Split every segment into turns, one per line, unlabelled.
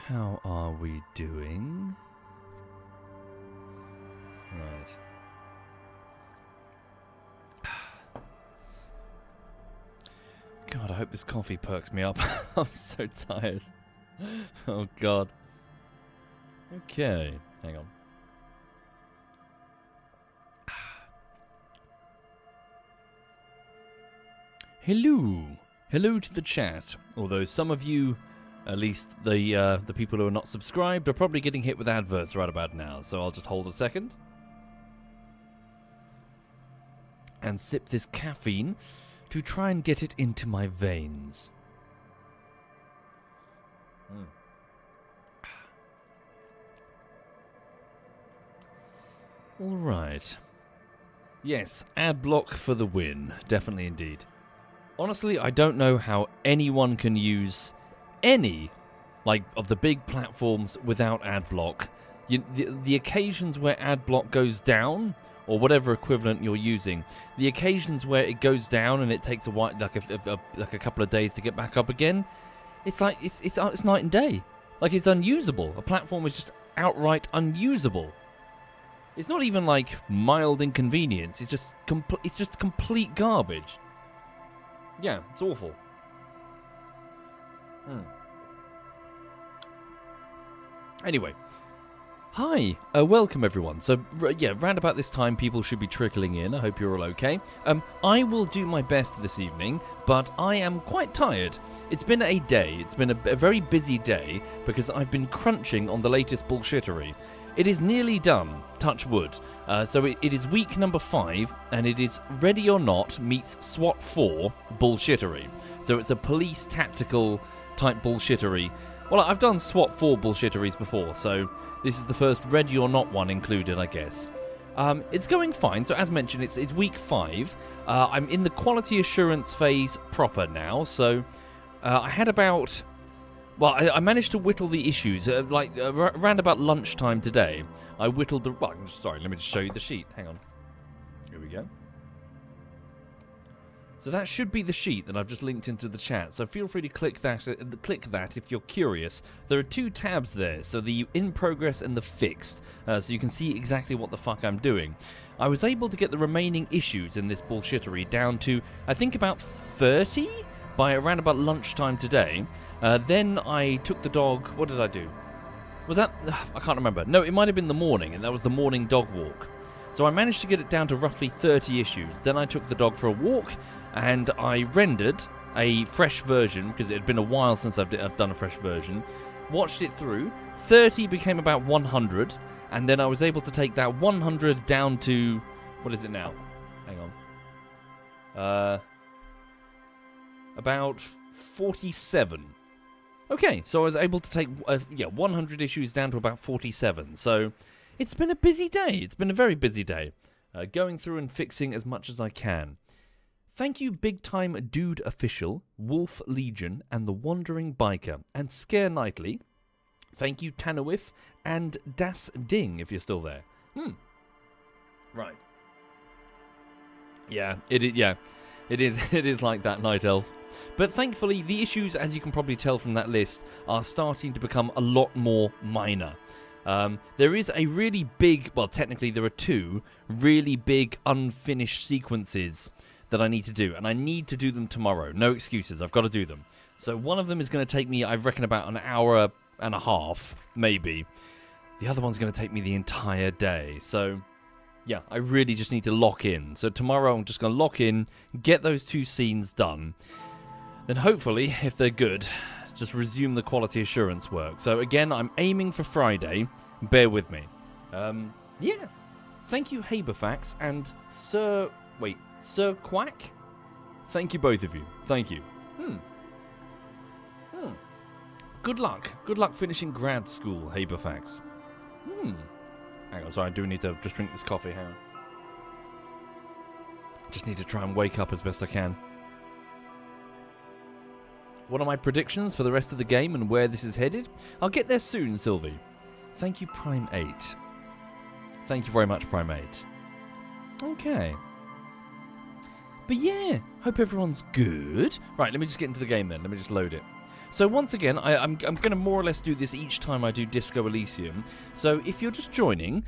How are we doing? Right. God, I hope this coffee perks me up. I'm so tired. Oh, God. Okay, hang on. Hello. Hello to the chat. Although some of you, at least the people who are not subscribed, are probably getting hit with adverts right about now. So I'll just hold a second. And sip this caffeine to try and get it into my veins. All right. Yes, ad block for the win. Definitely indeed. Honestly, I don't know how anyone can use any, of the big platforms without ad block. The occasions where ad block goes down, or whatever equivalent you're using, the occasions where it goes down and it takes a while, like a couple of days to get back up again, it's night and day. Like, it's unusable. A platform is just outright unusable. It's not even like mild inconvenience. It's just complete garbage. Yeah, it's awful. Anyway, hi, welcome everyone. So round about this time, people should be trickling in. I hope you're all okay. I will do my best this evening, but I am quite tired. It's been a day. It's been a very busy day because I've been crunching on the latest bullshittery. It is nearly done, touch wood. So it is week number 5, and it is Ready or Not meets SWAT 4 bullshittery. So it's a police tactical type bullshittery. Well, I've done SWAT 4 bullshitteries before, so this is the first Ready or Not one included, I guess. It's going fine. So as mentioned, it's week 5. I'm in the quality assurance phase proper now. So I had about... Well, I managed to whittle the issues, around about lunchtime today. I whittled the... Well, sorry, let me just show you the sheet. Hang on. Here we go. So that should be the sheet that I've just linked into the chat. So feel free to click that if you're curious. There are 2 tabs there, so the in progress and the fixed, so you can see exactly what the fuck I'm doing. I was able to get the remaining issues in this bullshittery down to, I think, about 30 by around about lunchtime today. Then I took the dog... What did I do? Was that... I can't remember. No, it might have been the morning, and that was the morning dog walk. So I managed to get it down to roughly 30 issues. Then I took the dog for a walk, and I rendered a fresh version, because it had been a while since I've done a fresh version. Watched it through. 30 became about 100, and then I was able to take that 100 down to... What is it now? Hang on. About 47. Okay, so I was able to take 100 issues down to about 47. So it's been a busy day. It's been a very busy day. Going through and fixing as much as I can. Thank you, Big Time Dude Official, Wolf Legion, and The Wandering Biker, and Scare Nightly. Thank you, Tanawif, and Das Ding, if you're still there. Right. Yeah, it is like that, Night Elf. But thankfully, the issues, as you can probably tell from that list, are starting to become a lot more minor. There is a really big, well, technically there are 2 really big unfinished sequences that I need to do, and I need to do them tomorrow. No excuses, I've got to do them. So one of them is going to take me, I reckon, about an hour and a half, maybe. The other one's going to take me the entire day. So yeah, I really just need to lock in. So tomorrow I'm just going to lock in, get those 2 scenes done. Then hopefully, if they're good, just resume the quality assurance work. So again, I'm aiming for Friday. Bear with me. Yeah. Thank you, Haberfax, and Sir Quack? Thank you, both of you. Thank you. Good luck. Good luck finishing grad school, Haberfax. Hang on, sorry, I do need to just drink this coffee. Hang on. Just need to try and wake up as best I can. What are my predictions for the rest of the game and where this is headed? I'll get there soon, Sylvie. Thank you, Prime 8. Thank you very much, Prime 8. Okay. But yeah, hope everyone's good. Right, let me just get into the game then. Let me just load it. So once again, I'm going to more or less do this each time I do Disco Elysium. So if you're just joining,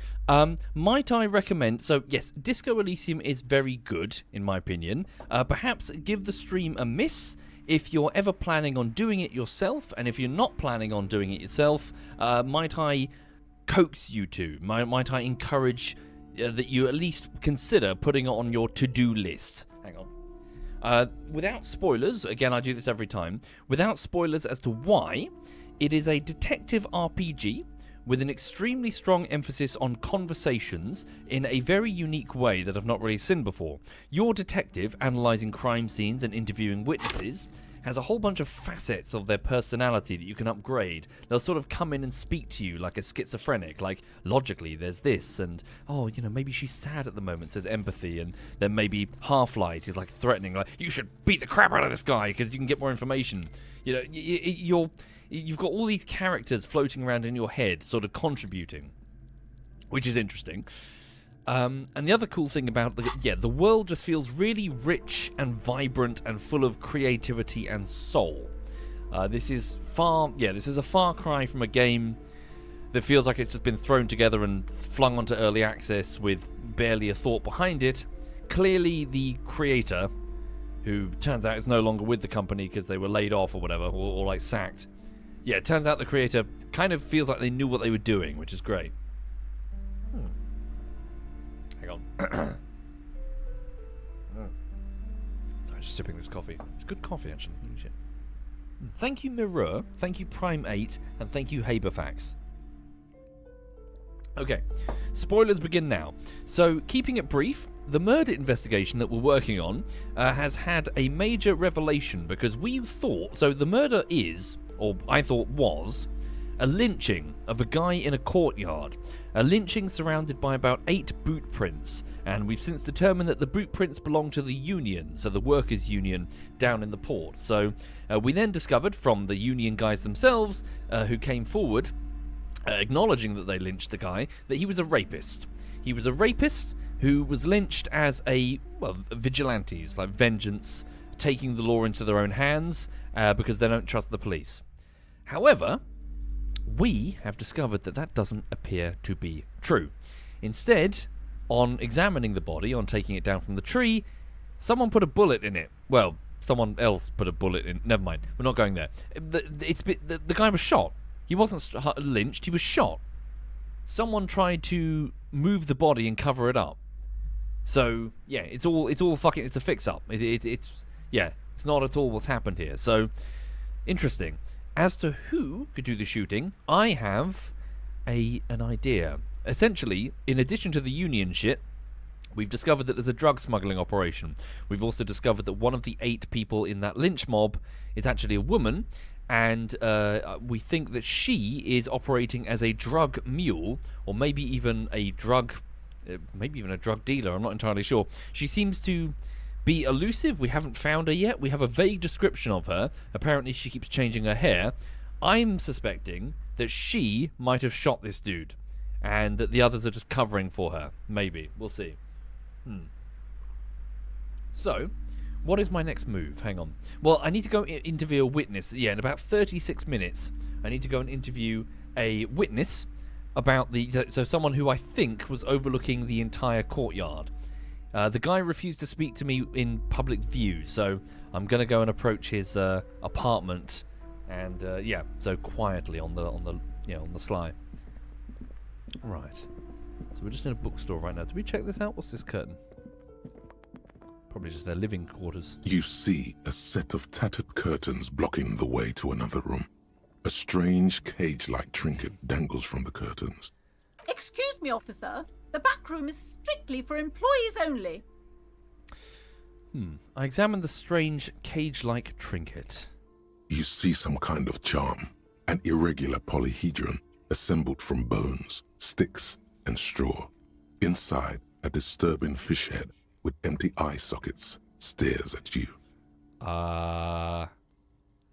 might I recommend... So yes, Disco Elysium is very good, in my opinion. Perhaps give the stream a miss if you're ever planning on doing it yourself. And if you're not planning on doing it yourself, might I coax you to? Might I encourage that you at least consider putting it on your to-do list? Hang on. Without spoilers, again I do this every time, without spoilers as to why, it is a detective RPG with an extremely strong emphasis on conversations in a very unique way that I've not really seen before. Your detective, analysing crime scenes and interviewing witnesses, has a whole bunch of facets of their personality that you can upgrade. They'll sort of come in and speak to you like a schizophrenic, like, logically, there's this, and, oh, you know, maybe she's sad at the moment, says empathy, and then maybe Half-Light is, like, threatening, like, you should beat the crap out of this guy, because you can get more information. You know, you've got all these characters floating around in your head, sort of contributing, which is interesting. And the other cool thing about the world just feels really rich and vibrant and full of creativity and soul. This is a far cry from a game that feels like it's just been thrown together and flung onto early access with barely a thought behind it. Clearly the creator, who turns out is no longer with the company because they were laid off or whatever, or like sacked. Yeah, it turns out the creator kind of feels like they knew what they were doing, which is great. Hang on. Sorry, just sipping this coffee. It's good coffee, actually. Holy shit. Thank you, Mirror. Thank you, Prime8. And thank you, Haberfax. Okay. Spoilers begin now. So, keeping it brief, the murder investigation that we're working on has had a major revelation because we thought... So, the murder is, or I thought was, a lynching of a guy in a courtyard. A lynching surrounded by about 8 boot prints, and we've since determined that the boot prints belong to the union, so the workers' union down in the port. So we then discovered from the union guys themselves, who came forward, acknowledging that they lynched the guy, that he was a rapist. He was a rapist who was lynched as vigilantes, like vengeance, taking the law into their own hands because they don't trust the police. However, we have discovered that that doesn't appear to be true. Instead, on examining the body, on taking it down from the tree, someone put a bullet in it. Well, someone else put a bullet in. Never mind. We're not going there. The guy was shot. He wasn't lynched. He was shot. Someone tried to move the body and cover it up. So yeah, it's all fucking. It's a fix-up. It's not at all what's happened here. So interesting. As to who could do the shooting, I have an idea. Essentially, in addition to the union shit, we've discovered that there's a drug smuggling operation. We've also discovered that one of the 8 people in that lynch mob is actually a woman, and we think that she is operating as a drug mule, or maybe even a drug dealer. I'm not entirely sure. She seems to be elusive. We haven't found her yet. We have a vague description of her. Apparently she keeps changing her hair. I'm suspecting that she might have shot this dude and that the others are just covering for her. Maybe. We'll see. So, what is my next move? Hang on. Well, I need to go interview a witness. Yeah, in about 36 minutes, I need to go and interview a witness about someone who I think was overlooking the entire courtyard. The guy refused to speak to me in public view, so I'm gonna go and approach his apartment, and so quietly on the sly. Right. So we're just in a bookstore right now. Did we check this out? What's this curtain? Probably just their living quarters.
You see a set of tattered curtains blocking the way to another room. A strange cage-like trinket dangles from the curtains.
Excuse me, officer. The back room is strictly for employees only.
I examined the strange cage-like trinket.
You see some kind of charm, an irregular polyhedron assembled from bones, sticks, and straw. Inside, a disturbing fish head with empty eye sockets stares at you.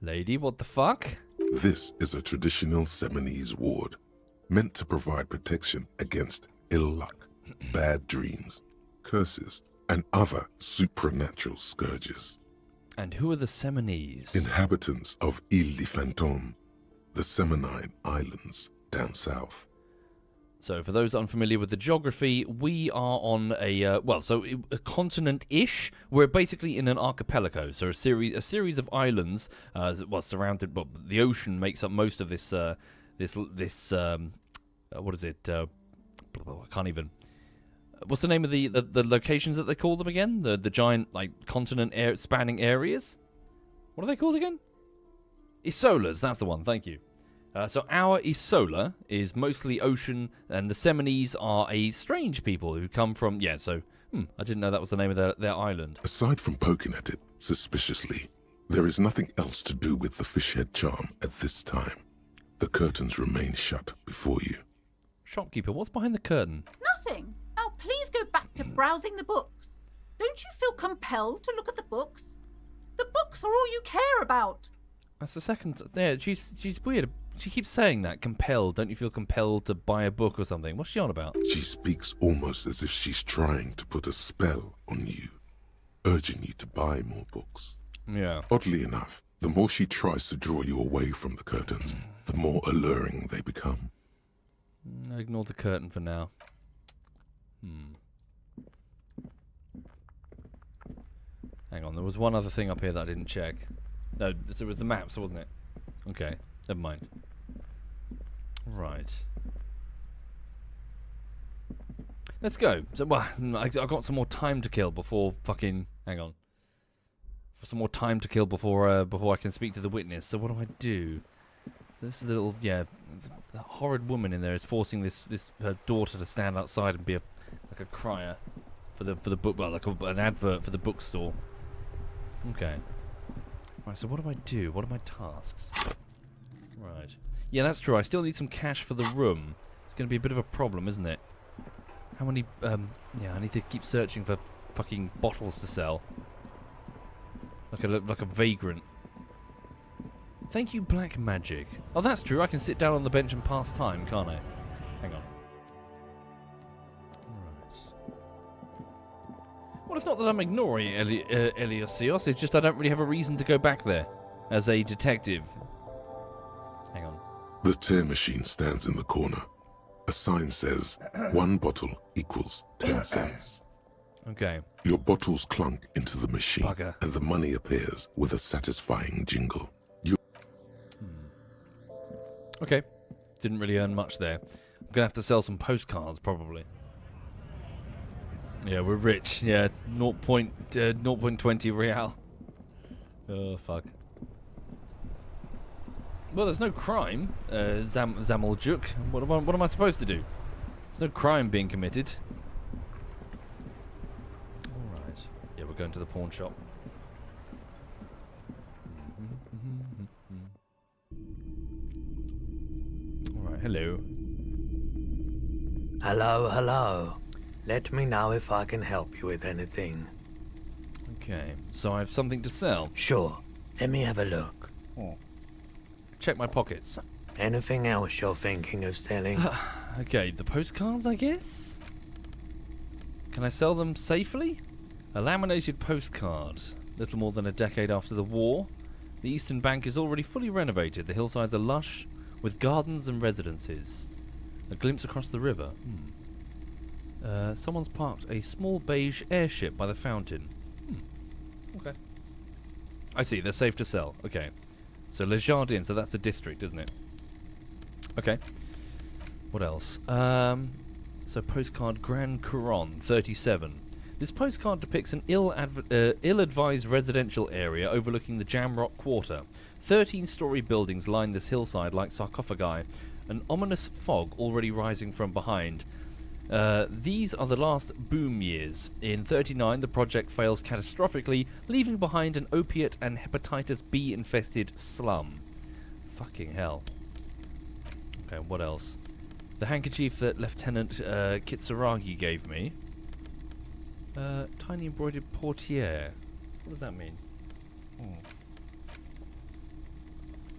Lady, what the fuck?
This is a traditional Seminese ward, meant to provide protection against ill luck, bad dreams, curses, and other supernatural scourges.
And who are the Seminese?
Inhabitants of Île de Fantôme, the Seminine Islands down south.
So, for those unfamiliar with the geography, we are on a continent-ish. We're basically in an archipelago, so a series of islands, surrounded. Well, the ocean makes up most of this. What is it? I can't even. What's the name of the locations that they call them again? The giant continent spanning areas. What are they called again? Isolas. That's the one. Thank you. So our Isola is mostly ocean, and the Seminese are a strange people who come from... I didn't know that was the name of their island.
Aside from poking at it suspiciously, there is nothing else to do with the fishhead charm at this time. The curtains remain shut before you.
Shopkeeper, what's behind the curtain?
Nothing. Now please go back to browsing the books. Don't you feel compelled to look at the books? The books are all you care about.
That's the second... Yeah, she's weird. She keeps saying that. Compelled. Don't you feel compelled to buy a book or something? What's she on about?
She speaks almost as if she's trying to put a spell on you, urging you to buy more books.
Yeah.
Oddly enough, the more she tries to draw you away from the curtains, the more alluring they become.
Ignore the curtain for now. Hang on, there was one other thing up here that I didn't check. No, it was the maps, wasn't it? Okay, never mind. Right. Let's go. So, I got some more time to kill before fucking... Hang on. For some more time to kill before I can speak to the witness. So what do I do? So this is the little... Yeah, the horrid woman in there is forcing her daughter to stand outside and be a crier for the book... Well, an advert for the bookstore. Okay. Right, so what do I do? What are my tasks? Right. Yeah, that's true. I still need some cash for the room. It's going to be a bit of a problem, isn't it? How many... I need to keep searching for fucking bottles to sell. Like a vagrant. Thank you, Black Magic. Oh, that's true. I can sit down on the bench and pass time, can't I? Hang on. Right. Well, it's not that I'm ignoring Elysium. It's just I don't really have a reason to go back there as a detective. Hang on.
The tear machine stands in the corner. A sign says, 1 bottle equals 10 cents.
Okay.
Your bottles clunk into the machine,
Bugger.
and the money appears with a satisfying jingle.
Okay. Didn't really earn much there. I'm going to have to sell some postcards, probably. Yeah, we're rich. Yeah, 0.20 real. Oh, fuck. Well, there's no crime, Zamoljuk. What am I supposed to do? There's no crime being committed. Alright. Yeah, we're going to the pawn shop. Alright, hello.
Hello, hello. Let me know if I can help you with anything.
Okay, so I have something to sell.
Sure. Let me have a look.
Check my pockets.
Anything else you're thinking of selling?
Okay, the postcards, I guess? Can I sell them safely? A laminated postcard. Little more than a decade after the war. The Eastern Bank is already fully renovated. The hillsides are lush, with gardens and residences. A glimpse across the river. Someone's parked a small beige airship by the fountain. Okay. I see, they're safe to sell. Okay. So Les Jardins, so that's the district, isn't it? Okay. What else? So postcard Grand Couronne, 37. This postcard depicts an ill-advised residential area overlooking the Jamrock Quarter. 13-story buildings line this hillside like sarcophagi, an ominous fog already rising from behind. These are the last boom years. In 39, the project fails catastrophically, leaving behind an opiate and hepatitis B-infested slum. Fucking hell. Okay, what else? The handkerchief that Lieutenant Kitsuragi gave me. Tiny embroidered portiere. What does that mean?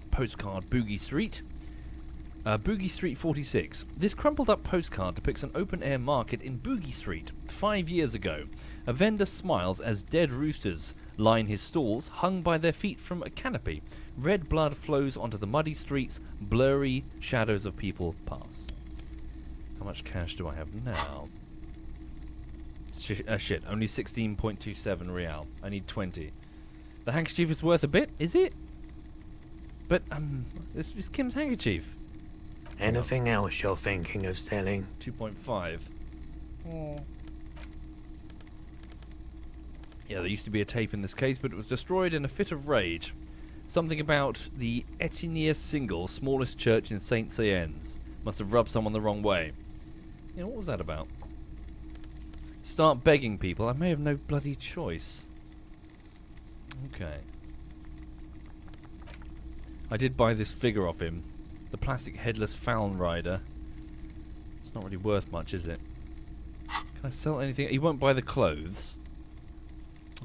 Postcard Boogie Street. Boogie Street 46. This crumpled up postcard depicts an open-air market in Boogie Street 5 years ago. A vendor smiles as dead roosters line his stalls, hung by their feet from a canopy. Red blood flows onto the muddy streets. Blurry shadows of people pass. How much cash do I have now? Shit, only 16.27 real. I need 20. The handkerchief is worth a bit, is it? But, it's Kim's handkerchief.
Anything else you're thinking of selling?
2.5. Yeah, there used to be a tape in this case, but it was destroyed in a fit of rage. Something about the Etienne single, smallest church in Saint Saëns. Must have rubbed someone the wrong way. Yeah, what was that about? Start begging people. I may have no bloody choice. Okay. I did buy this figure off him. The plastic headless Faln Rider. It's not really worth much, is it? Can I sell anything? He won't buy the clothes.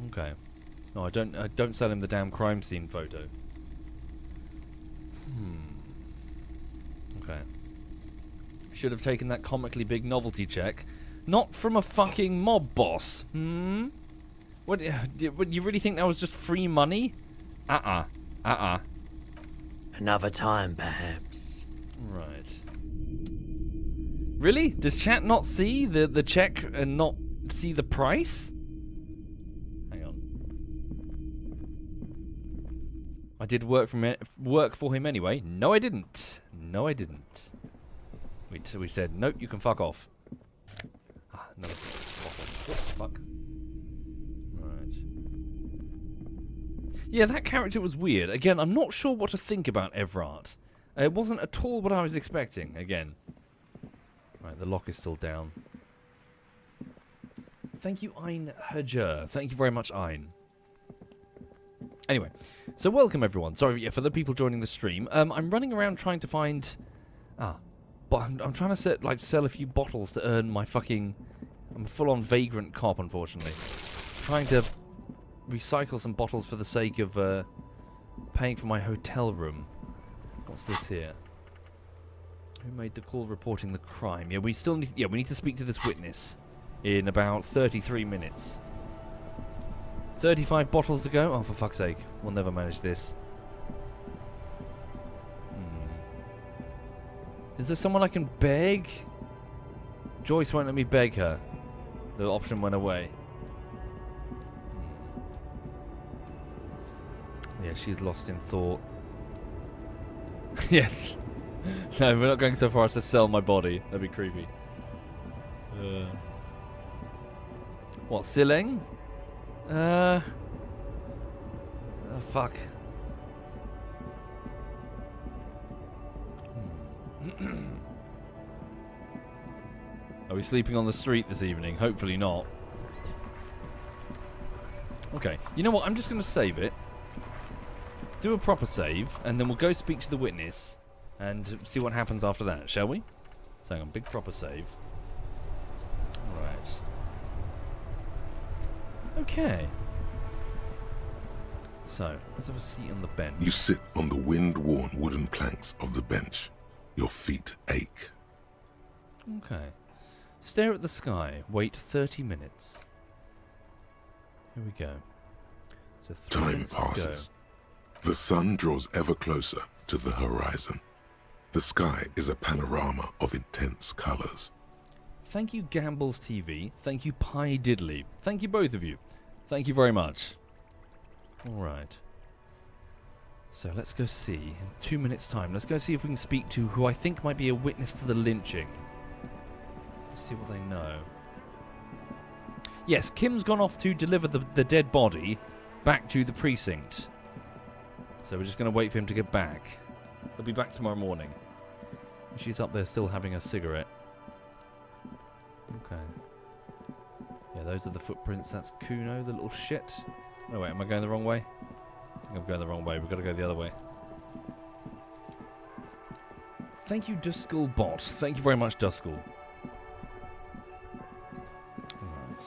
Okay. No, I don't sell him the damn crime scene photo. Okay. Should have taken that comically big novelty check. Not from a fucking mob boss. What, you really think that was just free money?
Another time, perhaps.
Right. Really? Does chat not see the check and not see the price? Hang on. I did work for him anyway. No, I didn't. No, I didn't. We said, nope, you can fuck off. Another bottle. What the fuck? Right. Yeah, that character was weird. Again, I'm not sure what to think about Evrart. It wasn't at all what I was expecting, again. Right, the lock is still down. Thank you, Ein Herger. Thank you very much, Ein. Anyway, so welcome everyone. Sorry for the people joining the stream. I'm running around trying to find... but I'm trying to sell a few bottles to earn my fucking... I'm a full-on vagrant cop, unfortunately. Trying to recycle some bottles for the sake of paying for my hotel room. What's this here? Who made the call reporting the crime? Yeah, we need to speak to this witness in about 33 minutes. 35 bottles to go? Oh, for fuck's sake. We'll never manage this. Is there someone I can beg? Joyce won't let me beg her. The option went away. Yeah, she's lost in thought. Yes. No, we're not going so far as to sell my body. That'd be creepy. What, Sileng? Oh, fuck. Are we sleeping on the street this evening? Hopefully not. Okay, you know what? I'm just going to save it. Do a proper save, and then we'll go speak to the witness and see what happens after that, shall we? So hang on, big proper save. Alright. Okay. So, let's have a seat on the bench.
You sit on the wind-worn wooden planks of the bench. Your feet ache.
Okay. Stare at the sky. Wait 30 minutes. Here we go. So 3
Time
minutes
passes. The sun draws ever closer to the horizon. The sky is a panorama of intense colors.
Thank you, Gambles TV. Thank you, Pie Diddley. Thank you, both of you. Thank you very much. Alright. So let's go see. In 2 minutes' time, let's go see if we can speak to who I think might be a witness to the lynching. Let's see what they know. Yes, Kim's gone off to deliver the dead body back to the precinct. So we're just going to wait for him to get back. He'll be back tomorrow morning. She's up there still having a cigarette. Okay. Yeah, those are the footprints. That's Kuno, the little shit. Oh, wait, am I going the wrong way? I think I'm going the wrong way. We've got to go the other way. Thank you, Duskull Bot. Thank you very much, Duskull. Right.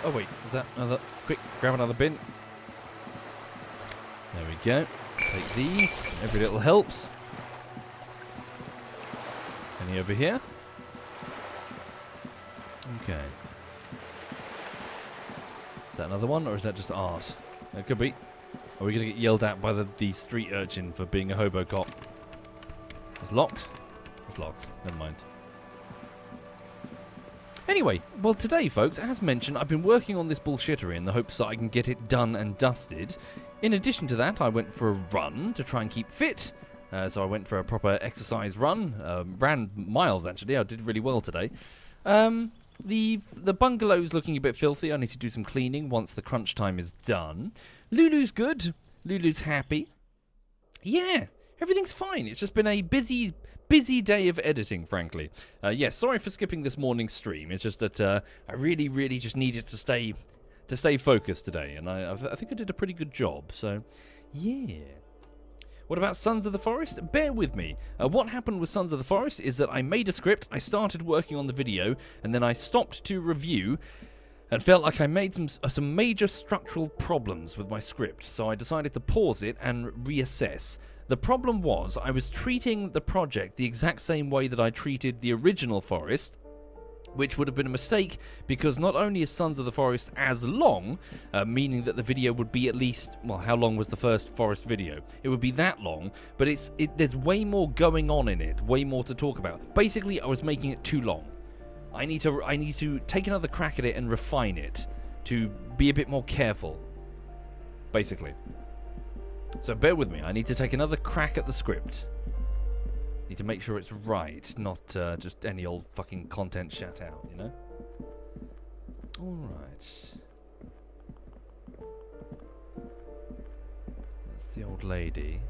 Oh, wait. Is that another... Quick, grab another bin. There we go. Take these. Every little helps. Any over here? Okay. that another one, or is that just art? It could be. Are we going to get yelled at by the street urchin for being a hobo cop? It's locked? It's locked. Never mind. Anyway, well today, folks, as mentioned, I've been working on this bullshittery in the hopes that I can get it done and dusted. In addition to that, I went for a run to try and keep fit. So I went for a proper exercise run. Ran miles, actually. I did really well today. The bungalow's looking a bit filthy. I need to do some cleaning once the crunch time is done. Lulu's good. Lulu's happy. Yeah, everything's fine. It's just been a busy day of editing, frankly. Yes, sorry for skipping this morning's stream. It's just that I really just needed to stay focused today, and I think I did a pretty good job. So, yeah. What about Sons of the Forest? Bear with me. What happened with Sons of the Forest is that I made a script, I started working on the video, and then I stopped to review and felt like I made some major structural problems with my script, so I decided to pause it and reassess. The problem was I was treating the project the exact same way that I treated the original Forest, which would have been a mistake because not only is Sons of the Forest as long, meaning that the video would be at least, well, how long was the first Forest video? It would be that long, but there's way more going on in it, way more to talk about. Basically, I was making it too long. I need to take another crack at it and refine it to be a bit more careful, basically. So bear with me. I need to take another crack at the script. Need to make sure it's right, not just any old fucking content shat out, you know? Alright. That's the old lady.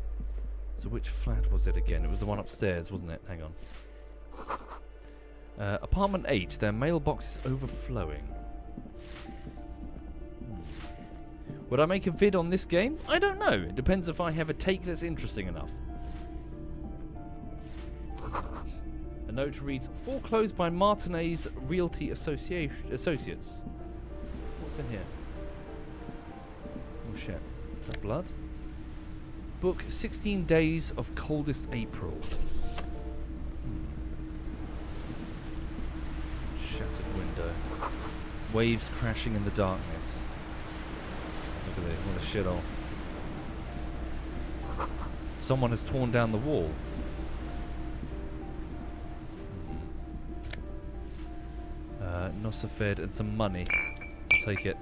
So which flat was it again? It was the one upstairs, wasn't it? Hang on. Apartment 8. Their mailbox is overflowing. Would I make a vid on this game? I don't know. It depends if I have a take that's interesting enough. A note reads, foreclosed by Martinaise Realty Associates. What's in here? Oh shit. Is that blood? Book 16 Days of Coldest April. Shattered window. Waves crashing in the darkness. Look at it, what a shithole. Someone has torn down the wall. Nosafed and some money. I'll take it.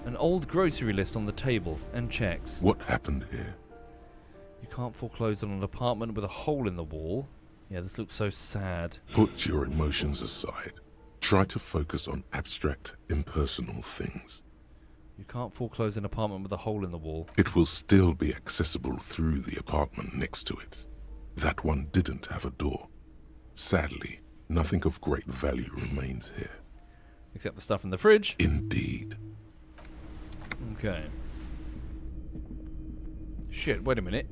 An old grocery list on the table and checks.
What happened here?
You can't foreclose on an apartment with a hole in the wall. Yeah, this looks so sad.
Put your emotions aside. Try to focus on abstract, impersonal things.
You can't foreclose an apartment with a hole in the wall.
It will still be accessible through the apartment next to it. That one didn't have a door. Sadly, nothing of great value remains here.
Except the stuff in the fridge.
Indeed.
Okay. Shit, wait a minute.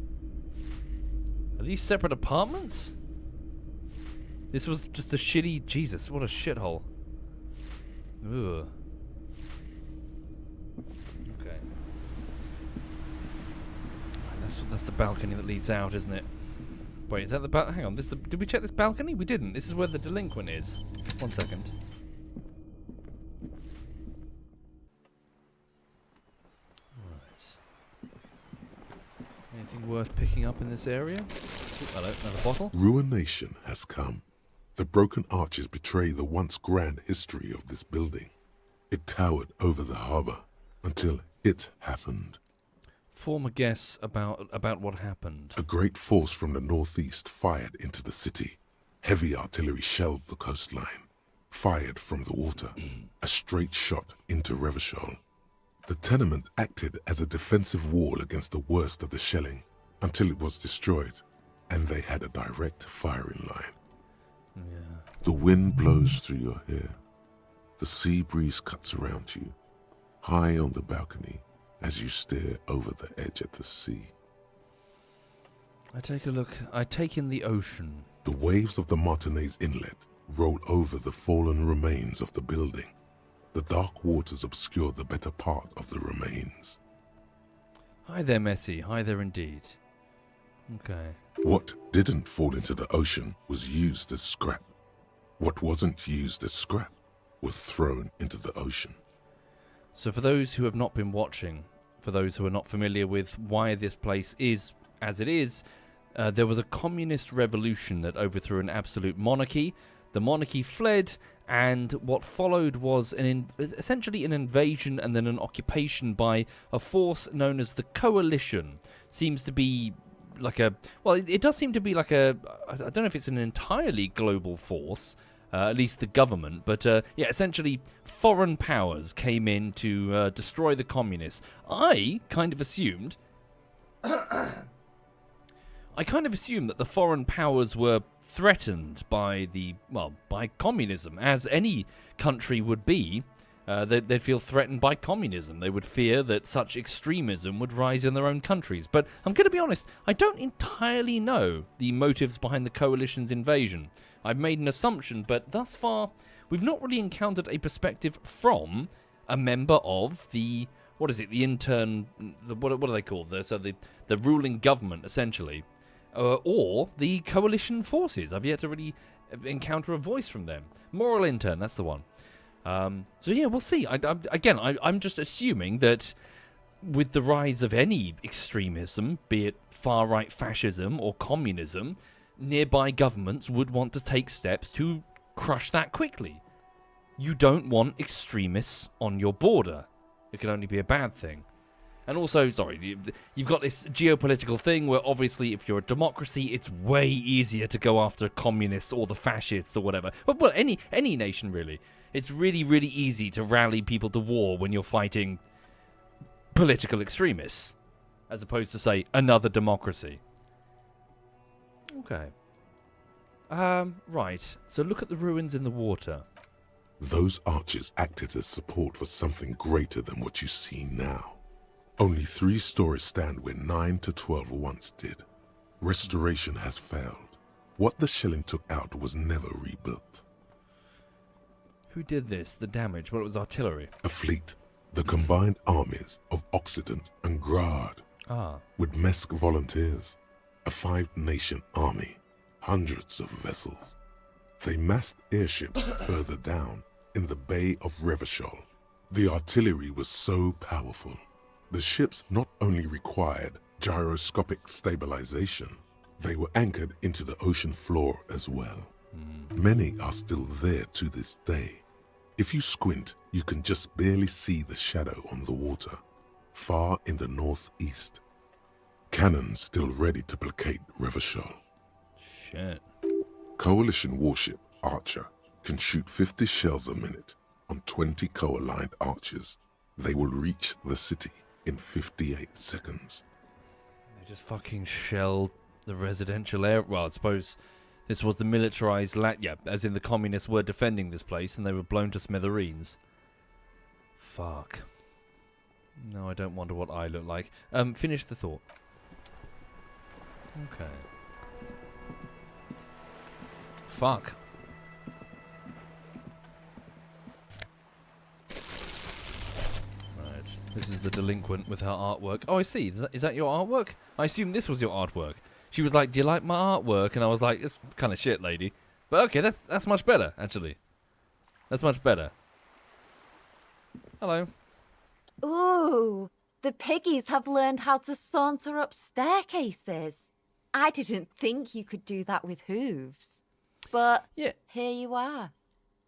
Are these separate apartments? This was just a shitty... Jesus, what a shithole. Ugh. Okay. Right, that's the balcony that leads out, isn't it? Wait, is that the balcony? Hang on, did we check this balcony? We didn't. This is where the delinquent is. 1 second. Right. Anything worth picking up in this area? Ooh, hello, another bottle.
Ruination has come. The broken arches betray the once grand history of this building. It towered over the harbor until it happened.
Form a guess about what happened.
A great force from the northeast fired into the city. Heavy artillery shelled the coastline. Fired from the water. A straight shot into Revachol. The tenement acted as a defensive wall against the worst of the shelling until it was destroyed, and they had a direct firing line.
Yeah.
The wind blows through your hair. The sea breeze cuts around you, high on the balcony, as you stare over the edge at the sea.
I take a look. I take in the ocean.
The waves of the Martinaise inlet roll over the fallen remains of the building. The dark waters obscure the better part of the remains.
Hi there, Messi. Hi there indeed. Okay.
What didn't fall into the ocean was used as scrap. What wasn't used as scrap was thrown into the ocean.
So for those who have not been watching, for those who are not familiar with why this place is as it is, there was a communist revolution that overthrew an absolute monarchy. The monarchy fled, and what followed was essentially an invasion and then an occupation by a force known as the Coalition. Seems to be like a... Well, it does seem to be like a... I don't know if it's an entirely global force, at least the government, but yeah, essentially foreign powers came in to destroy the communists. I kind of assumed that the foreign powers were threatened by by communism, as any country would be. They'd feel threatened by communism. They would fear that such extremism would rise in their own countries. But I'm going to be honest, I don't entirely know the motives behind the coalition's invasion. I've made an assumption, but thus far, we've not really encountered a perspective from a member of the... What is it? The intern... What are they called? The ruling government, essentially. Or the coalition forces. I've yet to really encounter a voice from them. Moral intern, that's the one. So yeah, we'll see. I'm just assuming that with the rise of any extremism, be it far-right fascism or communism, nearby governments would want to take steps to crush that quickly. You don't want extremists on your border. It can only be a bad thing. And also, sorry, you've got this geopolitical thing where obviously if you're a democracy, it's way easier to go after communists or the fascists or whatever. Well, any nation, really. It's really, really easy to rally people to war when you're fighting political extremists, as opposed to, say, another democracy. Okay. Right. So look at the ruins in the water.
Those arches acted as support for something greater than what you see now. Only 3 stories stand where 9 to 12 once did. Restoration has failed. What the shelling took out was never rebuilt.
Who did this? The damage? Well, it was artillery.
A fleet, the combined armies of Occident and Grad, with Mesk volunteers, a 5-nation army, hundreds of vessels. They massed airships further down in the Bay of Revachol. The artillery was so powerful. The ships not only required gyroscopic stabilization, they were anchored into the ocean floor as well. Many are still there to this day. If you squint, you can just barely see the shadow on the water, far in the northeast. Cannons still ready to placate Revachol.
Shit.
Coalition warship Archer can shoot 50 shells a minute on 20 co-aligned archers. They will reach the city in 58 seconds.
They just fucking shelled the residential area. Well, I suppose this was the militarized as in the communists were defending this place and they were blown to smithereens. Fuck. No, I don't wonder what I look like. Finish the thought. Okay. Fuck. Right. This is the delinquent with her artwork. Oh, I see. Is that your artwork? I assume this was your artwork. She was like, "Do you like my artwork?" And I was like, "It's kind of shit, lady." But okay, that's much better, actually. That's much better. Hello.
Ooh, the piggies have learned how to saunter up staircases. I didn't think you could do that with hooves. But
yeah,
here you are.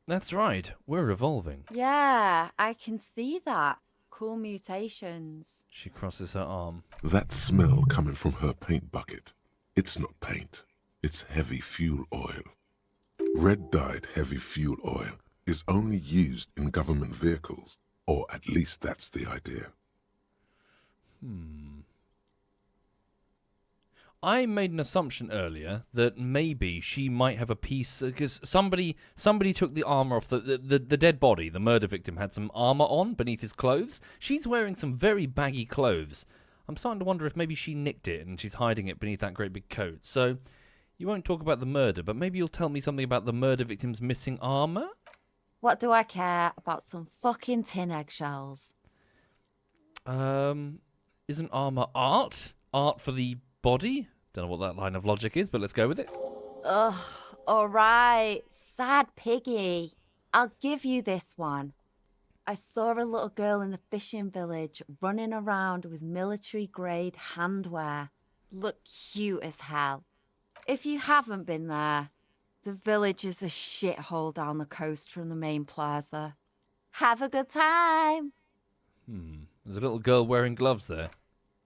That's right. We're evolving.
Yeah, I can see that. Cool mutations.
She crosses her arm.
That smell coming from her paint bucket. It's not paint. It's heavy fuel oil. Red-dyed heavy fuel oil is only used in government vehicles, or at least that's the idea.
I made an assumption earlier that maybe she might have a piece, because somebody took the armor off the dead body. The murder victim had some armor on beneath his clothes. She's wearing some very baggy clothes. I'm starting to wonder if maybe she nicked it and she's hiding it beneath that great big coat. So you won't talk about the murder, but maybe you'll tell me something about the murder victim's missing armor?
What do I care about some fucking tin eggshells?
Isn't armor art? Art for the body? Don't know what that line of logic is, but let's go with it.
Ugh, alright, sad piggy. I'll give you this one. I saw a little girl in the fishing village running around with military-grade handwear. Looked cute as hell. If you haven't been there, the village is a shithole down the coast from the main plaza. Have a good time.
There's a little girl wearing gloves there.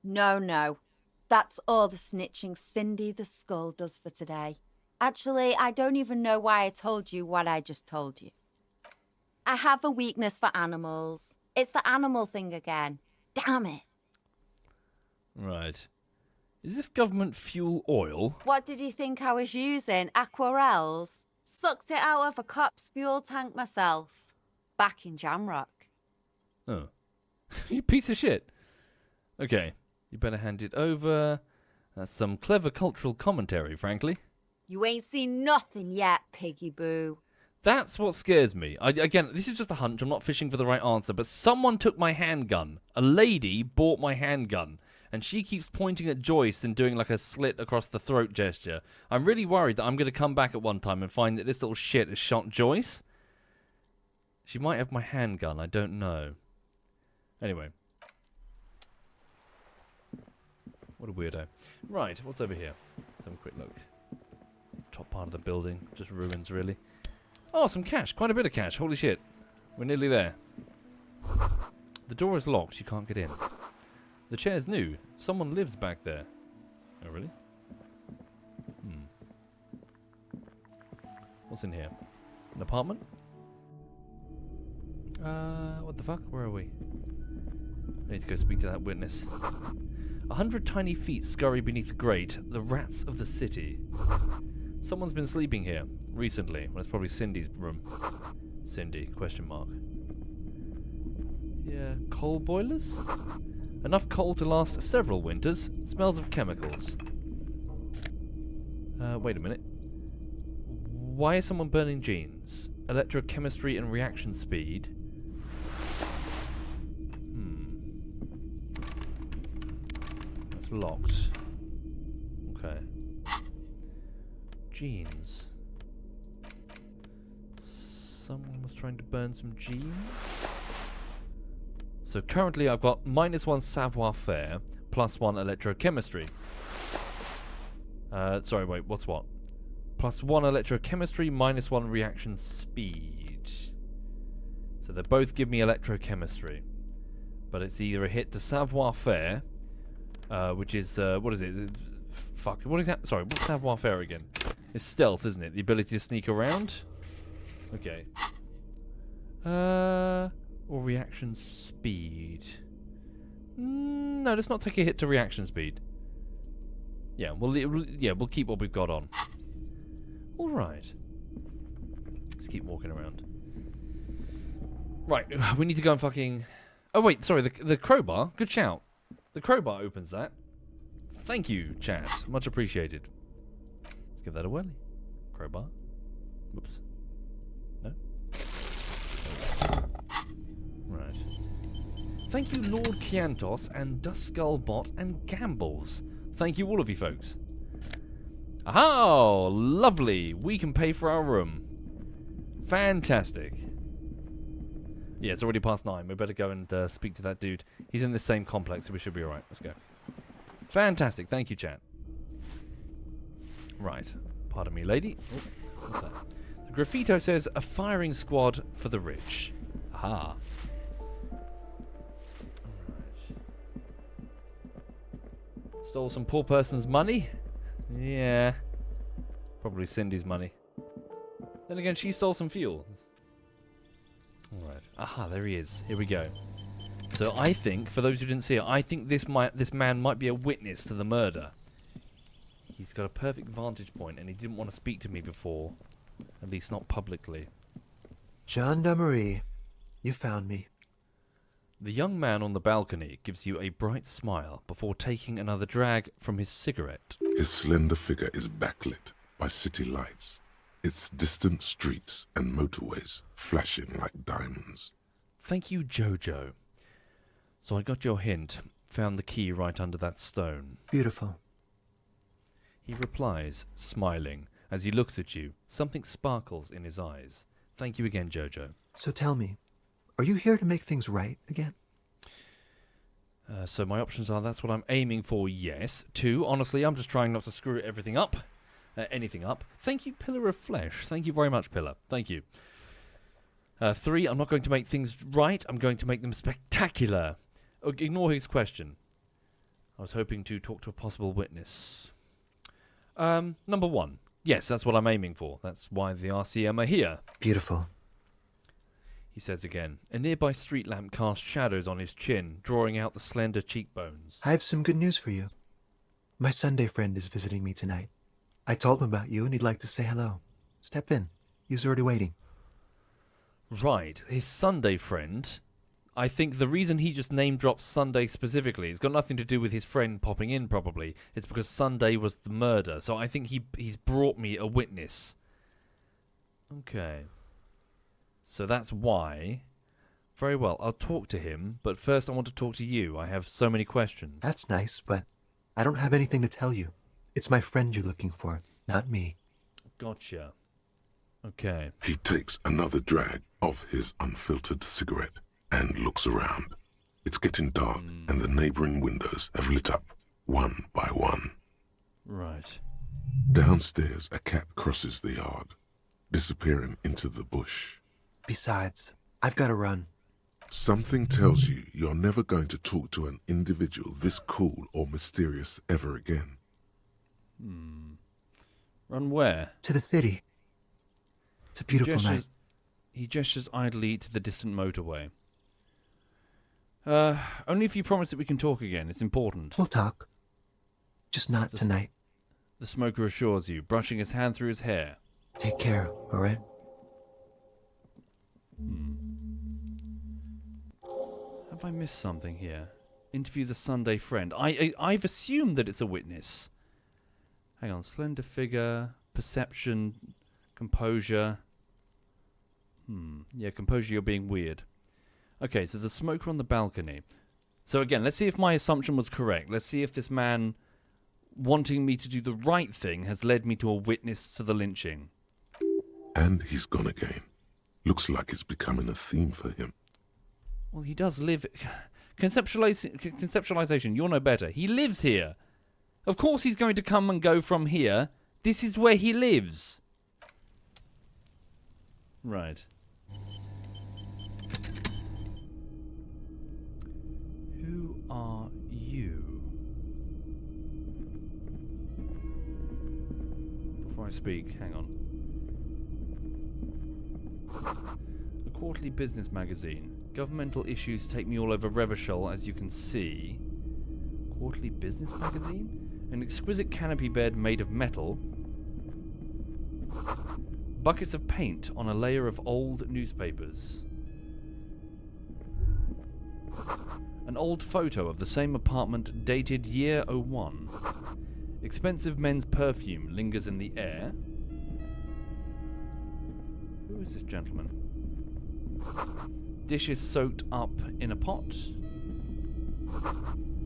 No. That's all the snitching Cindy the Skull does for today. Actually, I don't even know why I told you what I just told you. I have a weakness for animals. It's the animal thing again. Damn it.
Right. Is this government fuel oil?
What did you think I was using? Aquarels? Sucked it out of a cop's fuel tank myself. Back in Jamrock.
Oh. You piece of shit. Okay. You better hand it over. That's some clever cultural commentary, frankly.
You ain't seen nothing yet, Piggy Boo.
That's what scares me. Again, this is just a hunch. I'm not fishing for the right answer, but someone took my handgun. A lady bought my handgun, and she keeps pointing at Joyce and doing like a slit across the throat gesture. I'm really worried that I'm going to come back at one time and find that this little shit has shot Joyce. She might have my handgun. I don't know. Anyway. What a weirdo. Right, what's over here? Let's have a quick look. Top part of the building. Just ruins, really. Oh, some cash. Quite a bit of cash. Holy shit. We're nearly there. The door is locked. You can't get in. The chair's new. Someone lives back there. Oh, really? What's in here? An apartment? What the fuck? Where are we? I need to go speak to that witness. 100 tiny feet scurry beneath the grate. The rats of the city. Someone's been sleeping here recently. Well, it's probably Cindy's room. Cindy, question mark. Yeah, coal boilers? Enough coal to last several winters. Smells of chemicals. Wait a minute. Why is someone burning jeans? Electrochemistry and reaction speed. That's locked. Okay. Jeans. Someone was trying to burn some jeans? So currently I've got -1 savoir-faire, +1 electrochemistry. Sorry, wait, what's what? +1 electrochemistry, -1 reaction speed. So they both give me electrochemistry. But it's either a hit to savoir-faire, which is, what is it? Fuck, what is that? Sorry, what's savoir-faire again? It's stealth, isn't it? The ability to sneak around? Okay. Or reaction speed. No, let's not take a hit to reaction speed. Yeah, we'll keep what we've got on. Alright. Let's keep walking around. Right, we need to go and fucking... Oh wait, sorry, the crowbar? Good shout. The crowbar opens that. Thank you, chat. Much appreciated. Let's give that a whirly. Crowbar. Whoops. No? Right. Thank you, Lord Kiantos and Duskullbot and Gambles. Thank you, all of you folks. Aha! Lovely. We can pay for our room. Fantastic. Yeah, it's already past 9. We better go and speak to that dude. He's in the same complex, so we should be alright. Let's go. Fantastic. Thank you, chat. Right. Pardon me, lady. Oh, what's that? The graffito says, a firing squad for the rich. Aha. Alright. Stole some poor person's money? Yeah. Probably Cindy's money. Then again, she stole some fuel. Alright. Aha, there he is. Here we go. So I think, for those who didn't see it, I think this man might be a witness to the murder. He's got a perfect vantage point, and he didn't want to speak to me before. At least not publicly.
Gendarmerie, you found me.
The young man on the balcony gives you a bright smile before taking another drag from his cigarette.
His slender figure is backlit by city lights, its distant streets and motorways flashing like diamonds.
Thank you, Jojo. So I got your hint. Found the key right under that stone.
Beautiful.
He replies, smiling. As he looks at you, something sparkles in his eyes. Thank you again, Jojo.
So tell me, Are you here to make things right again?
So my options are, that's what I'm aiming for, yes. 2, honestly, I'm just trying not to screw everything up. Anything up. Thank you, Pillar of Flesh. Thank you very much, Pillar. Thank you. 3, I'm not going to make things right. I'm going to make them spectacular. Ignore his question. I was hoping to talk to a possible witness. Number 1. Yes, that's what I'm aiming for. That's why the RCM are here.
Beautiful.
He says again. A nearby street lamp casts shadows on his chin, drawing out the slender cheekbones.
I have some good news for you. My Sunday friend is visiting me tonight. I told him about you and he'd like to say hello. Step in. He's already waiting.
Right, his Sunday friend. I think the reason he just name-dropped Sunday specifically, it's got nothing to do with his friend popping in, probably. It's because Sunday was the murder. So I think he's brought me a witness. Okay. So that's why. Very well, I'll talk to him, but first I want to talk to you. I have so many questions.
That's nice, but I don't have anything to tell you. It's my friend you're looking for, not me.
Gotcha. Okay.
He takes another drag of his unfiltered cigarette and looks around. It's getting dark and the neighboring windows have lit up, one by one.
Right.
Downstairs, a cat crosses the yard, disappearing into the bush.
Besides, I've got to run.
Something tells you you're never going to talk to an individual this cool or mysterious ever again.
Run where?
To the city. It's a beautiful night.
He gestures idly to the distant motorway. Only if you promise that we can talk again. It's important.
We'll talk. Just not tonight.
The smoker assures you, brushing his hand through his hair.
Take care, all right?
Have I missed something here? Interview the Sunday friend. I've assumed that it's a witness. Hang on. Slender figure, perception, composure. Yeah, composure, you're being weird. Okay, so the smoker on the balcony. So again, let's see if my assumption was correct. Let's see if this man wanting me to do the right thing has led me to a witness to the lynching.
And he's gone again. Looks like it's becoming a theme for him.
Well, he does live... Conceptualization, you'll know better. He lives here. Of course he's going to come and go from here. This is where he lives. Right. Who are you? Before I speak, hang on. A quarterly business magazine. Governmental issues take me all over Revachol, as you can see. Quarterly business magazine? An exquisite canopy bed made of metal. Buckets of paint on a layer of old newspapers. An old photo of the same apartment dated year 01. Expensive men's perfume lingers in the air. Who is this gentleman? Dishes soaked up in a pot.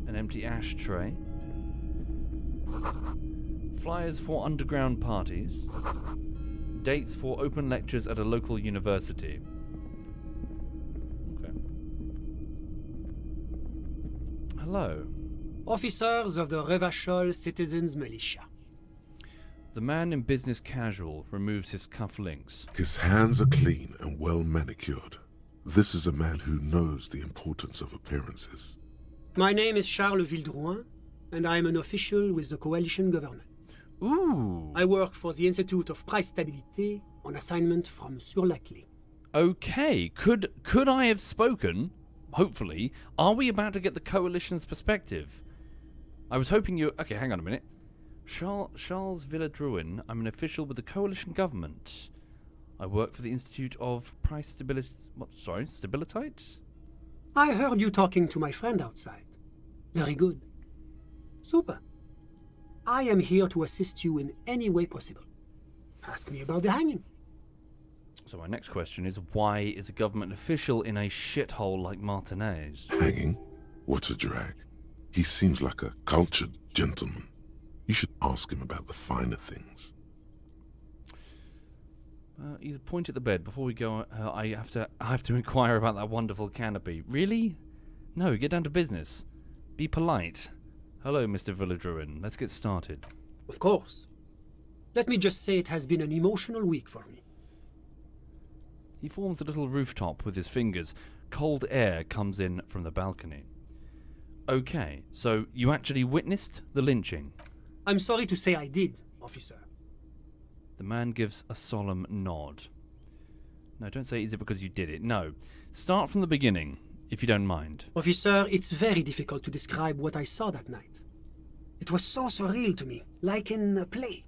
An empty ashtray. Flyers for underground parties. Dates for open lectures at a local university. Okay. Hello.
Officers of the Revachol Citizens Militia.
The man in business casual removes his cufflinks.
His hands are clean and well manicured. This is a man who knows the importance of appearances.
My name is Charles Vildrouin, and I am an official with the coalition government.
Ooh.
I work for the Institute of Price Stabilité on assignment from Monsieur Laclé.
Okay, could I have spoken? Hopefully. Are we about to get the coalition's perspective? I was hoping you... Okay, hang on a minute. Charles Villadruin. I'm an official with the coalition government. I work for the Institute of Price Stability... What? Sorry, Stabilitite?
I heard you talking to my friend outside. Very good. Super. I am here to assist you in any way possible. Ask me about the hanging.
So my next question is, why is a government official in a shithole like Martinaise?
Hanging? What a drag. He seems like a cultured gentleman. You should ask him about the finer things.
Either point at the bed before we go. I have to inquire about that wonderful canopy. Really? No, get down to business. Be polite. Hello, Mr. Village Ruin. Let's get started.
Of course. Let me just say it has been an emotional week for me.
He forms a little rooftop with his fingers. Cold air comes in from the balcony. Okay, so you actually witnessed the lynching?
I'm sorry to say I did, officer.
The man gives a solemn nod. No, don't say, is it because you did it? No. Start from the beginning, if you don't mind.
Officer, it's very difficult to describe what I saw that night. It was so surreal to me, like in a play.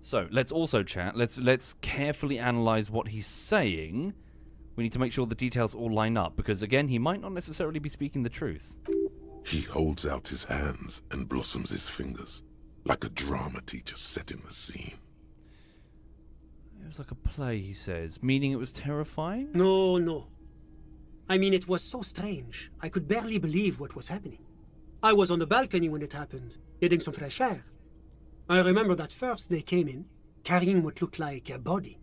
So, let's also chat. Let's carefully analyze what he's saying. We need to make sure the details all line up, because again, he might not necessarily be speaking the truth.
He holds out his hands and blossoms his fingers, like a drama teacher setting the scene.
It was like a play, he says, meaning it was terrifying?
No. I mean, it was so strange. I could barely believe what was happening. I was on the balcony when it happened, getting some fresh air. I remember that first they came in, carrying what looked like a body.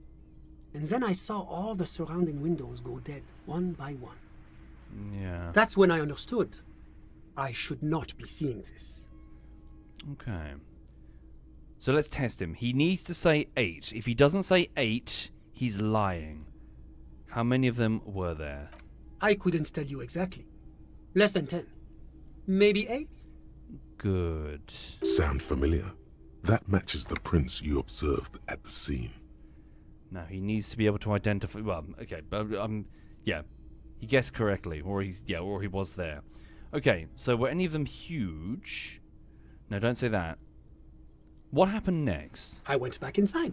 And then I saw all the surrounding windows go dead, one by one.
Yeah.
That's when I understood. I should not be seeing this.
Okay. So let's test him. He needs to say 8. If he doesn't say 8, he's lying. How many of them were there?
I couldn't tell you exactly. Less than 10. Maybe 8?
Good.
Sound familiar? That matches the prints you observed at the scene.
Now, he needs to be able to identify... Well, okay, yeah. He guessed correctly, or he was there. Okay, so were any of them huge? No, don't say that. What happened next?
I went back inside.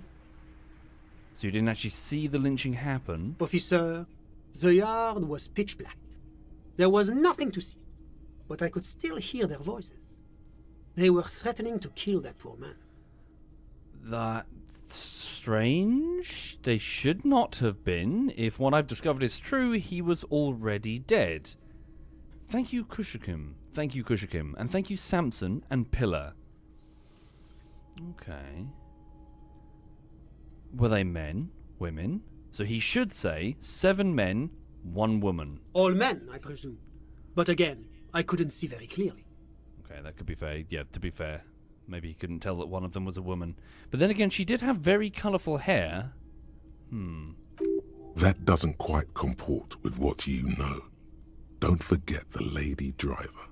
So you didn't actually see the lynching happen?
Officer, the yard was pitch black. There was nothing to see, but I could still hear their voices. They were threatening to kill that poor man.
That's strange. They should not have been. If what I've discovered is true, he was already dead. Thank you, Kushikim. Thank you, Kushikim. And thank you, Samson and Pillar. Okay. Were they men? Women? So he should say 7 men, 1 woman.
All men, I presume. But again, I couldn't see very clearly.
Okay, that could be fair. Yeah, to be fair. Maybe he couldn't tell that one of them was a woman. But then again, she did have very colourful hair.
That doesn't quite comport with what you know. Don't forget the lady driver.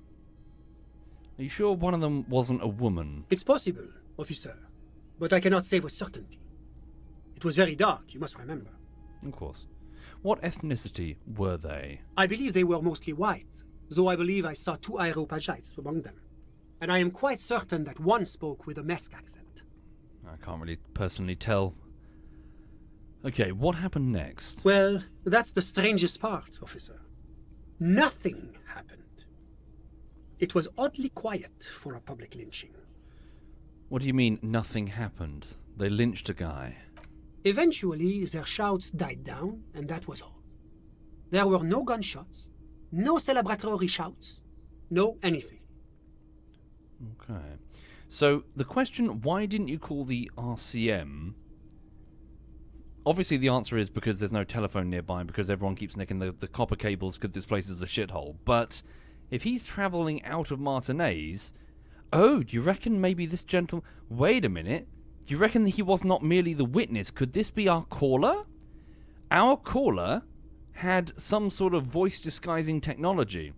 Are you sure one of them wasn't a woman?
It's possible, officer, but I cannot say with certainty. It was very dark, you must remember.
Of course. What ethnicity were they?
I believe they were mostly white, though I believe I saw 2 Areopagites among them. And I am quite certain that one spoke with a Mesk accent.
I can't really personally tell. Okay, what happened next?
Well, that's the strangest part, officer. Nothing happened. It was oddly quiet for a public lynching.
What do you mean, nothing happened? They lynched a guy.
Eventually, their shouts died down, and that was all. There were no gunshots, no celebratory shouts, no anything.
Okay. So, the question, why didn't you call the RCM? Obviously, the answer is because there's no telephone nearby, because everyone keeps nicking the copper cables because this place is a shithole. But if he's travelling out of Martinaise... Oh, do you reckon maybe this gentleman... Wait a minute. Do you reckon that he was not merely the witness? Could this be our caller? Our caller had some sort of voice-disguising technology.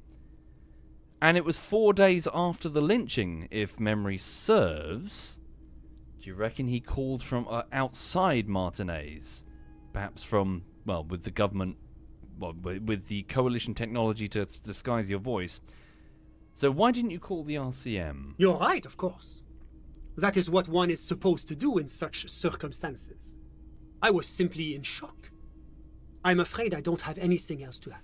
And it was 4 days after the lynching, if memory serves. Do you reckon he called from outside Martinaise? Perhaps from, well, with the government, well, with the coalition technology to disguise your voice. So why didn't you call the RCM?
You're right, of course. That is what one is supposed to do in such circumstances. I was simply in shock. I'm afraid I don't have anything else to add.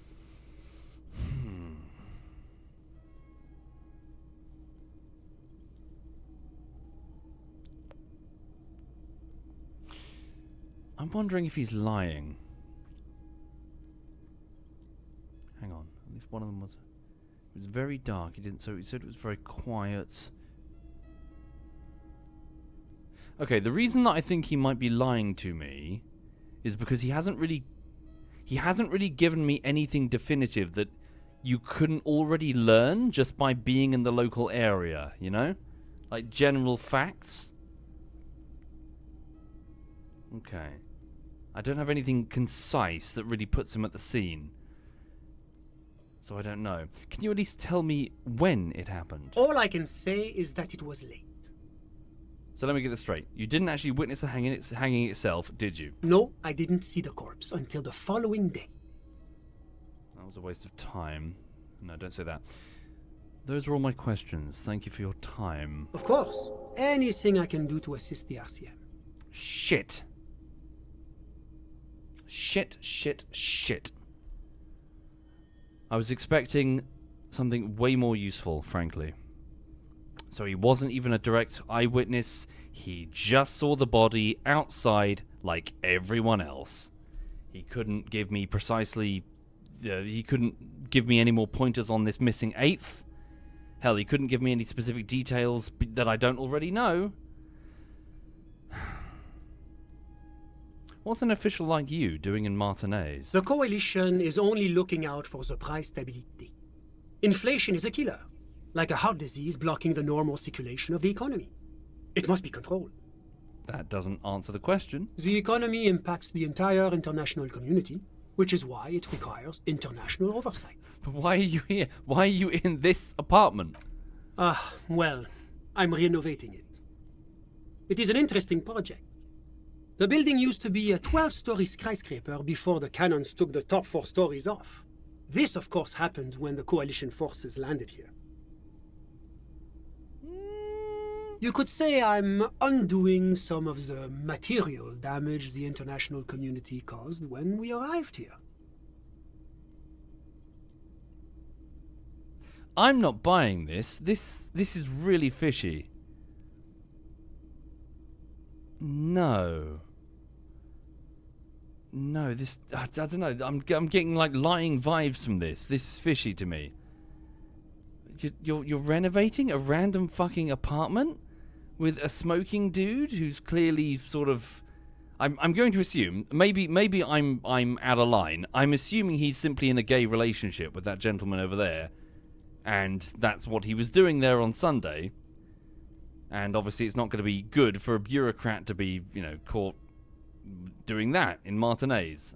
I'm wondering if he's lying. Hang on, at least one of them was... It was very dark. He said it was very quiet. Okay, the reason that I think he might be lying to me is because he hasn't really given me anything definitive that you couldn't already learn just by being in the local area, you know? Like general facts. Okay. I don't have anything concise that really puts him at the scene. So I don't know. Can you at least tell me when it happened?
All I can say is that it was late.
So let me get this straight. You didn't actually witness the hanging itself, did you?
No, I didn't see the corpse until the following day.
That was a waste of time. No, don't say that. Those are all my questions. Thank you for your time.
Of course. Anything I can do to assist the RCM.
Shit. Shit. I was expecting something way more useful, frankly. So he wasn't even a direct eyewitness. He just saw the body outside like everyone else. He couldn't give me any more pointers on this missing eighth. Hell, he couldn't give me any specific details that I don't already know. What's an official like you doing in Martinaise?
The coalition is only looking out for the price stability. Inflation is a killer, like a heart disease blocking the normal circulation of the economy. It must be controlled.
That doesn't answer the question.
The economy impacts the entire international community, which is why it requires international oversight.
But why are you here? Why are you in this apartment?
Well, I'm renovating it. It is an interesting project. The building used to be a 12-story skyscraper before the cannons took the top 4 stories off. This, of course, happened when the coalition forces landed here. You could say I'm undoing some of the material damage the international community caused when we arrived here.
I'm not buying this. This is really fishy. No, this... I don't know. I'm getting, like, lying vibes from this. This is fishy to me. You're renovating a random fucking apartment with a smoking dude who's clearly sort of... I'm going to assume... Maybe I'm out of line. I'm assuming he's simply in a gay relationship with that gentleman over there. And that's what he was doing there on Sunday. And obviously it's not going to be good for a bureaucrat to be, caught doing that in Martinaise.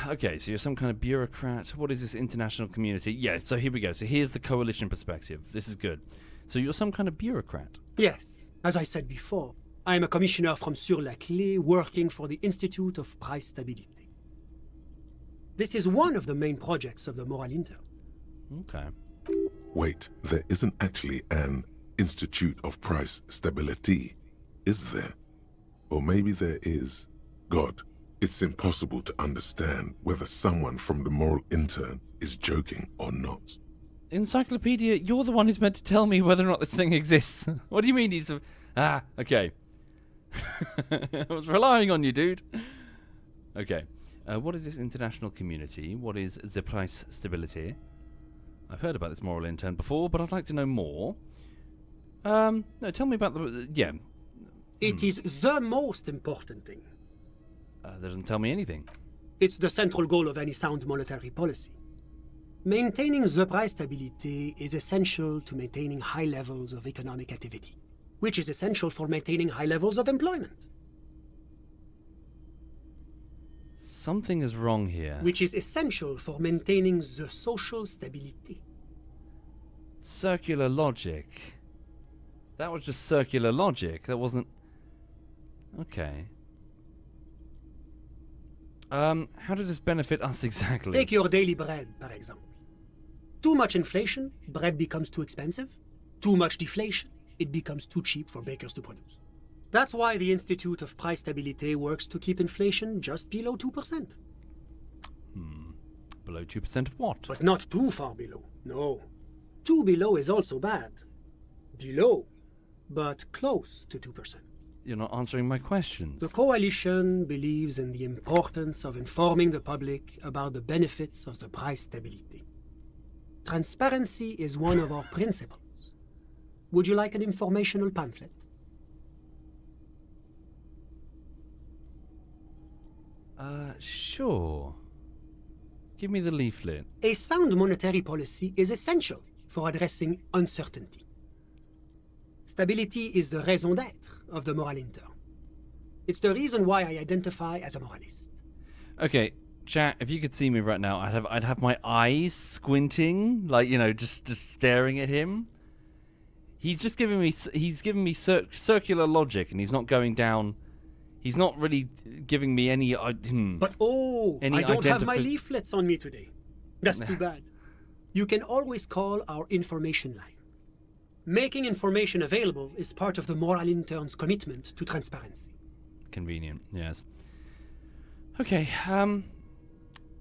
Okay, so you're some kind of bureaucrat. What is this international community? Yeah, so here we go. So here's the coalition perspective. This is good. So you're some kind of bureaucrat.
Yes, as I said before, I am a commissioner from Sur-la-Clé working for the Institute of Price Stability. This is one of the main projects of the Moral Intern.
Okay.
Wait, there isn't actually an Institute of Price Stability, is there? Or maybe there is. God, it's impossible to understand whether someone from the Moral Intern is joking or not.
Encyclopedia, you're the one who's meant to tell me whether or not this thing exists. What do you mean he's... okay. I was relying on you, dude. Okay. What is this international community? What is the price stability? I've heard about this moral intern before, but I'd like to know more. No, tell me about the... Yeah.
It is the most important thing.
That doesn't tell me anything.
It's the central goal of any sound monetary policy. Maintaining the price stability is essential to maintaining high levels of economic activity, which is essential for maintaining high levels of employment.
Something is wrong here.
Which is essential for maintaining the social stability.
Circular logic. That was just circular logic. That wasn't... Okay. How does this benefit us exactly?
Take your daily bread, for example. Too much inflation, bread becomes too expensive. Too much deflation, it becomes too cheap for bakers to produce. That's why the Institute of Price Stability works to keep inflation just below 2%.
Below 2% of what?
But not too far below, no. Too below is also bad. Below, but close to 2%.
You're not answering my questions.
The coalition believes in the importance of informing the public about the benefits of the price stability. Transparency is one of our principles. Would you like an informational pamphlet?
Sure. Give me the leaflet.
A sound monetary policy is essential for addressing uncertainty. Stability is the raison d'être of the moral intern. It's the reason why I identify as a moralist.
Okay, chat, if you could see me right now, I'd have my eyes squinting, like, you know, just staring at him. He's just giving me circular logic, and he's not going down. He's not really giving me any.
But
any
I don't have my leaflets on me today. That's too bad. You can always call our information line. Making information available is part of the moral intern's commitment to transparency.
Convenient, yes. Okay,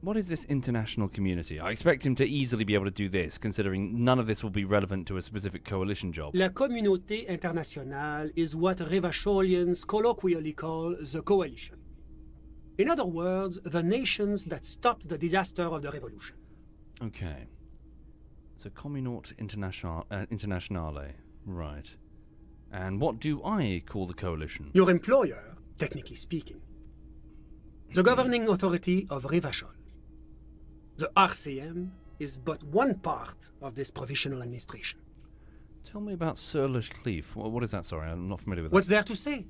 what is this international community? I expect him to easily be able to do this, considering none of this will be relevant to a specific coalition job.
La Communauté Internationale is what Revacholians colloquially call the coalition. In other words, the nations that stopped the disaster of the revolution.
Okay. So Communauté Internationale, right. And what do I call the coalition?
Your employer, technically speaking. The governing authority of Revachol. The RCM is but one part of this provisional administration.
Tell me about Sur-le-Cliff. What is that? Sorry, I'm not familiar with
What's
that.
there to say?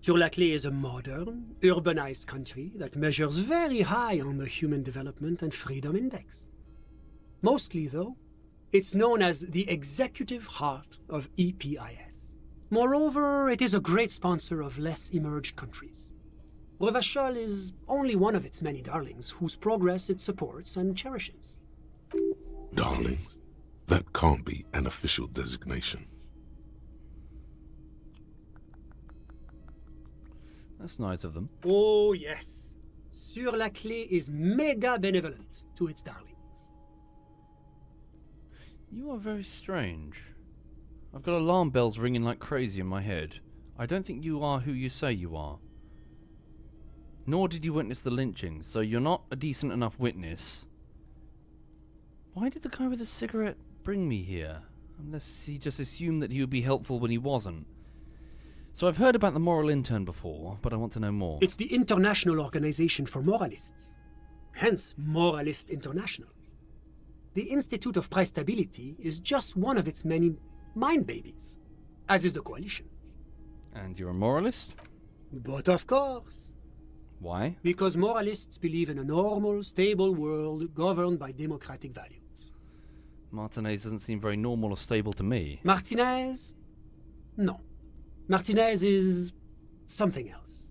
Sur-la-Clé is a modern, urbanized country that measures very high on the Human Development and Freedom Index. Mostly, though, it's known as the executive heart of EPIS. Moreover, it is a great sponsor of less emerged countries. Revachol is only one of its many darlings whose progress it supports and cherishes.
Darlings? That can't be an official designation.
That's nice of them.
Oh, yes. Sur-la-Clé is mega benevolent to its darlings.
You are very strange. I've got alarm bells ringing like crazy in my head. I don't think you are who you say you are. Nor did you witness the lynchings, so you're not a decent enough witness. Why did the guy with the cigarette bring me here? Unless he just assumed that he would be helpful when he wasn't. So I've heard about the moral intern before, but I want to know more.
It's the International Organization for Moralists. Hence, Moralist International. The Institute of Price Stability is just one of its many mind babies, as is the coalition.
And you're a moralist?
But of course.
Why?
Because moralists believe in a normal, stable world governed by democratic values.
Martinaise doesn't seem very normal or stable to me.
Martinaise? No. Martinaise is something else.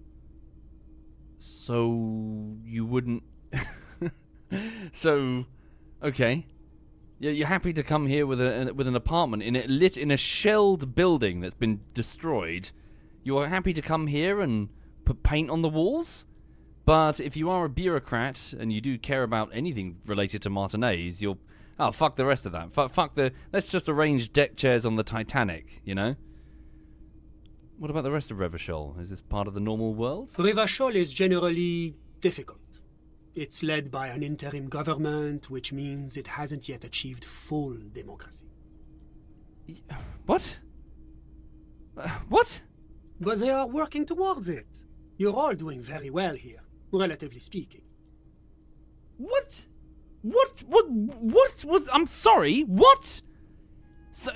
So you wouldn't... So, okay. You're happy to come here with an apartment in a shelled building that's been destroyed. You are happy to come here and put paint on the walls? But if you are a bureaucrat and you do care about anything related to Martinaise, you'll... Oh, fuck the rest of that. Fuck the... Let's just arrange deck chairs on the Titanic, you know? What about the rest of Revachol? Is this part of the normal world?
Revachol is generally difficult. It's led by an interim government, which means it hasn't yet achieved full democracy.
What? What?
But they are working towards it. You're all doing very well here, relatively speaking.
What was... I'm sorry, what? So,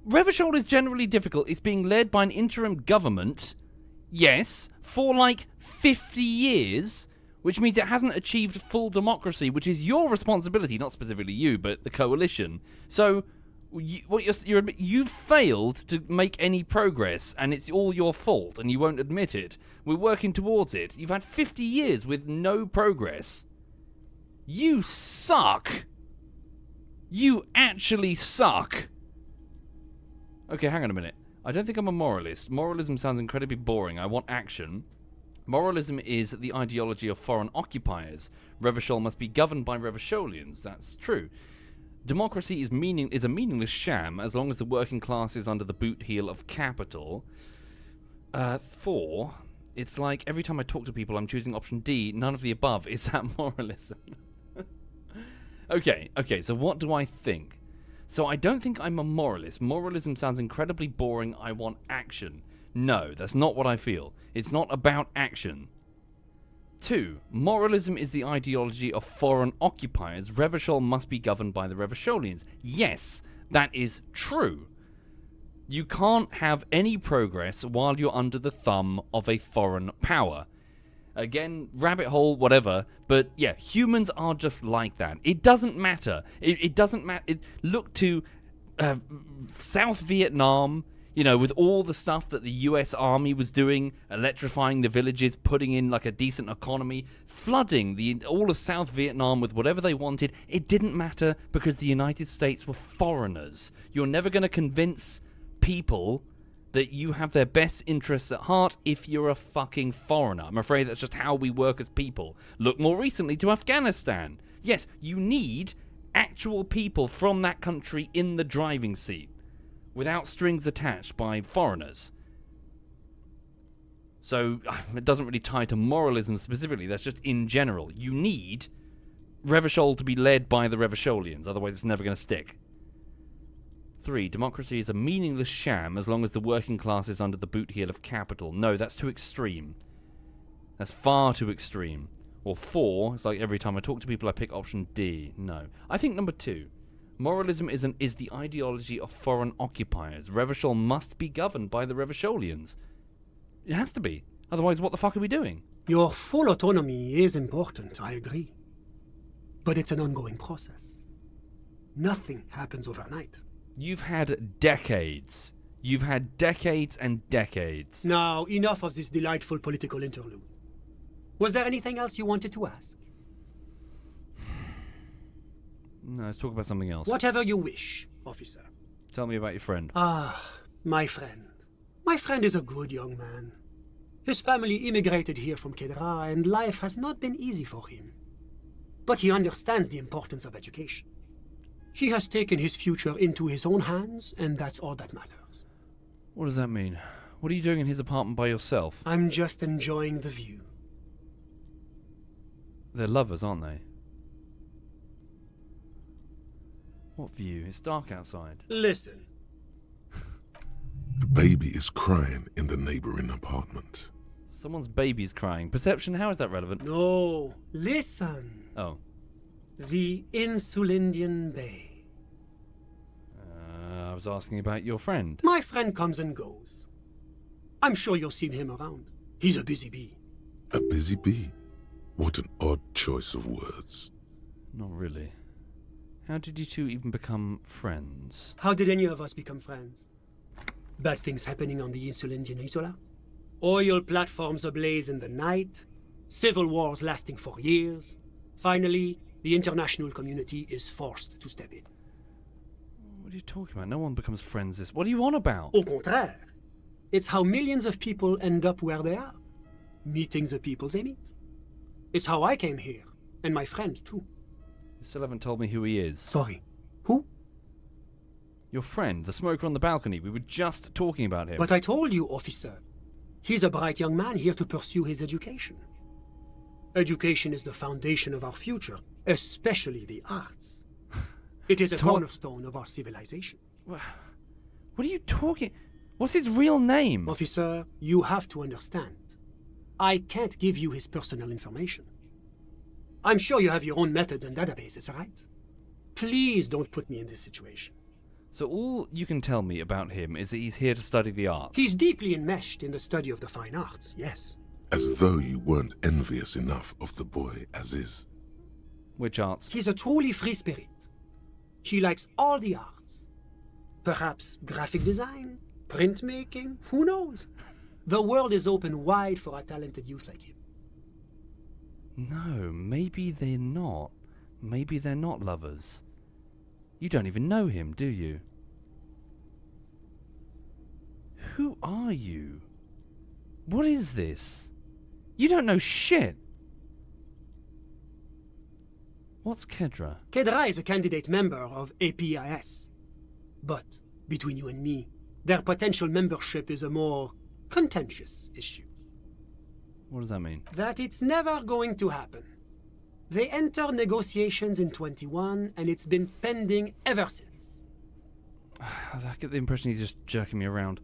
Revachol is generally difficult. It's being led by an interim government, yes, for like 50 years, which means it hasn't achieved full democracy, which is your responsibility, not specifically you, but the coalition. So, you've failed to make any progress, and it's all your fault, and you won't admit it. We're working towards it. You've had 50 years with no progress. You suck. You actually suck. Okay, hang on a minute. I don't think I'm a moralist. Moralism sounds incredibly boring. I want action. Moralism is the ideology of foreign occupiers. Revachol must be governed by Revacholians. That's true. Democracy is a meaningless sham as long as the working class is under the boot heel of capital. 4. It's like every time I talk to people, I'm choosing option D. None of the above. Is that moralism? Okay, so what do I think? So I don't think I'm a moralist. Moralism sounds incredibly boring. I want action. No, that's not what I feel. It's not about action. 2. Moralism is the ideology of foreign occupiers. Revachol must be governed by the Revacholians. Yes, that is true. You can't have any progress while you're under the thumb of a foreign power. Again, rabbit hole, whatever, but yeah, humans are just like that. It doesn't matter. It doesn't matter. Look to South Vietnam, you know, with all the stuff that the US Army was doing, electrifying the villages, putting in like a decent economy, flooding all of South Vietnam with whatever they wanted. It didn't matter because the United States were foreigners. You're never going to convince people that you have their best interests at heart if you're a fucking foreigner. I'm afraid that's just how we work as people. Look more recently to Afghanistan. Yes, you need actual people from that country in the driving seat, without strings attached by foreigners. So it doesn't really tie to moralism specifically, that's just in general. You need Revachol to be led by the Revacholians, otherwise it's never going to stick. 3. Democracy is a meaningless sham as long as the working class is under the boot heel of capital. No, that's too extreme. That's far too extreme. Or 4, it's like every time I talk to people I pick option D. No. I think number 2. Moralism is the ideology of foreign occupiers. Revachol must be governed by the Revacholians. It has to be. Otherwise, what the fuck are we doing?
Your full autonomy is important, I agree. But it's an ongoing process. Nothing happens overnight.
You've had decades. You've had decades and decades.
Now, enough of this delightful political interlude. Was there anything else you wanted to ask?
No, let's talk about something else.
Whatever you wish, officer.
Tell me about your friend.
Ah, my friend. My friend is a good young man. His family immigrated here from Kedra, and life has not been easy for him. But he understands the importance of education. He has taken his future into his own hands, and that's all that matters.
What does that mean? What are you doing in his apartment by yourself?
I'm just enjoying the view.
They're lovers, aren't they? What view? It's dark outside.
Listen.
The baby is crying in the neighboring apartment.
Someone's baby's crying. Perception, how is that relevant?
No, listen.
Oh.
The Insulindian Bay.
I was asking about your friend.
My friend comes and goes. I'm sure you'll see him around. He's a busy bee.
A busy bee? What an odd choice of words.
Not really. How did you two even become friends?
How did any of us become friends? Bad things happening on the Insulindian Isola? Oil platforms ablaze in the night? Civil wars lasting for years? Finally, the international community is forced to step in.
What are you talking about? No one becomes friends this... What are you on about?
Au contraire. It's how millions of people end up where they are. Meeting the people they meet. It's how I came here. And my friend, too.
You still haven't told me who he is.
Sorry. Who?
Your friend, the smoker on the balcony. We were just talking about him.
But I told you, officer. He's a bright young man here to pursue his education. Education is the foundation of our future, especially the arts. It is a cornerstone of our civilization.
What are you talking... What's his real name?
Officer, you have to understand. I can't give you his personal information. I'm sure you have your own methods and databases, right? Please don't put me in this situation.
So all you can tell me about him is that he's here to study the arts.
He's deeply enmeshed in the study of the fine arts, yes.
As though you weren't envious enough of the boy as is.
Which arts?
He's a truly free spirit. He likes all the arts. Perhaps graphic design, printmaking, who knows? The world is open wide for a talented youth like him.
No, maybe they're not. Maybe they're not lovers. You don't even know him, do you? Who are you? What is this? You don't know shit. What's Kedra?
Kedra is a candidate member of APIS. But, between you and me, their potential membership is a more contentious issue.
What does that mean?
That it's never going to happen. They entered negotiations in 21, and it's been pending ever since.
I get the impression he's just jerking me around.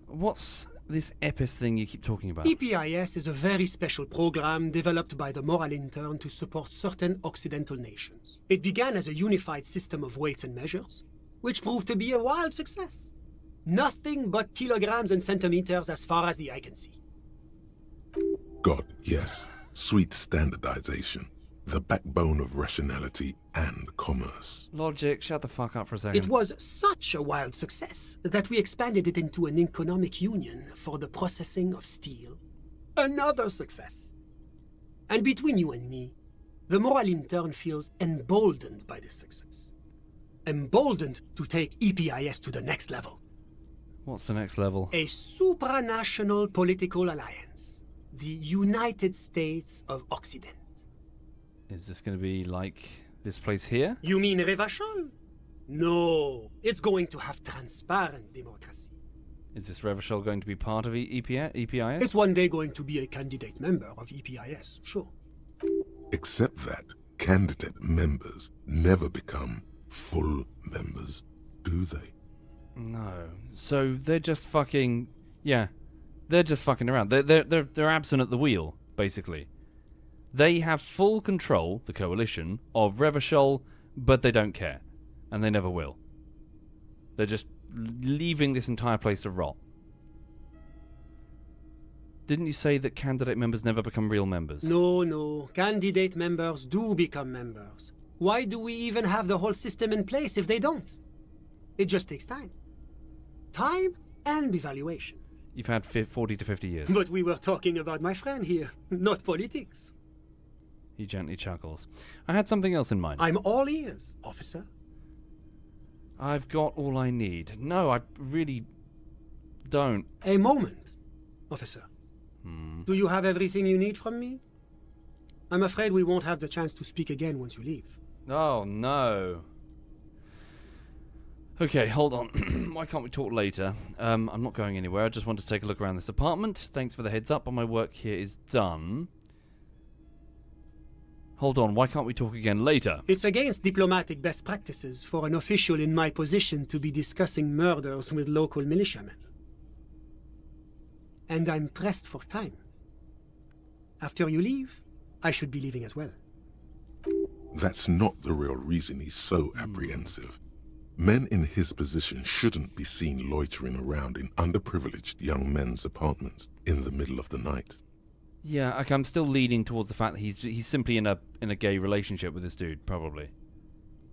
What's this EPIS thing you keep talking about?
EPIS is a very special program developed by the Moral Intern to support certain Occidental nations. It began as a unified system of weights and measures, which proved to be a wild success. Nothing but kilograms and centimeters as far as the eye can see.
God, yes. Sweet standardization. The backbone of rationality and commerce.
Logic, shut the fuck up for a second.
It was such a wild success that we expanded it into an economic union for the processing of steel. Another success. And between you and me, the Moral Intern feels emboldened by this success. Emboldened to take EPIS to the next level.
What's the next level?
A supranational political alliance. The United States of Occident.
Is this going to be like this place here?
You mean Revachol? No, it's going to have transparent democracy.
Is this Revachol going to be part of EPIS?
It's one day going to be a candidate member of EPIS, sure.
Except that candidate members never become full members, do they?
No. So they're just fucking... Yeah. They're just fucking around. They're absent at the wheel, basically. They have full control, the coalition, of Revachol, but they don't care. And they never will. They're just leaving this entire place to rot. Didn't you say that candidate members never become real members?
No. Candidate members do become members. Why do we even have the whole system in place if they don't? It just takes time. Time and evaluation.
You've had 40 to 50 years.
But we were talking about my friend here, not politics.
He gently chuckles. I had something else in mind.
I'm all ears, officer.
I've got all I need. No, I really don't.
A moment, officer. Do you have everything you need from me? I'm afraid we won't have the chance to speak again once you leave.
Oh, no. Okay, hold on. Why can't we talk later? I'm not going anywhere. I just want to take a look around this apartment. Thanks for the heads up, but my work here is done. Hold on, why can't we talk again later?
It's against diplomatic best practices for an official in my position to be discussing murders with local militiamen. And I'm pressed for time. After you leave, I should be leaving as well.
That's not the real reason he's so apprehensive. Men in his position shouldn't be seen loitering around in underprivileged young men's apartments in the middle of the night.
Yeah, okay, I'm still leaning towards the fact that he's simply in a gay relationship with this dude, probably.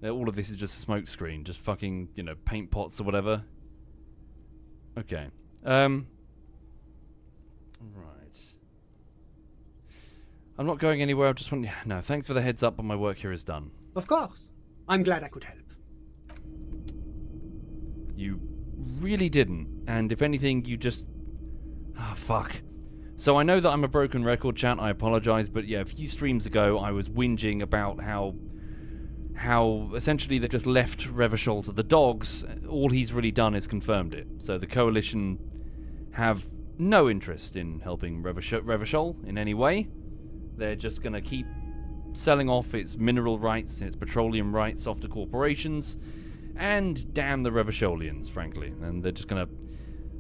All of this is just a smoke screen, just fucking, paint pots or whatever. Okay. Right. I'm not going anywhere, I just want... No, thanks for the heads up, but my work here is done.
Of course. I'm glad I could help.
You really didn't, and if anything, you just... Ah, fuck. So I know that I'm a broken record, chat, I apologise, but yeah, a few streams ago I was whinging about how essentially they just left Revachol to the dogs. All he's really done is confirmed it. So the coalition have no interest in helping Revachol in any way. They're just going to keep selling off its mineral rights and its petroleum rights off to corporations, and damn the Revacholians, frankly. And they're just going to...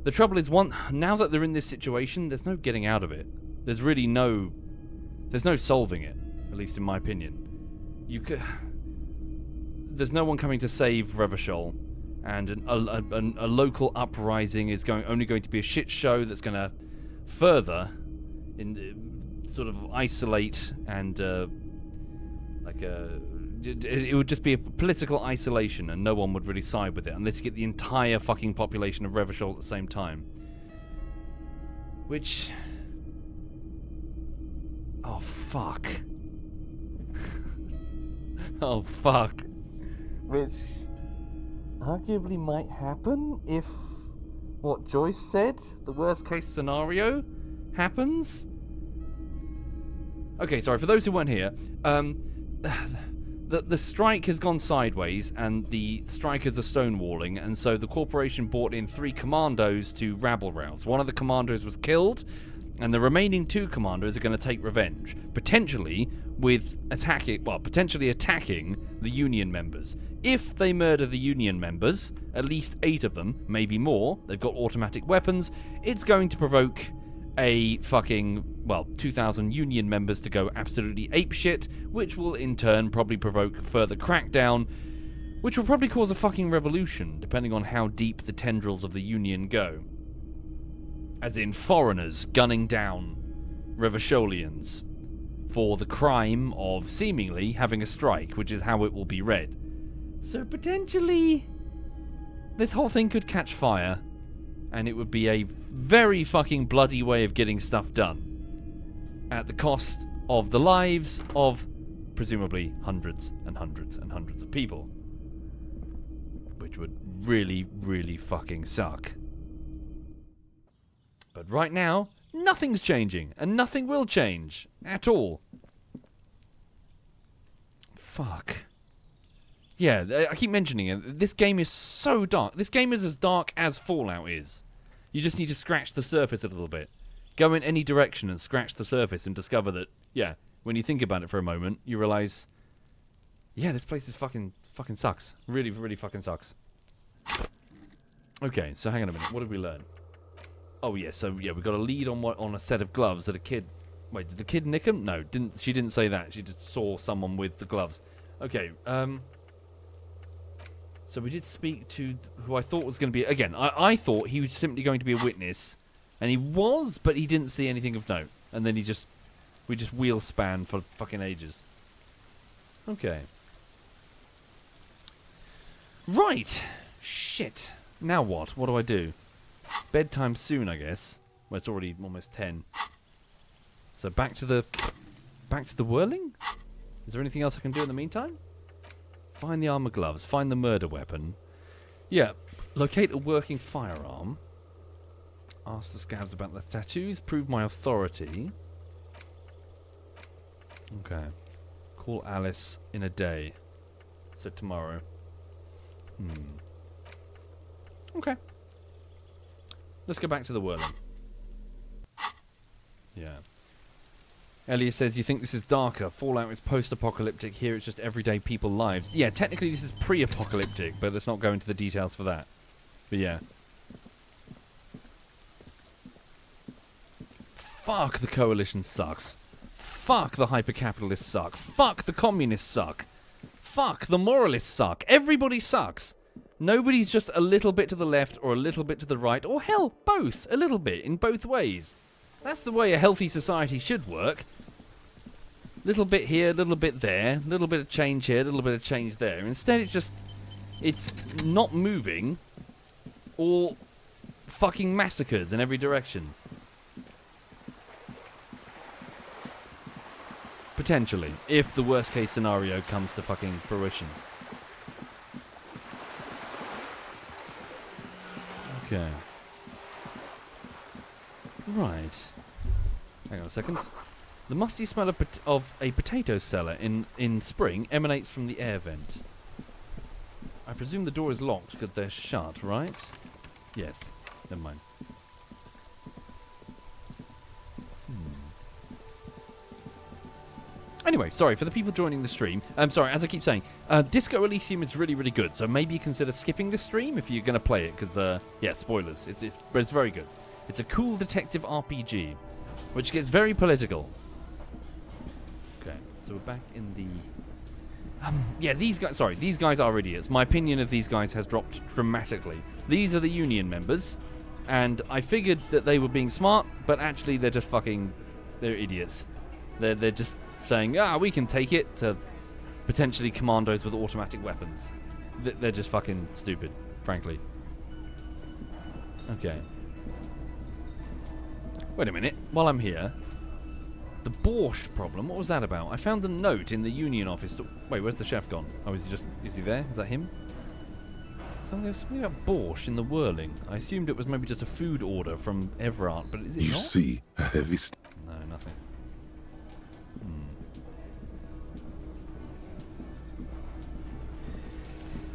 The trouble is, now that they're in this situation, there's no getting out of it. There's no solving it, at least in my opinion. There's no one coming to save Revachol, and a local uprising is only going to be a shit show that's going to further sort of isolate and it would just be a political isolation, and no one would really side with it unless you get the entire fucking population of Revachol at the same time. Which... Oh, fuck. Oh, fuck. Which arguably might happen if what Joyce said, the worst case scenario, happens. Okay, sorry, for those who weren't here, the strike has gone sideways, and the strikers are stonewalling, and so the corporation brought in 3 commandos to rabble-rouse. One of the commandos was killed, And the remaining 2 commandos are going to take revenge, potentially attacking the Union members. If they murder the Union members, at least 8 of them, maybe more, they've got automatic weapons, it's going to provoke a fucking, 2,000 Union members to go absolutely apeshit, which will in turn probably provoke further crackdown, which will probably cause a fucking revolution, depending on how deep the tendrils of the Union go. As in foreigners gunning down Revacholians for the crime of seemingly having a strike, which is how it will be read. So potentially, this whole thing could catch fire, and it would be a very fucking bloody way of getting stuff done, at the cost of the lives of presumably hundreds and hundreds and hundreds of people, which would really, really fucking suck. But right now, nothing's changing, and nothing will change at all. Fuck. Yeah, I keep mentioning it. This game is so dark. This game is as dark as Fallout is. You just need to scratch the surface a little bit. Go in any direction and scratch the surface and discover that, yeah, when you think about it for a moment, you realise, yeah, this place is fucking sucks. Really, really fucking sucks. Okay, so hang on a minute. What did we learn? Oh yeah, so yeah, we got a lead on a set of gloves that a kid. Wait, did the kid nick them? No, she didn't say that. She just saw someone with the gloves. Okay, so we did speak to who I thought was going to be... Again, I thought he was simply going to be a witness. And he was, but he didn't see anything of note. And then we just wheel span for fucking ages. Okay. Right. Shit. Now what? What do I do? Bedtime soon, I guess. Well, it's already almost 10. So back to the whirling? Is there anything else I can do in the meantime? Find the armor gloves. Find the murder weapon. Yeah. Locate a working firearm. Ask the scabs about the tattoos. Prove my authority. Okay. Call Alice in a day. So tomorrow. Okay. Let's go back to the whirling. Yeah. Elias says, you think this is darker. Fallout is post-apocalyptic. Here it's just everyday people lives. Yeah, technically this is pre-apocalyptic, but let's not go into the details for that. But yeah. Fuck, the coalition sucks. Fuck, the hyper-capitalists suck. Fuck, the communists suck. Fuck, the moralists suck. Everybody sucks. Nobody's just a little bit to the left or a little bit to the right, or hell, both. A little bit, in both ways. That's the way a healthy society should work. Little bit here, little bit there, little bit of change here, little bit of change there. Instead, it's not moving, or fucking massacres in every direction. Potentially, if the worst case scenario comes to fucking fruition. Okay. Right. Hang on a second. The musty smell of a potato cellar in spring emanates from the air vent. I presume the door is locked because they're shut, right? Yes. Never mind. Anyway, sorry, for the people joining the stream, sorry, as I keep saying, Disco Elysium is really, really good, so maybe consider skipping this stream if you're going to play it, because, yeah, spoilers, but it's very good. It's a cool detective RPG, which gets very political. Okay, so we're back in the... yeah, these guys are idiots. My opinion of these guys has dropped dramatically. These are the Union members, and I figured that they were being smart, but actually they're just fucking... They're idiots. They're just... saying, we can take it, to potentially commandos with automatic weapons. They're just fucking stupid, frankly. Okay. Wait a minute, while I'm here, the borscht problem, what was that about? I found a note in the Union office. Wait, where's the chef gone? Oh, is he there? Is that him? Something about borscht in the whirling. I assumed it was maybe just a food order from Everard, but is it
You
not?
see a heavy...
No, nothing.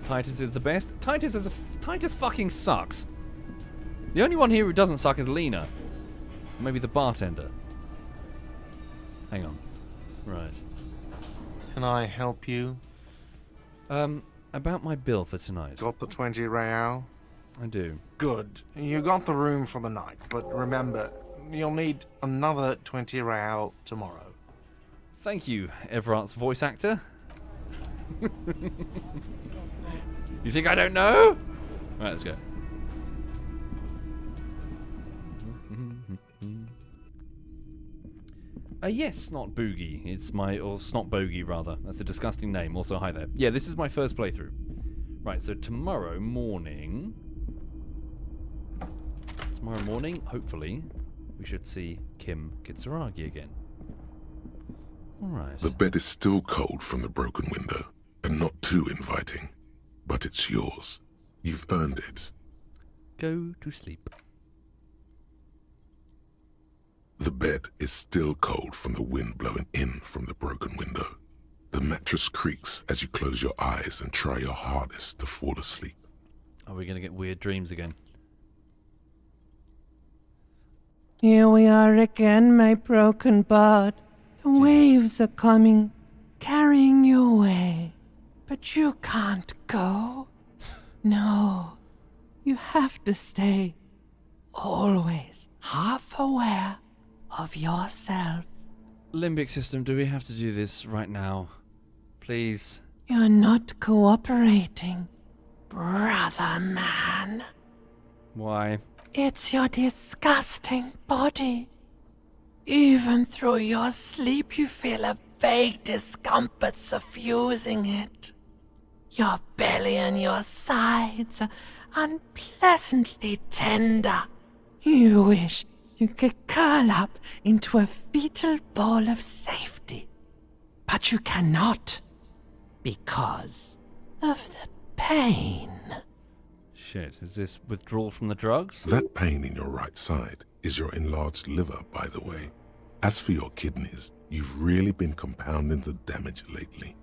Titus is the best. Titus fucking sucks. The only one here who doesn't suck is Lena. Maybe the bartender. Hang on. Right.
Can I help you?
About my bill for tonight.
Got the 20 real?
I do.
Good. You got the room for the night, but remember, you'll need another 20 real tomorrow.
Thank you, Everart's voice actor. You think I don't know? Right, let's go. Yes, Snot Boogie. It's or Snot Bogey, rather. That's a disgusting name. Also, hi there. Yeah, this is my first playthrough. Right, so tomorrow morning, hopefully, we should see Kim Kitsuragi again. Alright.
The bed is still cold from the broken window, and not too inviting. But it's yours. You've earned it.
Go to sleep.
The bed is still cold from the wind blowing in from the broken window. The mattress creaks as you close your eyes and try your hardest to fall asleep.
Are we going to get weird dreams again?
Here we are again, my broken bud. The waves are coming, carrying you away. But you can't go. No, you have to stay. Always half aware of yourself.
Limbic system, do we have to do this right now? Please?
You're not cooperating, brother man.
Why?
It's your disgusting body. Even through your sleep you feel a vague discomfort suffusing it. Your belly and your sides are unpleasantly tender. You wish you could curl up into a fetal ball of safety. But you cannot, because of the pain.
Shit, is this withdrawal from the drugs?
That pain in your right side is your enlarged liver, by the way. As for your kidneys, you've really been compounding the damage lately.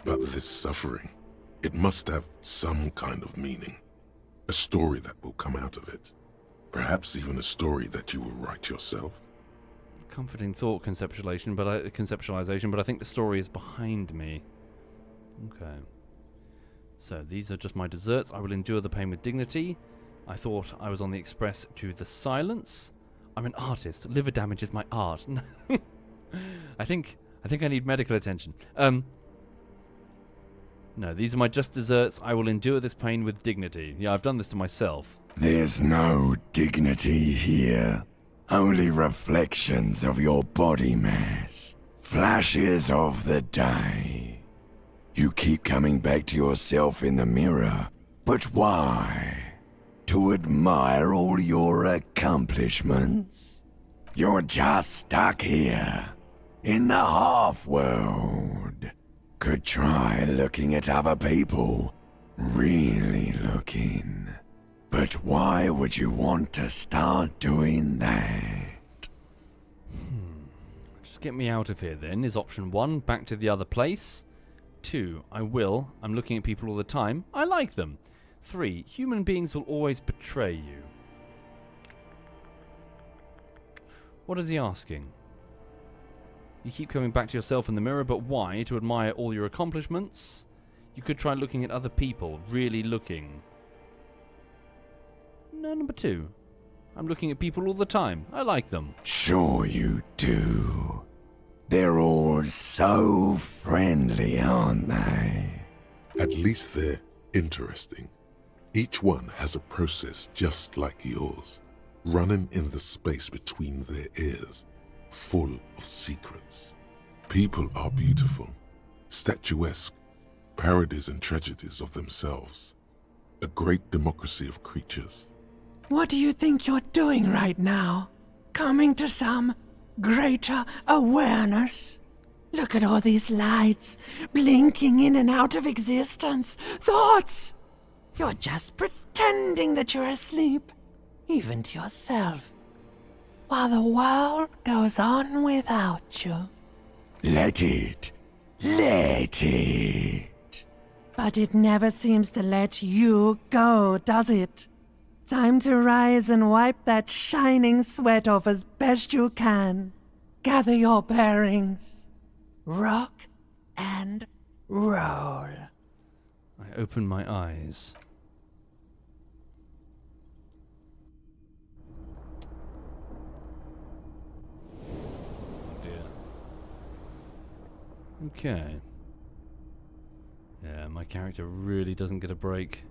But this suffering, it must have some kind of meaning. A story that will come out of it. Perhaps even a story that you will write yourself.
Comforting thought conceptualization, but I think the story is behind me. Okay. So these are just my desserts. I will endure the pain with dignity. I thought I was on the express to the silence. I'm an artist. Liver damage is my art. I think I need medical attention. No, these are my just desserts. I will endure this pain with dignity. Yeah, I've done this to myself.
There's no dignity here. Only reflections of your body mass. Flashes of the day. You keep coming back to yourself in the mirror. But why? To admire all your accomplishments? You're just stuck here, in the half-world. Could try looking at other people. Really looking. But why would you want to start doing that?
Just get me out of here then, is option 1. Back to the other place. 2. I'm looking at people all the time. I like them. 3. Human beings will always betray you. What is he asking? You keep coming back to yourself in the mirror, but why? To admire all your accomplishments? You could try looking at other people. Really looking. No, number 2. I'm looking at people all the time. I like them.
Sure you do. They're all so friendly, aren't they?
At least they're interesting. Each one has a process just like yours, running in the space between their ears, full of secrets. People are beautiful, statuesque, parodies and tragedies of themselves. A great democracy of creatures.
What do you think you're doing right now? Coming to some greater awareness? Look at all these lights, blinking in and out of existence. Thoughts! You're just pretending that you're asleep, even to yourself, while the world goes on without you.
Let it. Let it.
But it never seems to let you go, does it? Time to rise and wipe that shining sweat off as best you can. Gather your bearings. Rock and roll.
I open my eyes. Oh dear. Okay. Yeah, my character really doesn't get a break.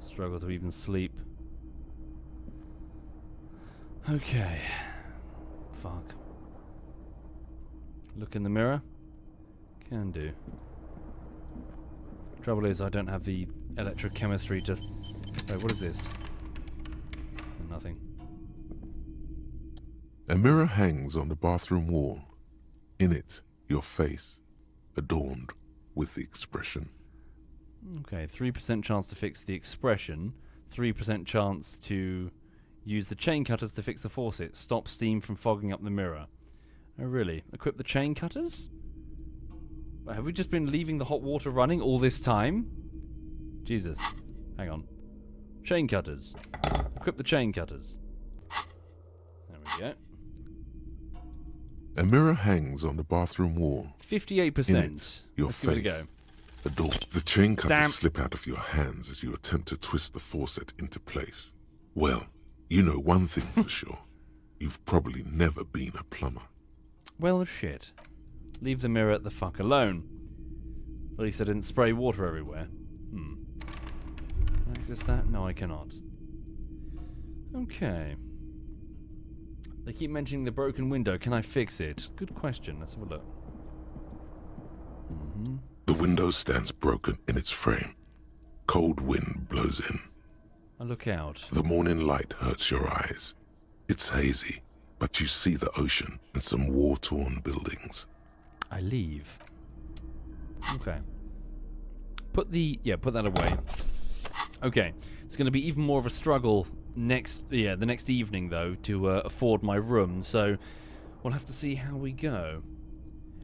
Struggle to even sleep. Okay. Fuck. Look in the mirror. Can do. Trouble is, I don't have the electrochemistry to... Wait, what is this? Nothing.
A mirror hangs on the bathroom wall. In it, your face, adorned with the expression.
Okay, 3% chance to fix the expression, 3% chance to use the chain cutters to fix the faucet, stop steam from fogging up the mirror. Oh really? Equip the chain cutters? Wait, have we just been leaving the hot water running all this time? Jesus. Hang on. Chain cutters. Equip the chain cutters. There we go.
A mirror hangs on the bathroom wall.
58%.
In it, your
Let's give it a go.
face, adorned. The chain cutters
Damn.
slip out of your hands as you attempt to twist the faucet into place. Well, you know one thing for sure. You've probably never been a plumber.
Well, shit. Leave the mirror the fuck alone. At least I didn't spray water everywhere. Can I access that? No, I cannot. Okay. They keep mentioning the broken window. Can I fix it? Good question. Let's have a look.
The window stands broken in its frame. Cold wind blows in.
I look out.
The morning light hurts your eyes. It's hazy, but you see the ocean and some war-torn buildings.
I leave. Okay. Put that away. Okay. It's going to be even more of a struggle the next evening though to afford my room, so we'll have to see how we go.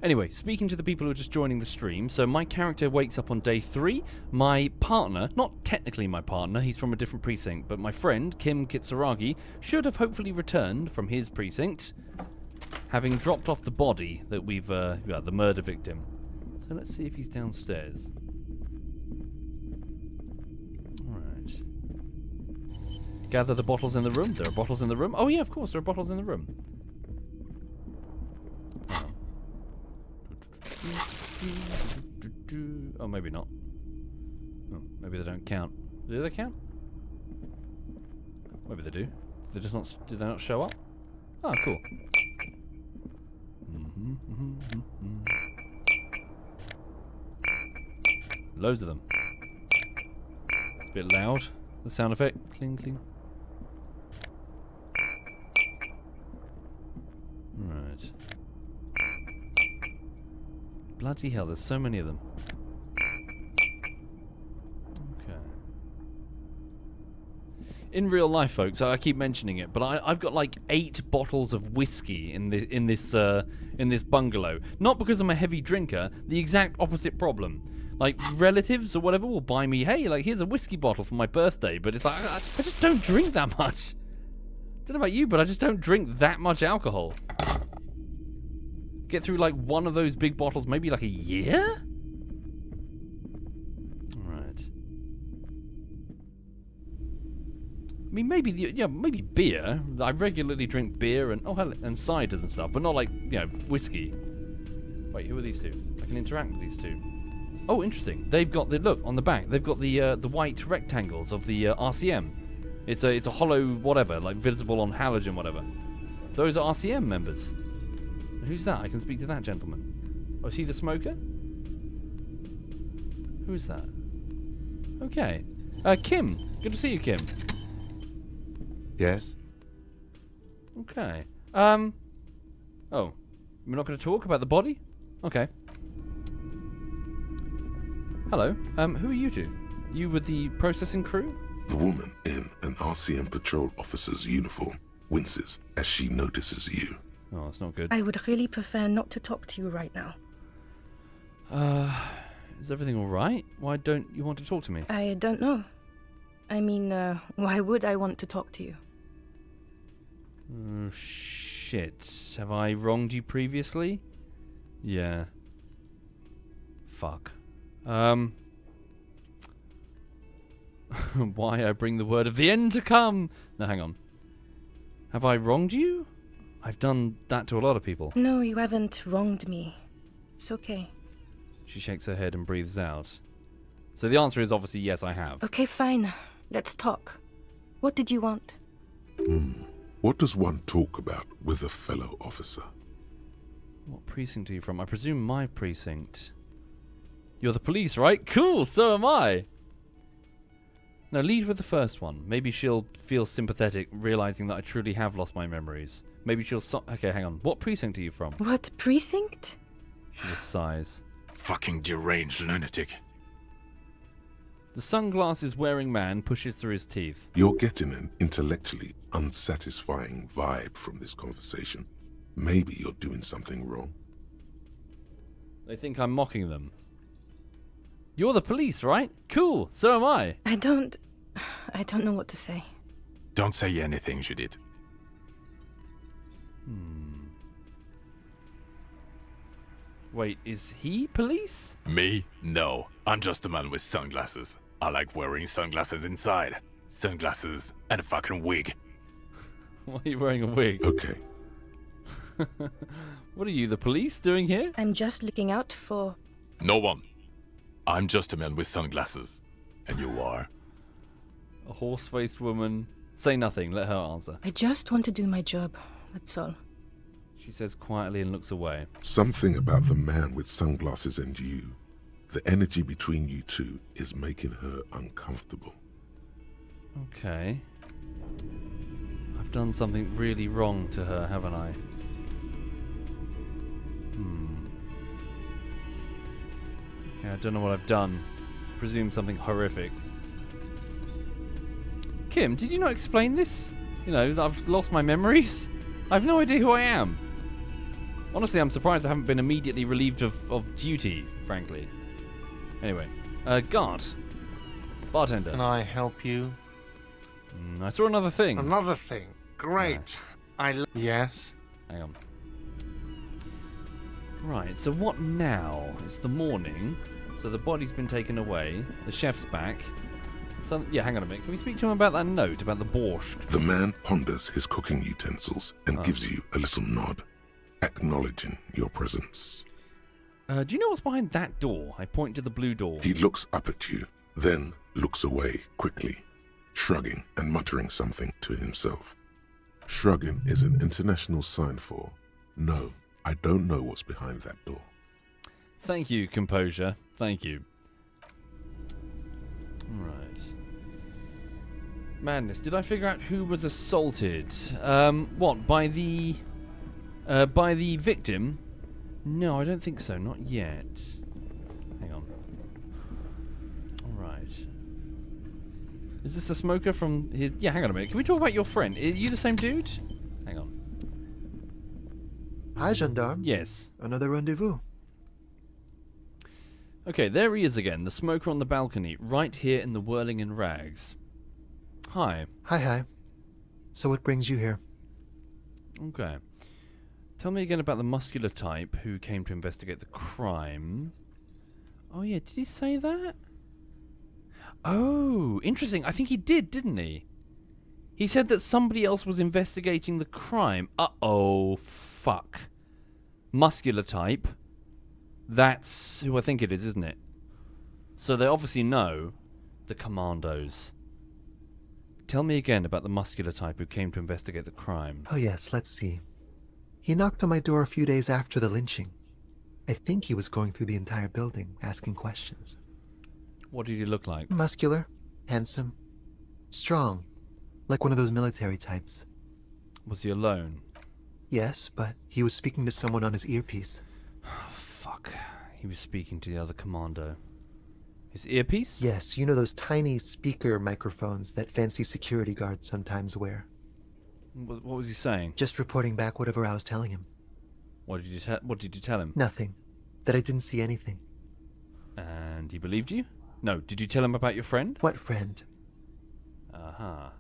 Anyway, speaking to the people who are just joining the stream, so my character wakes up on day 3. My partner, not technically my partner, he's from a different precinct, but my friend, Kim Kitsuragi, should have hopefully returned from his precinct, having dropped off the body that we've, the murder victim. So let's see if he's downstairs. Alright. Gather the bottles in the room. There are bottles in the room. Oh yeah, of course, there are bottles in the room. Oh, maybe not. Oh, maybe they don't count. Do they count? Maybe they do. Did they not show up? Oh, cool. Loads of them. It's a bit loud. The sound effect. Cling, cling. Right. Bloody hell, there's so many of them. Okay. In real life, folks, I keep mentioning it, but I've got like 8 bottles of whiskey in this bungalow. Not because I'm a heavy drinker, the exact opposite problem. Like, relatives or whatever will buy me, hey, like, here's a whiskey bottle for my birthday, but it's like, I just don't drink that much. I don't know about you, but I just don't drink that much alcohol. Get through like one of those big bottles maybe like a year? Alright. I mean, maybe maybe beer. I regularly drink beer and ciders and stuff, but not like, whiskey. Wait, who are these two? I can interact with these two. Oh, interesting. They've got look on the back. They've got the white rectangles of the RCM. It's a hollow whatever, like visible on halogen whatever. Those are RCM members. Who's that? I can speak to that gentleman. Oh, is he the smoker? Who is that? Okay. Kim. Good to see you, Kim.
Yes?
Okay. Oh. We're not going to talk about the body? Okay. Hello. Who are you two? You with the processing crew?
The woman in an RCM patrol officer's uniform winces as she notices you.
Oh, that's not good.
I would really prefer not to talk to you right now.
Is everything alright? Why don't you want to talk to me?
I don't know. I mean, why would I want to talk to you?
Shit. Have I wronged you previously? Yeah. Fuck. Why I bring the word of the end to come? No, hang on. Have I wronged you? I've done that to a lot of people.
No, you haven't wronged me. It's okay.
She shakes her head and breathes out. So the answer is obviously yes, I have.
Okay, fine. Let's talk. What did you want?
What does one talk about with a fellow officer?
What precinct are you from? I presume my precinct. You're the police, right? Cool, so am I. Now lead with the first one. Maybe she'll feel sympathetic, realizing that I truly have lost my memories. Maybe she'll okay, hang on. What precinct are you from?
What precinct?
She just sighs.
Fucking deranged lunatic.
The sunglasses-wearing man pushes through his teeth.
You're getting an intellectually unsatisfying vibe from this conversation. Maybe you're doing something wrong.
They think I'm mocking them. You're the police, right? Cool, so am I.
I don't know what to say.
Don't say anything, Judith.
Wait, is he police?
Me? No. I'm just a man with sunglasses. I like wearing sunglasses inside. Sunglasses and a fucking wig.
Why are you wearing a wig?
Okay.
What are you, the police, doing here?
I'm just looking out for...
No one. I'm just a man with sunglasses. And you are?
A horse-faced woman. Say nothing, let her answer.
I just want to do my job, that's all.
She says quietly and looks away.
Something about the man with sunglasses and you, the energy between you two is making her uncomfortable.
Okay. I've done something really wrong to her, haven't I? Okay, I don't know what I've done. Presume something horrific. Kim, did you not explain this? You know, that I've lost my memories? I have no idea who I am. Honestly, I'm surprised I haven't been immediately relieved of duty, frankly. Anyway, guard. Bartender.
Can I help you?
I saw another thing.
Another thing. Great. Yes?
Hang on. Right, so what now? It's the morning. So the body's been taken away. The chef's back. So, yeah, hang on a minute. Can we speak to him about that note, about the borscht?
The man ponders his cooking utensils and gives you a little nod, acknowledging your presence.
Do you know what's behind that door? I point to the blue door.
He looks up at you, then looks away quickly, shrugging and muttering something to himself. Shrugging is an international sign for, no, I don't know what's behind that door.
Thank you, composure. Thank you. Right. Madness. Did I figure out who was assaulted? What, by the victim? No, I don't think so. Not yet. Hang on. Alright. Is this the smoker from his... Yeah, hang on a minute. Can we talk about your friend? Are you the same dude? Hang on.
Hi, gendarme.
Yes.
Another rendezvous.
Okay, there he is again. The smoker on the balcony. Right here in the whirling in rags. Hi.
Hi. So what brings you here?
Okay. Tell me again about the muscular type who came to investigate the crime. Oh yeah, did he say that? Oh, interesting. I think he did, didn't he? He said that somebody else was investigating the crime. Uh-oh, fuck. Muscular type. That's who I think it is, isn't it? So they obviously know the commandos. Tell me again about the muscular type who came to investigate the crime.
Oh yes, let's see. He knocked on my door a few days after the lynching. I think he was going through the entire building, asking questions.
What did he look like?
Muscular, handsome, strong, like one of those military types.
Was he alone?
Yes, but he was speaking to someone on his earpiece.
Fuck. He was speaking to the other commando. His earpiece?
Yes, you know those tiny speaker microphones that fancy security guards sometimes wear.
What was he saying?
Just reporting back whatever I was telling him.
What did you tell him?
Nothing. That I didn't see anything.
And he believed you? No, did you tell him about your friend?
What friend?
Aha.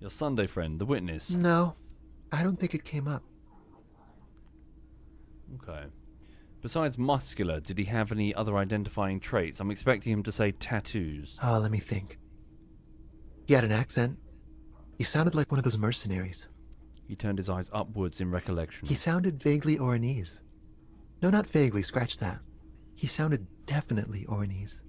Your Sunday friend, the witness.
No, I don't think it came up.
Okay. Besides muscular, did he have any other identifying traits? I'm expecting him to say tattoos.
Oh, let me think. He had an accent. He sounded like one of those mercenaries.
He turned his eyes upwards in recollection.
He sounded vaguely Oranese. No, not vaguely, scratch that. He sounded definitely Oranese.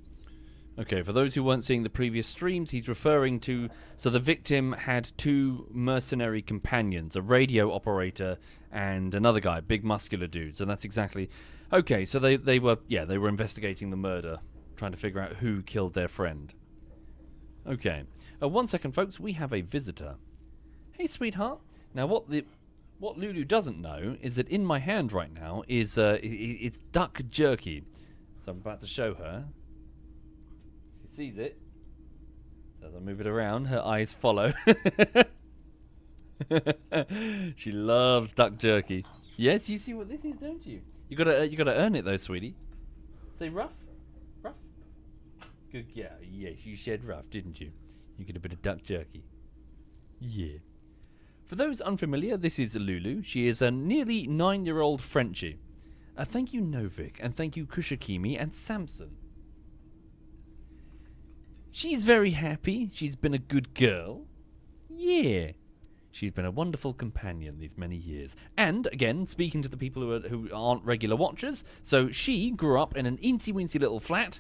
Okay, for those who weren't seeing the previous streams, he's referring to... So the victim had two mercenary companions, a radio operator and another guy, big muscular dudes, and that's exactly... Okay, so they were investigating the murder, trying to figure out who killed their friend. Okay. 1 second, folks, we have a visitor. Hey, sweetheart. Now, what Lulu doesn't know is that in my hand right now is it's duck jerky. So I'm about to show her. She sees it. So as I move it around, her eyes follow. She loves duck jerky. Yes, you see what this is, don't you? You gotta earn it though, sweetie. Say rough, rough. Good, yeah, yes, you said rough, didn't you? You get a bit of duck jerky. Yeah. For those unfamiliar, this is Lulu. She is a nearly 9-year-old Frenchie. Thank you, Novik, and thank you, Kushakimi and Samson. She's very happy. She's been a good girl. Yeah. She's been a wonderful companion these many years. And, again, speaking to the people who aren't regular watchers, so she grew up in an eensy-weensy little flat,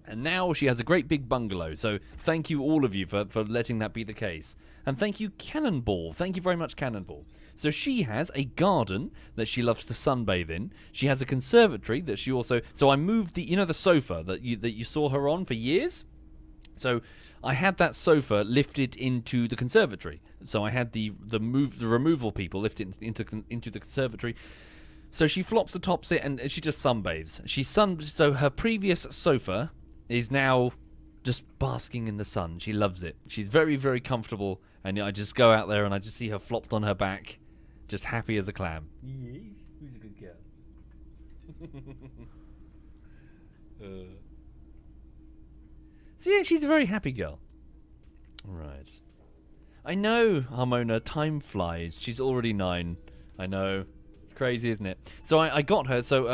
and now she has a great big bungalow. So thank you, all of you, for letting that be the case. And thank you, Cannonball. Thank you very much, Cannonball. So she has a garden that she loves to sunbathe in. She has a conservatory that she also... So I moved the sofa that you saw her on for years? So I had that sofa lifted into the conservatory. So I had the removal people lift it into the conservatory. So she flops atop it and she just sunbathes. So her previous sofa is now just basking in the sun. She loves it. She's very, very comfortable. And I just go out there and I just see her flopped on her back, just happy as a clam. Yes, who's a good girl? So yeah, she's a very happy girl. Right. I know, Harmona, time flies. She's already 9. I know. It's crazy, isn't it? So I got her. So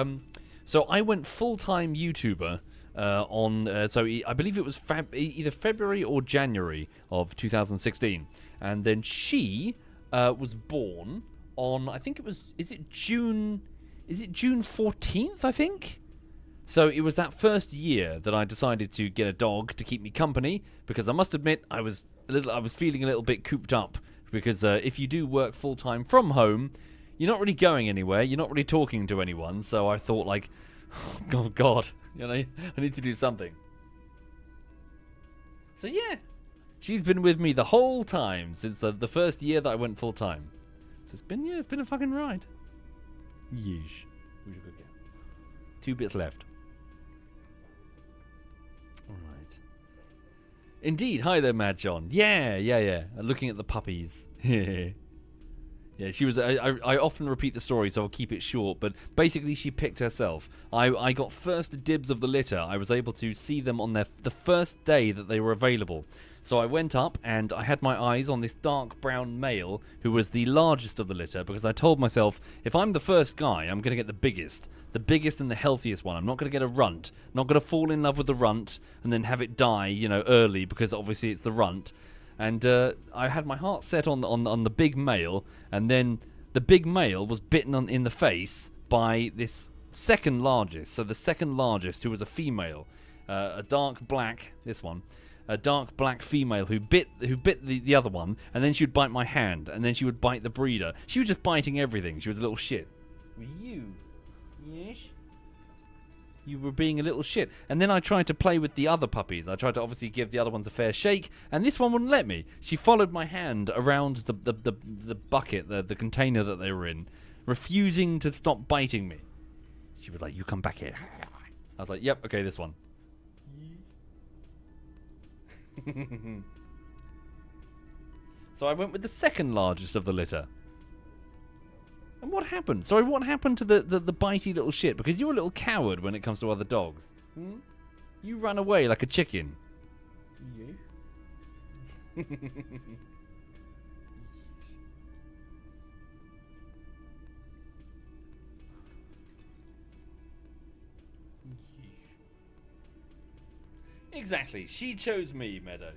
I went full-time YouTuber I believe it was either February or January of 2016. And then she was born on, I think it was, is it June 14th, I think? So it was that first year that I decided to get a dog to keep me company, because I must admit I was feeling a little bit cooped up, because if you do work full-time from home, you're not really going anywhere, you're not really talking to anyone, so I thought, like, oh God, I need to do something. So yeah, she's been with me the whole time, since the first year that I went full-time. So it's been a fucking ride. Yeesh. Who's a good girl? 2 bits left. Alright. Indeed, hi there, Mad John. Yeah. Looking at the puppies. Yeah, she was. I often repeat the story, so I'll keep it short. But basically, she picked herself. I got first dibs of the litter. I was able to see them on the first day that they were available. So I went up and I had my eyes on this dark brown male who was the largest of the litter, because I told myself, if I'm the first guy, I'm going to get the biggest and the healthiest one. I'm not going to get a runt. I'm not going to fall in love with the runt and then have it die, early, because obviously it's the runt. And I had my heart set on the big male, and then the big male was bitten in the face by this second largest. So the second largest, who was a female, a dark black, a dark black female who bit the other one, and then she would bite my hand, and then she would bite the breeder. She was just biting everything. She was a little shit. Were you? Yes? You were being a little shit. And then I tried to play with the other puppies. I tried to obviously give the other ones a fair shake, and this one wouldn't let me. She followed my hand around the bucket, the container that they were in, refusing to stop biting me. She was like, "You come back here." I was like, "Yep, okay, this one." So I went with the second largest of the litter. And what happened? Sorry, what happened to the bitey little shit? Because you're a little coward when it comes to other dogs. You run away like a chicken. Exactly. She chose me, Meadow.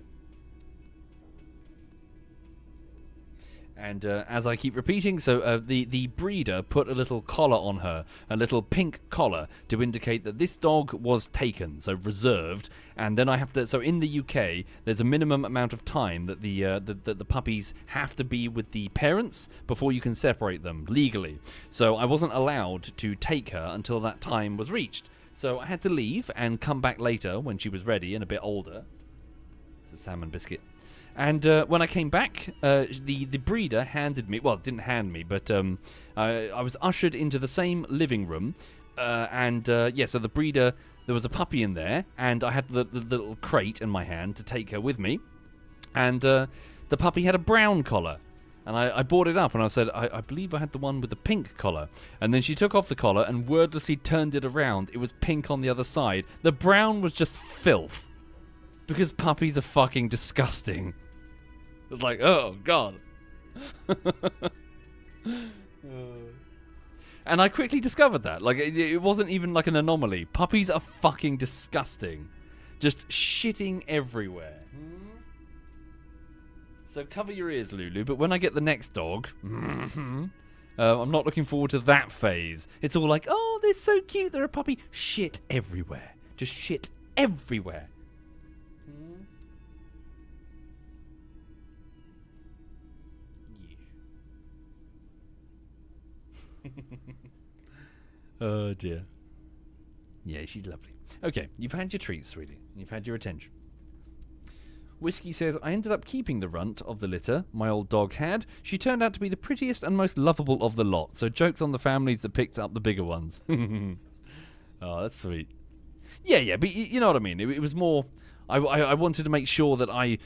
And as I keep repeating, so the breeder put a little collar on her, a little pink collar, to indicate that this dog was taken, so reserved. And then I have to. So in the UK, there's a minimum amount of time that the puppies have to be with the parents before you can separate them legally. So I wasn't allowed to take her until that time was reached. So I had to leave and come back later when she was ready and a bit older. It's a salmon biscuit. And when I came back, the breeder handed me, well, didn't hand me, but I was ushered into the same living room. So the breeder, there was a puppy in there, and I had the little crate in my hand to take her with me. And the puppy had a brown collar. And I brought it up, and I said, I believe I had the one with the pink collar. And then she took off the collar and wordlessly turned it around. It was pink on the other side. The brown was just filth. Because puppies are fucking disgusting. It's like, oh, God. And I quickly discovered that. Like, it wasn't even like an anomaly. Puppies are fucking disgusting. Just shitting everywhere. So cover your ears, Lulu. But when I get the next dog, I'm not looking forward to that phase. It's all like, oh, they're so cute. They're a puppy. Shit everywhere. Just shit everywhere. Oh dear. Yeah, she's lovely. Okay, you've had your treats, sweetie. You've had your attention. Whiskey says, I ended up keeping the runt of the litter my old dog had. She turned out to be the prettiest and most lovable of the lot, so jokes on the families that picked up the bigger ones. Oh, that's sweet. Yeah, but you know what I mean. It was more, I wanted to make sure that I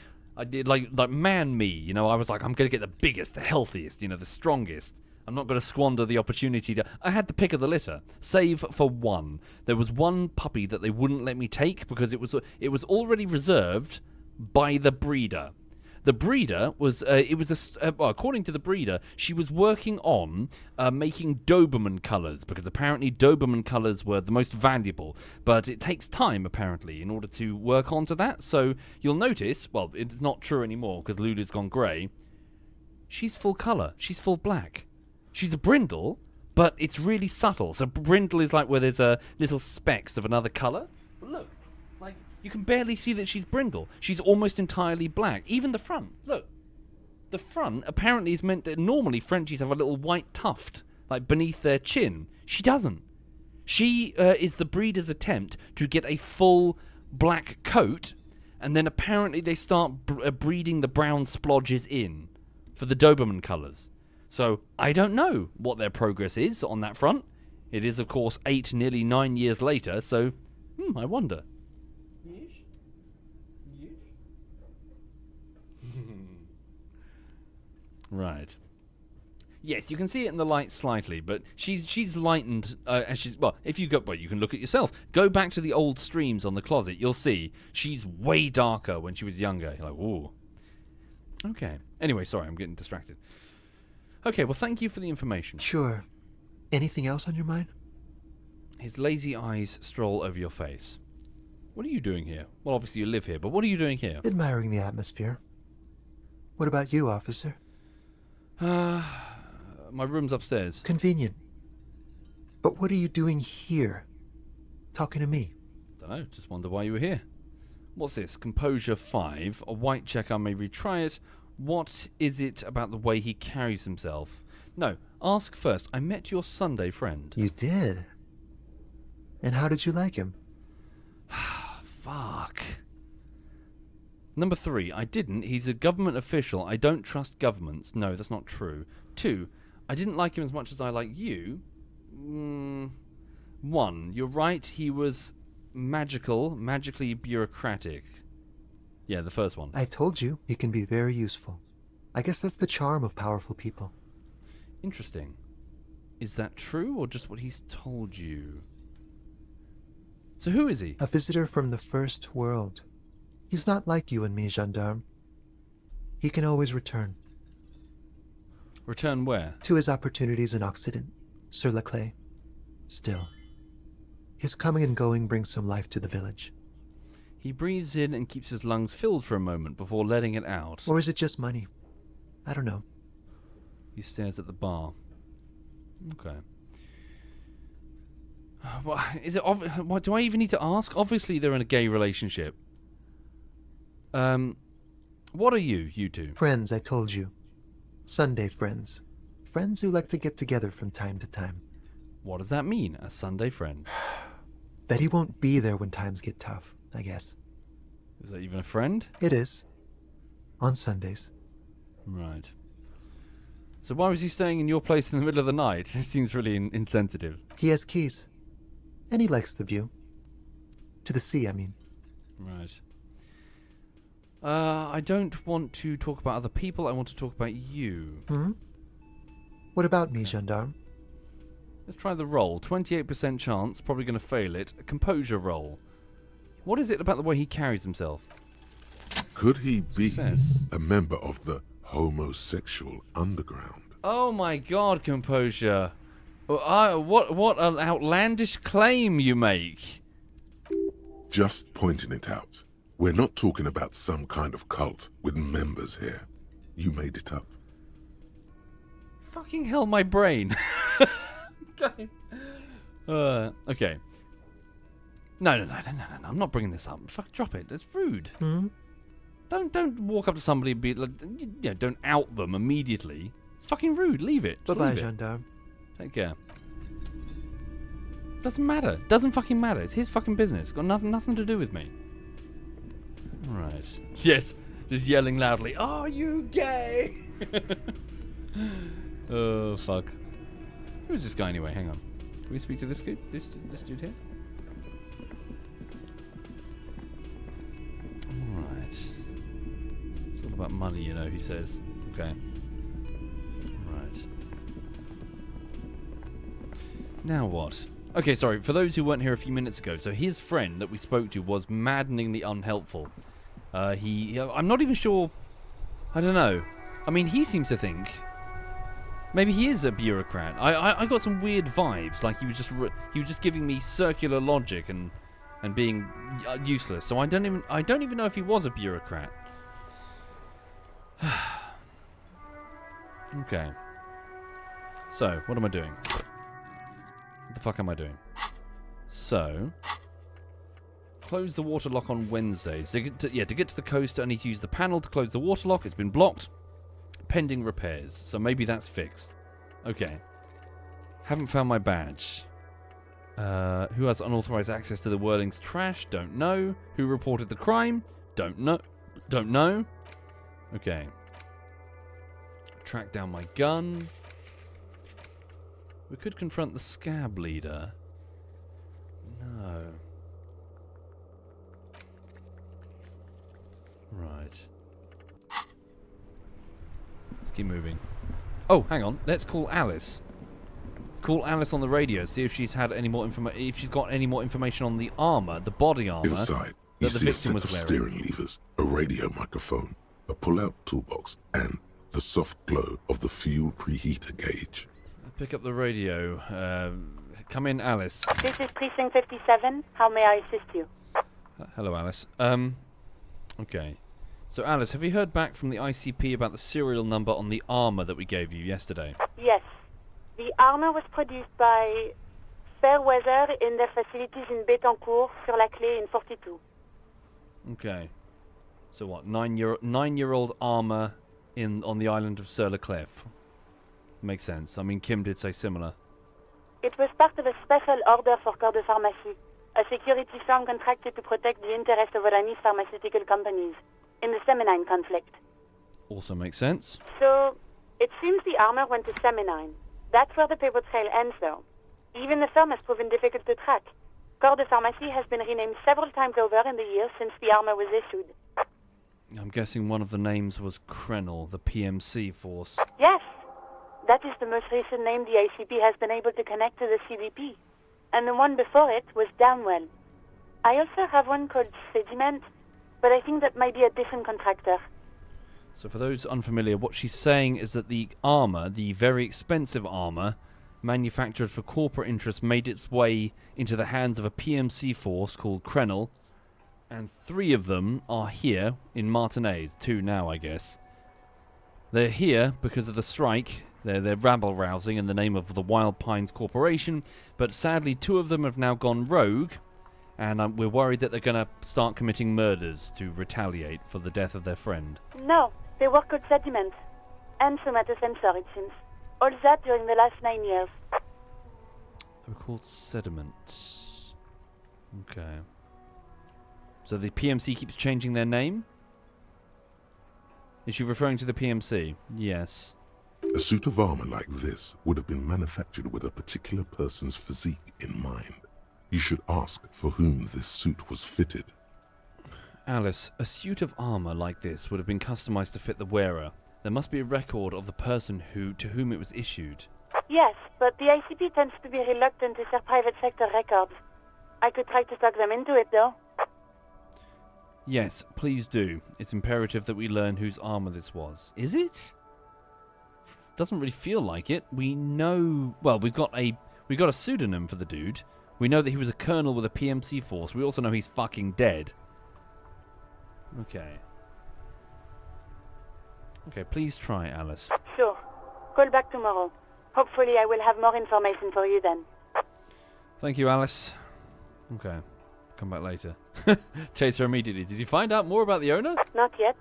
did, like man me, you know. I was like, I'm going to get the biggest, the healthiest, you know, the strongest. I'm not going to squander the opportunity to... I had the pick of the litter, save for one. There was one puppy that they wouldn't let me take because it was already reserved by the breeder. The breeder was... according to the breeder, she was working on making Doberman colours because apparently Doberman colours were the most valuable. But it takes time, apparently, in order to work onto that. So you'll notice... Well, it's not true anymore because Lulu's gone grey. She's full colour. She's full black. She's a brindle, but it's really subtle. So brindle is like where there's little specks of another colour. But look, like you can barely see that she's brindle. She's almost entirely black. Even the front. Look, the front apparently is meant to... Normally Frenchies have a little white tuft, like beneath their chin. She doesn't. She is the breeder's attempt to get a full black coat, and then apparently they start breeding the brown splodges in for the Doberman colours. So, I don't know what their progress is on that front. It is, of course, 8, nearly 9 years later, so, I wonder. Right. Yes, you can see it in the light slightly, but she's lightened, as she's... Well, if you go... Well, you can look at yourself. Go back to the old streams on the closet. You'll see she's way darker when she was younger. You're like, ooh. Okay. Anyway, sorry, I'm getting distracted. Okay, well, thank you for the information.
Sure. Anything else on your mind?
His lazy eyes stroll over your face. What are you doing here? Well, obviously you live here, but what are you doing here?
Admiring the atmosphere. What about you, officer?
My room's upstairs.
Convenient. But what are you doing here? Talking to me?
Dunno, just wonder why you were here. What's this? Composure 5. A white check, I may retry it. What is it about the way he carries himself? No, ask first. I met your Sunday friend.
You did? And how did you like him?
Fuck. Number 3, I didn't. He's a government official. I don't trust governments. No, that's not true. 2, I didn't like him as much as I like you. 1, you're right. He was magically bureaucratic. Yeah, the first one.
I told you, he can be very useful. I guess that's the charm of powerful people.
Interesting. Is that true, or just what he's told you? So who is he?
A visitor from the first world. He's not like you and me, gendarme. He can always return.
Return where?
To his opportunities in Occident, Sur la Clé. Still, his coming and going brings some life to the village.
He breathes in and keeps his lungs filled for a moment before letting it out.
Or is it just money? I don't know.
He stares at the bar. Okay. Well, is it what do I even need to ask? Obviously they're in a gay relationship. What are you two?
Friends, I told you. Sunday friends. Friends who like to get together from time to time.
What does that mean, a Sunday friend?
That he won't be there when times get tough, I guess.
Is that even a friend?
It is. On Sundays.
Right. So why was he staying in your place in the middle of the night? It seems really insensitive.
He has keys. And he likes the view. To the sea, I mean.
Right. I don't want to talk about other people. I want to talk about you.
Hmm? What about me, gendarme?
Let's try the roll. 28% chance. Probably going to fail it. A composure roll. What is it about the way he carries himself?
Could he be a member of the homosexual underground?
Oh my god, composure. What an outlandish claim you make.
Just pointing it out. We're not talking about some kind of cult with members here. You made it up.
Fucking hell, my brain. Okay. Okay. No. I'm not bringing this up. Fuck, drop it. That's rude.
Hmm?
Don't walk up to somebody and be like, don't out them immediately. It's fucking rude. Leave it. Just
Bye-bye,
leave it.
gendarme.
Take care. Doesn't matter. Doesn't fucking matter. It's his fucking business. Got nothing to do with me. Right. Yes. Just yelling loudly. Are you gay? Oh fuck. Who's this guy anyway? Hang on. Can we speak to this dude? This dude here? Alright. It's all about money, you know, he says. Okay. Right. Now what? Okay, sorry, for those who weren't here a few minutes ago, so his friend that we spoke to was maddeningly unhelpful. I'm not even sure, I don't know. I mean, he seems to think maybe he is a bureaucrat. I got some weird vibes, like he was just giving me circular logic and being useless. So I don't even know if he was a bureaucrat. Okay. So, what am I doing? What the fuck am I doing? So, close the water lock on Wednesdays. To get to the coast, I need to use the panel to close the water lock. It's been blocked. Pending repairs. So maybe that's fixed. Okay. Haven't found my badge. Who has unauthorized access to the Whirling's trash? Don't know. Who reported the crime? Don't know. Don't know. Okay. Track down my gun. We could confront the scab leader. No. Right. Let's keep moving. Oh, hang on. Let's call Alice. Let's call Alice on the radio. See if she's had any more if she's got any more information on the armor, the body armor.
Inside, you see a set of steering levers, a radio microphone, a pull-out toolbox, and the soft glow of the fuel preheater gauge.
Pick up the radio. Come in, Alice.
This is Precinct 57. How may I assist you?
Hello, Alice. Okay. So, Alice, have you heard back from the ICP about the serial number on the armor that we gave you yesterday?
Yes. The armor was produced by Fairweather in their facilities in Betancourt, sur la Clé in 42.
Okay. So what? Nine-year-old armor on the island of Sur la Clé. Makes sense. I mean, Kim did say similar.
It was part of a special order for Corps de Pharmacie, a security firm contracted to protect the interests of Oranese pharmaceutical companies in the Semenine conflict.
Also makes sense.
So, it seems the armor went to Semenine. That's where the paper trail ends, though. Even the firm has proven difficult to track. Corps de Pharmacie has been renamed several times over in the years since the armor was issued.
I'm guessing one of the names was Krenel, the PMC force.
Yes! That is the most recent name the ICP has been able to connect to the CDP. And the one before it was Downwell. I also have one called Sediment, but I think that might be a different contractor.
So for those unfamiliar, what she's saying is that the armour, the very expensive armour, manufactured for corporate interests, made its way into the hands of a PMC force called Krenel, and 3 of them are here in Martinaise. 2 now, I guess. They're here because of the strike. They're rabble-rousing in the name of the Wild Pines Corporation, but sadly 2 of them have now gone rogue, and we're worried that they're going to start committing murders to retaliate for the death of their friend.
No, they work with sediment and somatosensor, it seems. All that during the last 9 years.
They were called sediment. Okay. So the PMC keeps changing their name? Is she referring to the PMC? Yes.
A suit of armor like this would have been manufactured with a particular person's physique in mind. You should ask for whom this suit was fitted.
Alice, a suit of armor like this would have been customized to fit the wearer. There must be a record of the person to whom it was issued.
Yes, but the ICP tends to be reluctant to share private sector records. I could try to talk them into it, though.
Yes, please do. It's imperative that we learn whose armor this was. Is it? Doesn't really feel like it. We know... Well, we got a pseudonym for the dude. We know that he was a colonel with a PMC force. We also know he's fucking dead. Okay. Okay, please try, Alice.
Sure. Call back tomorrow. Hopefully I will have more information for you then.
Thank you, Alice. Okay. Come back later. Chase her immediately. Did you find out more about the owner?
Not yet.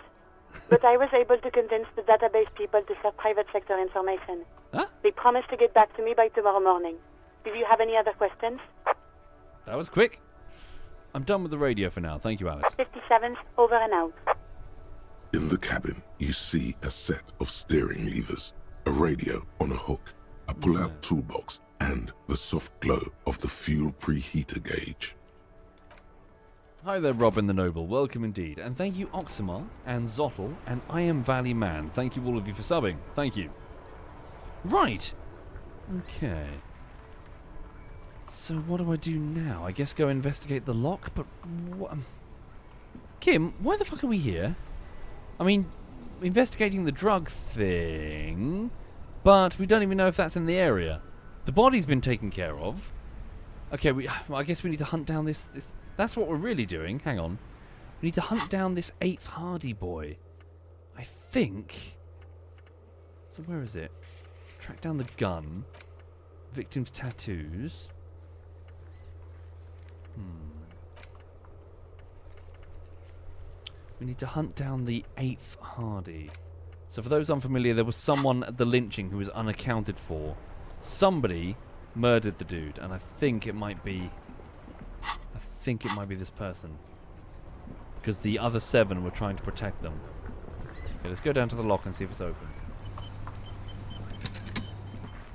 But I was able to convince the database people to share private sector information.
Huh?
They promised to get back to me by tomorrow morning. Do you have any other questions?
That was quick. I'm done with the radio for now. Thank you, Alice.
57's over and out.
In the cabin, you see a set of steering levers, a radio on a hook, a pull-out toolbox, and the soft glow of the fuel preheater gauge.
Hi there, Robin the Noble. Welcome indeed. And thank you, Oxymar and Zottel and I Am Valley Man. Thank you all of you for subbing. Thank you. Right. Okay. So what do I do now? I guess go investigate the lock, but... Kim, why the fuck are we here? I mean, investigating the drug thing, but we don't even know if that's in the area. The body's been taken care of. Okay, I guess we need to hunt down this... That's what we're really doing. Hang on. We need to hunt down this 8th Hardy boy. I think... So where is it? Track down the gun. Victim's tattoos. We need to hunt down the 8th Hardy. So for those unfamiliar, there was someone at the lynching who was unaccounted for. Somebody murdered the dude, and I think it might be... this person. Because the other 7 were trying to protect them. Okay, let's go down to the lock and see if it's open.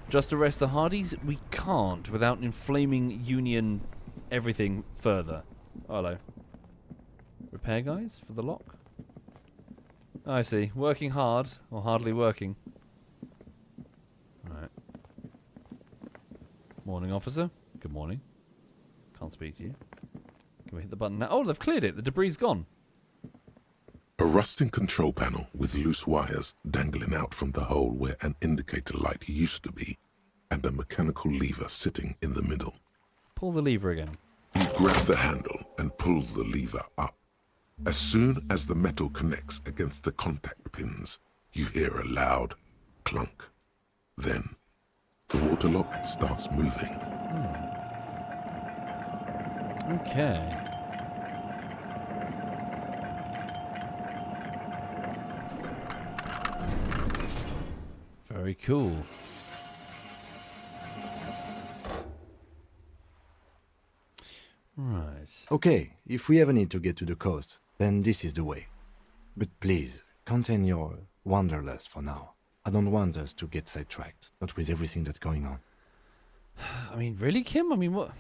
Just arrest the Hardys? We can't without inflaming Union everything further. Oh, hello. Repair guys for the lock? Oh, I see. Working hard, or hardly working. Alright. Morning, officer. Good morning. Can't speak to you. Can we hit the button now? Oh, they've cleared it. The debris is gone.
A rusting control panel with loose wires dangling out from the hole where an indicator light used to be, and a mechanical lever sitting in the middle.
Pull the lever again.
You grab the handle and pull the lever up. As soon as the metal connects against the contact pins, you hear a loud clunk. Then, the water lock starts moving.
Okay. Very cool. Right.
Okay, if we ever need to get to the coast, then this is the way. But please, contain your wanderlust for now. I don't want us to get sidetracked, not with everything that's going on.
I mean, really, Kim? I mean, what...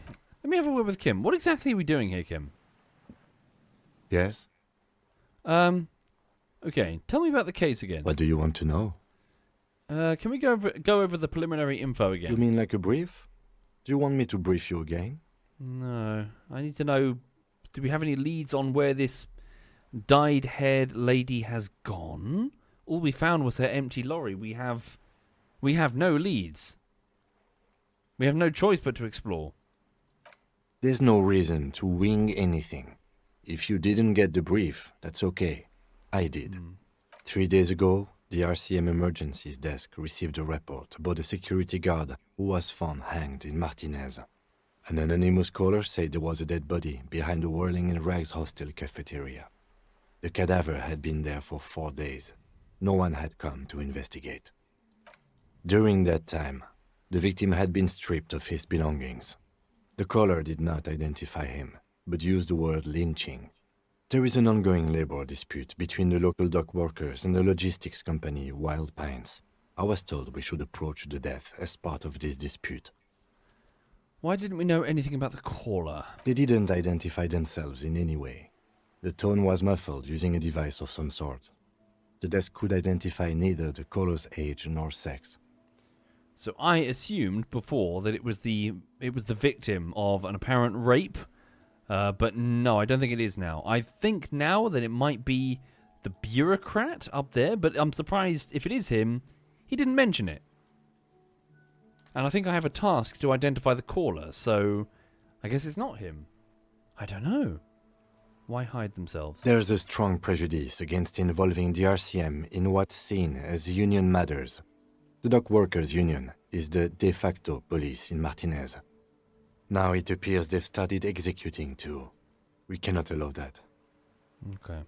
Let me have a word with Kim. What exactly are we doing here, Kim?
Yes?
Okay, tell me about the case again.
What do you want to know?
Can we go over the preliminary info again?
You mean like a brief? Do you want me to brief you again?
No, I need to know, do we have any leads on where this dyed-haired lady has gone? all we found was her empty lorry. We have no leads. We have no choice but to explore.
There's no reason to wing anything. If you didn't get the brief, that's okay. I did. 3 days ago, the RCM Emergencies Desk received a report about a security guard who was found hanged in Martinaise. An anonymous caller said there was a dead body behind the Whirling in Rags hostel cafeteria. The cadaver had been there for 4 days. No one had come to investigate. During that time, the victim had been stripped of his belongings. The caller did not identify him, but used the word lynching. There is an ongoing labor dispute between the local dock workers and the logistics company Wild Pines. I was told we should approach the death as part of this dispute.
Why didn't we know anything about the caller?
They didn't identify themselves in any way. The tone was muffled using a device of some sort. The desk could identify neither the caller's age nor sex.
So I assumed before that it was the victim of an apparent rape, but no, I don't think it is now. I think now that it might be the bureaucrat up there, but I'm surprised if it is him, he didn't mention it. And I think I have a task to identify the caller, so I guess it's not him. I don't know. Why hide themselves?
There's a strong prejudice against involving the RCM in what's seen as union matters. The dock workers' union is the de facto police in Martinaise. Now it appears they've started executing too. We cannot allow that.
Okay.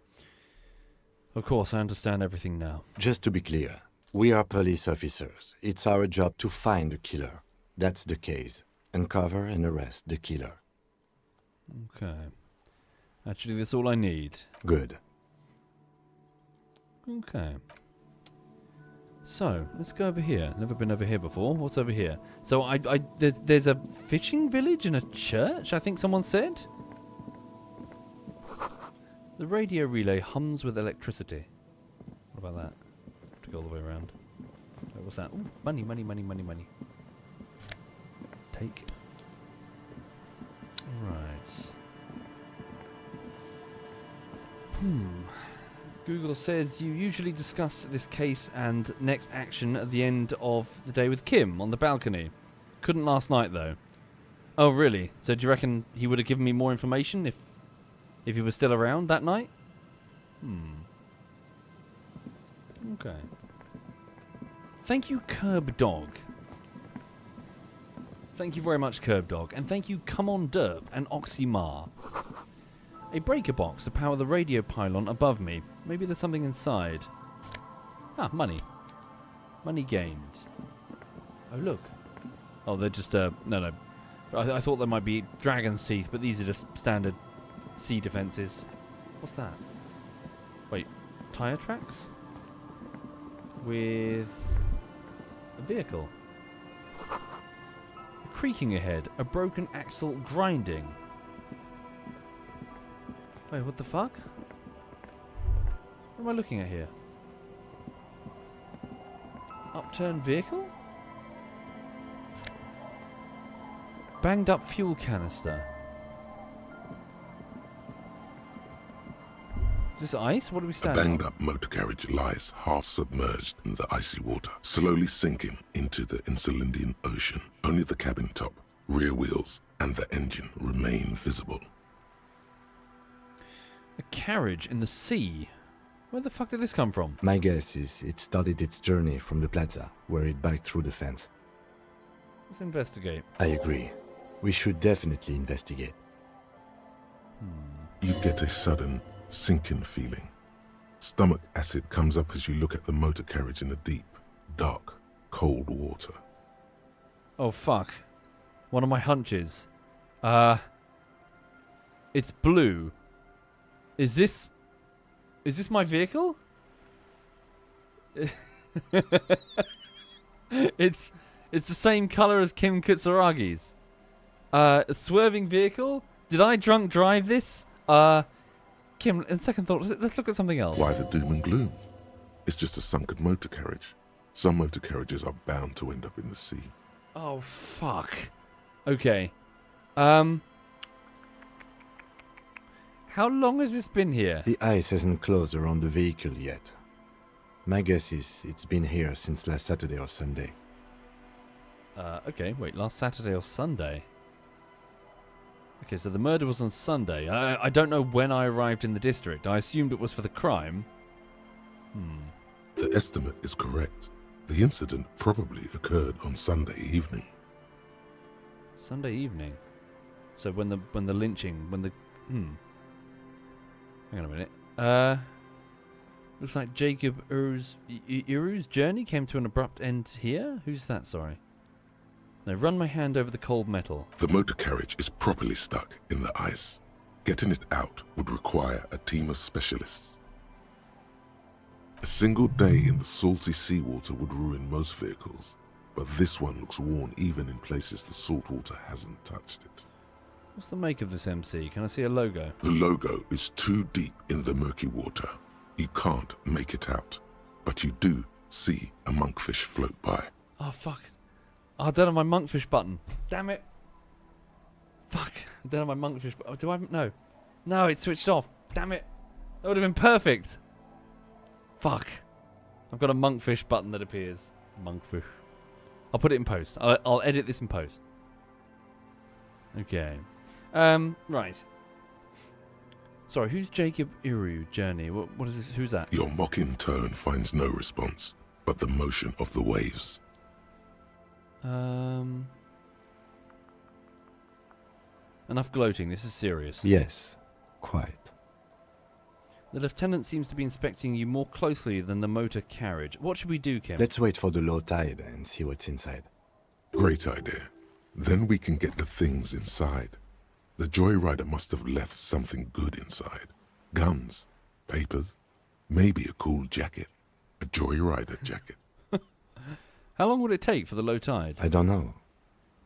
Of course, I understand everything now.
Just to be clear, we are police officers. It's our job to find the killer. That's the case. Uncover and arrest the killer.
Okay. Actually, that's all I need.
Good.
Okay. So, let's go over here. Never been over here before. What's over here? So, there's a fishing village and a church, I think someone said? The radio relay hums with electricity. What about that? Have to go all the way around. Wait, what's that? Ooh, money, money, money, money, money. Take. Right. Google says you usually discuss this case and next action at the end of the day with Kim on the balcony. Couldn't last night though. Oh really? So do you reckon he would have given me more information if he was still around that night? Okay. Thank you, Curb Dog. Thank you very much, Curb Dog. And thank you, Come On Derp and Oxymar. A breaker box to power the radio pylon above me. Maybe there's something inside. Ah, money. Money gained. Oh, look. Oh, they're just, no. I thought there might be dragon's teeth, but these are just standard sea defenses. What's that? Wait, tire tracks? With a vehicle. Creaking ahead, a broken axle grinding. Wait, what the fuck? What am I looking at here? Upturned vehicle? Banged up fuel canister. Is this ice? What are we
A
standing on?
banged up motor carriage lies half submerged in the icy water, slowly sinking into the Insulindian Ocean. Only the cabin top, rear wheels, and the engine remain visible.
A carriage in the sea? Where the fuck did this come from?
My guess is it started its journey from the plaza, where it biked through the fence.
Let's investigate.
I agree. We should definitely investigate.
You get a sudden sinking feeling. Stomach acid comes up as you look at the motor carriage in the deep, dark, cold water.
Oh fuck. One of my hunches. It's blue. Is this my vehicle? It's the same color as Kim Kutsuragi's. A swerving vehicle? Did I drunk drive this? Kim, in second thought, let's look at something else.
Why the doom and gloom? It's just a sunken motor carriage. Some motor carriages are bound to end up in the sea.
Oh fuck. Okay. How long has this been here?
The ice hasn't closed around the vehicle yet. My guess is it's been here since last Saturday or Sunday.
Okay, wait, last Saturday or Sunday? Okay, so the murder was on Sunday. I don't know when I arrived in the district. I assumed it was for the crime.
The estimate is correct. The incident probably occurred on Sunday evening.
Sunday evening? So when the lynching, Hang on a minute. Looks like Jacob Uru's journey came to an abrupt end here? Who's that, sorry? Now run my hand over the cold metal.
The motor carriage is properly stuck in the ice. Getting it out would require a team of specialists. A single day in the salty seawater would ruin most vehicles, but this one looks worn even in places the salt water hasn't touched it.
What's the make of this MC? Can I see a logo?
The logo is too deep in the murky water. You can't make it out, but you do see a monkfish float by.
Oh, fuck. Oh, I don't have my monkfish button. Damn it. Fuck. I don't have my monkfish button. Do I? No. No, it's switched off. Damn it. That would have been perfect. Fuck. I've got a monkfish button that appears. Monkfish. I'll put it in post. I'll edit this in post. Okay. Right. Sorry, who's Jacob Uru journey? What is this? Who's that?
Your mocking tone finds no response, but the motion of the waves.
Enough gloating. This is serious.
Yes, quite.
The lieutenant seems to be inspecting you more closely than the motor carriage. What should we do, Kim?
Let's wait for the low tide and see what's inside.
Great idea. Then we can get the things inside. The joyrider must have left something good inside. Guns, papers, maybe a cool jacket. A joyrider jacket.
How long would it take for the low tide?
I don't know.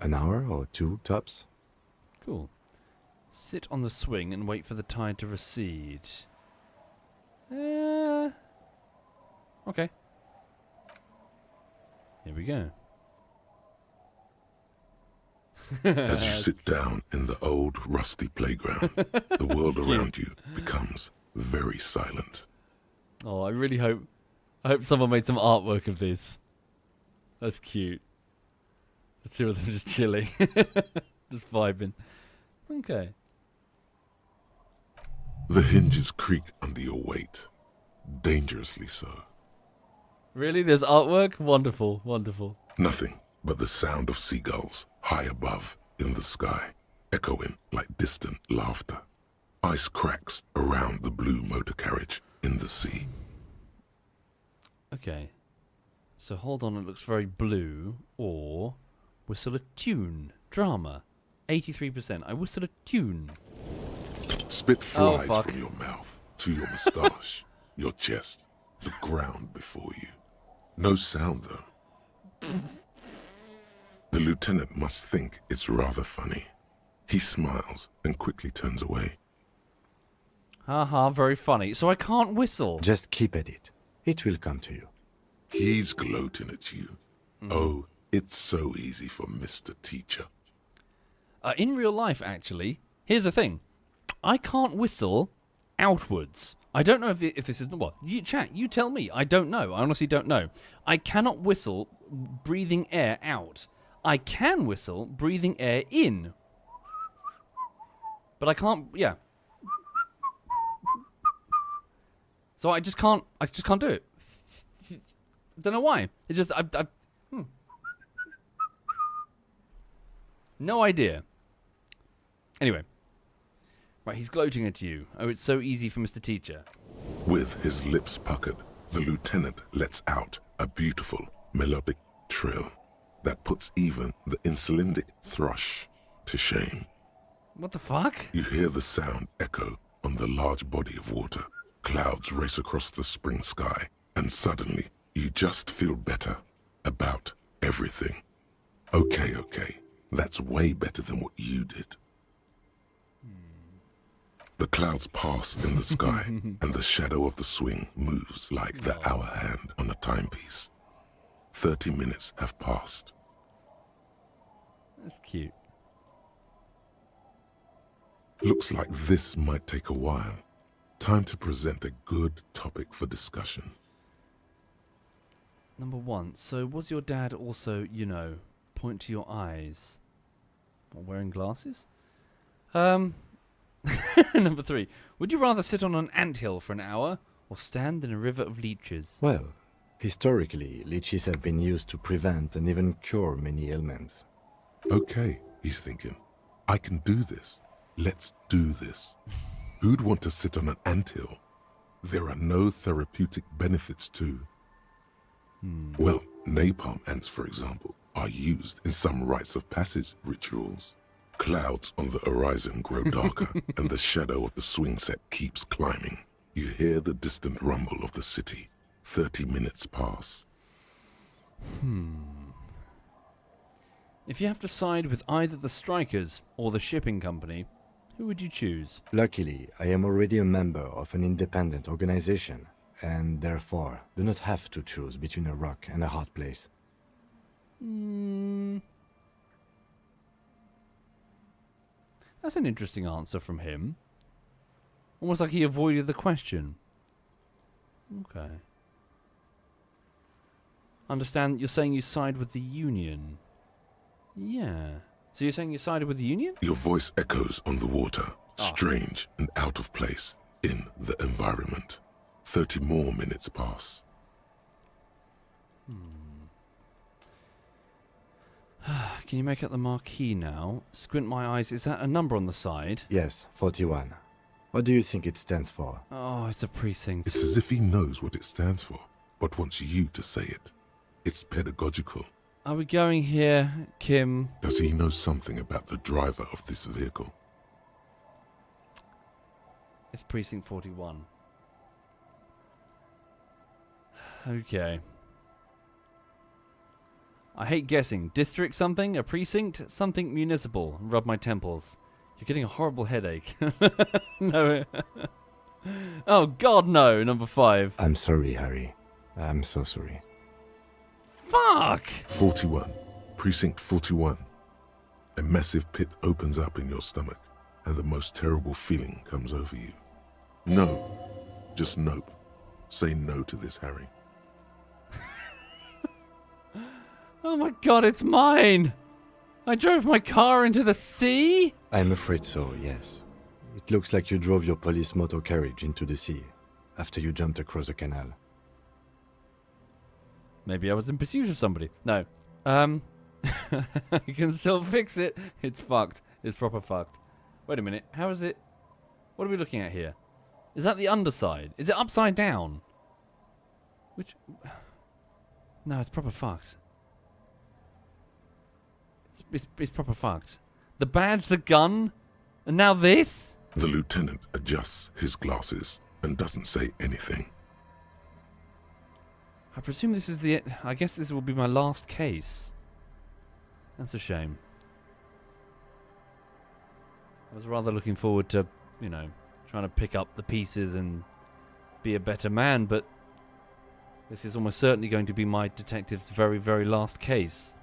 An hour or two, tops?
Cool. Sit on the swing and wait for the tide to recede. Okay. Here we go.
As you sit down in the old rusty playground, the world around you becomes very silent.
Oh, I really hope someone made some artwork of this. That's cute. The two of them just chilling. Just vibing. Okay.
The hinges creak under your weight. Dangerously so.
Really? There's artwork? Wonderful, wonderful.
Nothing but the sound of seagulls high above in the sky, echoing like distant laughter. Ice cracks around the blue motor carriage in the sea.
Okay. So hold on, it looks very blue. Or whistle a tune. Drama. 83%. I whistle a tune.
Spit flies from your mouth to your moustache, your chest, the ground before you. No sound, though. The lieutenant must think it's rather funny. He smiles and quickly turns away.
Haha, very funny. So I can't whistle.
Just keep at it. It will come to you.
He's gloating at you. Oh, it's so easy for Mr. Teacher.
In real life, actually, here's the thing. I can't whistle outwards. I don't know if this is... What? You chat, you tell me. I don't know. I honestly don't know. I cannot whistle breathing air out. I can whistle breathing air in. But I can't... Yeah. So I just can't do it. Don't know why. It just... No idea. Anyway. Right, he's gloating at you. Oh, it's so easy for Mr. Teacher.
With his lips puckered, the lieutenant lets out a beautiful melodic trill that puts even the insulindic thrush to shame.
What the fuck?
You hear the sound echo on the large body of water. Clouds race across the spring sky, and suddenly you just feel better about everything. Okay. That's way better than what you did. The clouds pass in the sky, and the shadow of the swing moves like the hour hand on a timepiece. 30 minutes have passed.
That's cute.
Looks like this might take a while. Time to present a good topic for discussion.
Number 1. So was your dad also, you know, point to your eyes? Or wearing glasses? Number 3. Would you rather sit on an anthill for an hour or stand in a river of leeches?
Well, historically, leeches have been used to prevent and even cure many ailments.
Okay, he's thinking. I can do this. Let's do this. Who'd want to sit on an anthill? There are no therapeutic benefits to... Well, napalm ants, for example, are used in some rites of passage rituals. Clouds on the horizon grow darker, and the shadow of the swing set keeps climbing. You hear the distant rumble of the city. 30 minutes pass.
If you have to side with either the strikers or the shipping company, who would you choose?
Luckily, I am already a member of an independent organization, and therefore do not have to choose between a rock and a hard place.
That's an interesting answer from him. Almost like he avoided the question. Okay. Understand, you're saying you side with the Union. Yeah. So you're saying you sided with the Union?
Your voice echoes on the water, strange and out of place in the environment. 30 more minutes pass.
Can you make out the marquee now? Squint my eyes. Is that a number on the side?
Yes, 41. What do you think it stands for?
Oh, it's a precinct.
It's as if he knows what it stands for, but wants you to say it. It's pedagogical.
Are we going here, Kim?
Does he know something about the driver of this vehicle?
It's precinct 41. Okay. I hate guessing. District something? A precinct? Something municipal. Rub my temples. You're getting a horrible headache. No. Oh, God, no. Number 5.
I'm sorry, Harry. I'm so sorry.
Fuck!
41. Precinct 41. A massive pit opens up in your stomach, and the most terrible feeling comes over you. No. Just nope. Say no to this, Harry.
Oh my God, it's mine! I drove my car into the sea?
I'm afraid so, yes. It looks like you drove your police motor carriage into the sea after you jumped across the canal.
Maybe I was in pursuit of somebody. No. I can still fix it. It's fucked. It's proper fucked. Wait a minute. How is it? What are we looking at here? Is that the underside? Is it upside down? Which... No, it's proper fucked. It's proper fucked. The badge, the gun, and now this?
The lieutenant adjusts his glasses and doesn't say anything.
I presume this is the... I guess this will be my last case. That's a shame. I was rather looking forward to, you know, trying to pick up the pieces and be a better man, but this is almost certainly going to be my detective's very, very last case.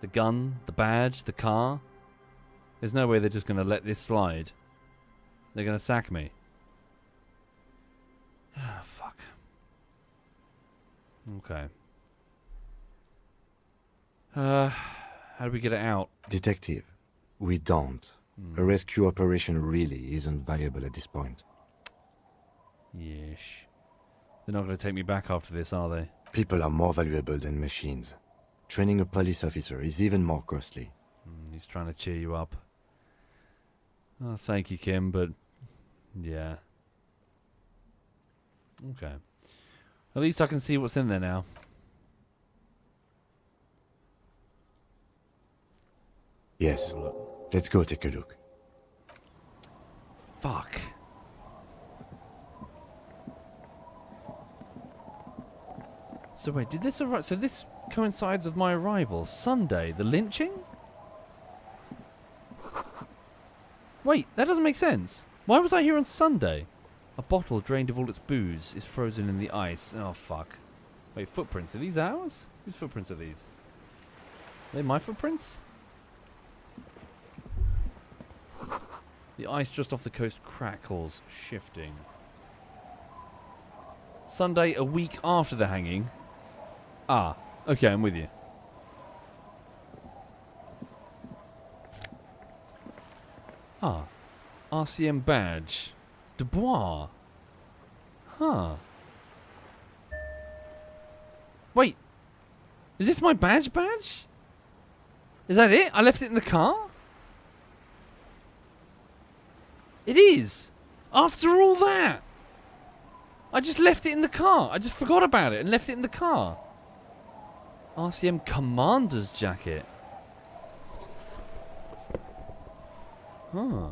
The gun, the badge, the car. There's no way they're just going to let this slide. They're going to sack me. Ah, fuck. Okay. How do we get it out?
Detective, we don't. A rescue operation really isn't viable at this point.
Yes. They're not going to take me back after this, are they?
People are more valuable than machines. Training a police officer is even more costly.
He's trying to cheer you up. Oh, thank you, Kim, but... yeah. Okay. At least I can see what's in there now.
Yes. Let's go take a look.
Fuck. So wait, did this arrive? So this coincides with my arrival. Sunday, the lynching? Wait, that doesn't make sense. Why was I here on Sunday? A bottle drained of all its booze is frozen in the ice. Oh, fuck. Wait, footprints. Are these ours? Whose footprints are these? Are they my footprints? The ice just off the coast crackles, shifting. Sunday, a week after the hanging. Ah, okay, I'm with you. Ah, RCM badge. Dubois. Huh. Wait. Is this my badge? Is that it? I left it in the car? It is. After all that. I just left it in the car. I just forgot about it and left it in the car. RCM Commander's jacket. Huh.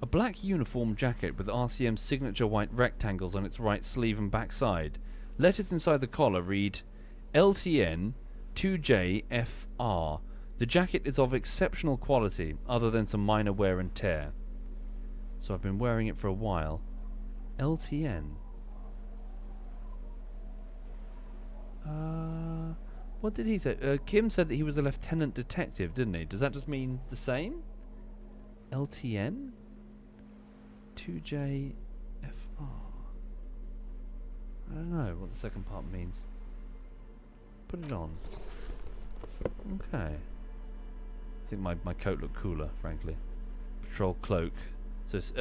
A black uniform jacket with RCM signature white rectangles on its right sleeve and back side. Letters inside the collar read LTN 2JFR. The jacket is of exceptional quality, other than some minor wear and tear. So I've been wearing it for a while. LTN. What did he say? Kim said that he was a lieutenant detective, didn't he? Does that just mean the same? LTN? 2JFR. I don't know what the second part means. Put it on. Okay. I think my coat looked cooler, frankly. Patrol cloak. So it's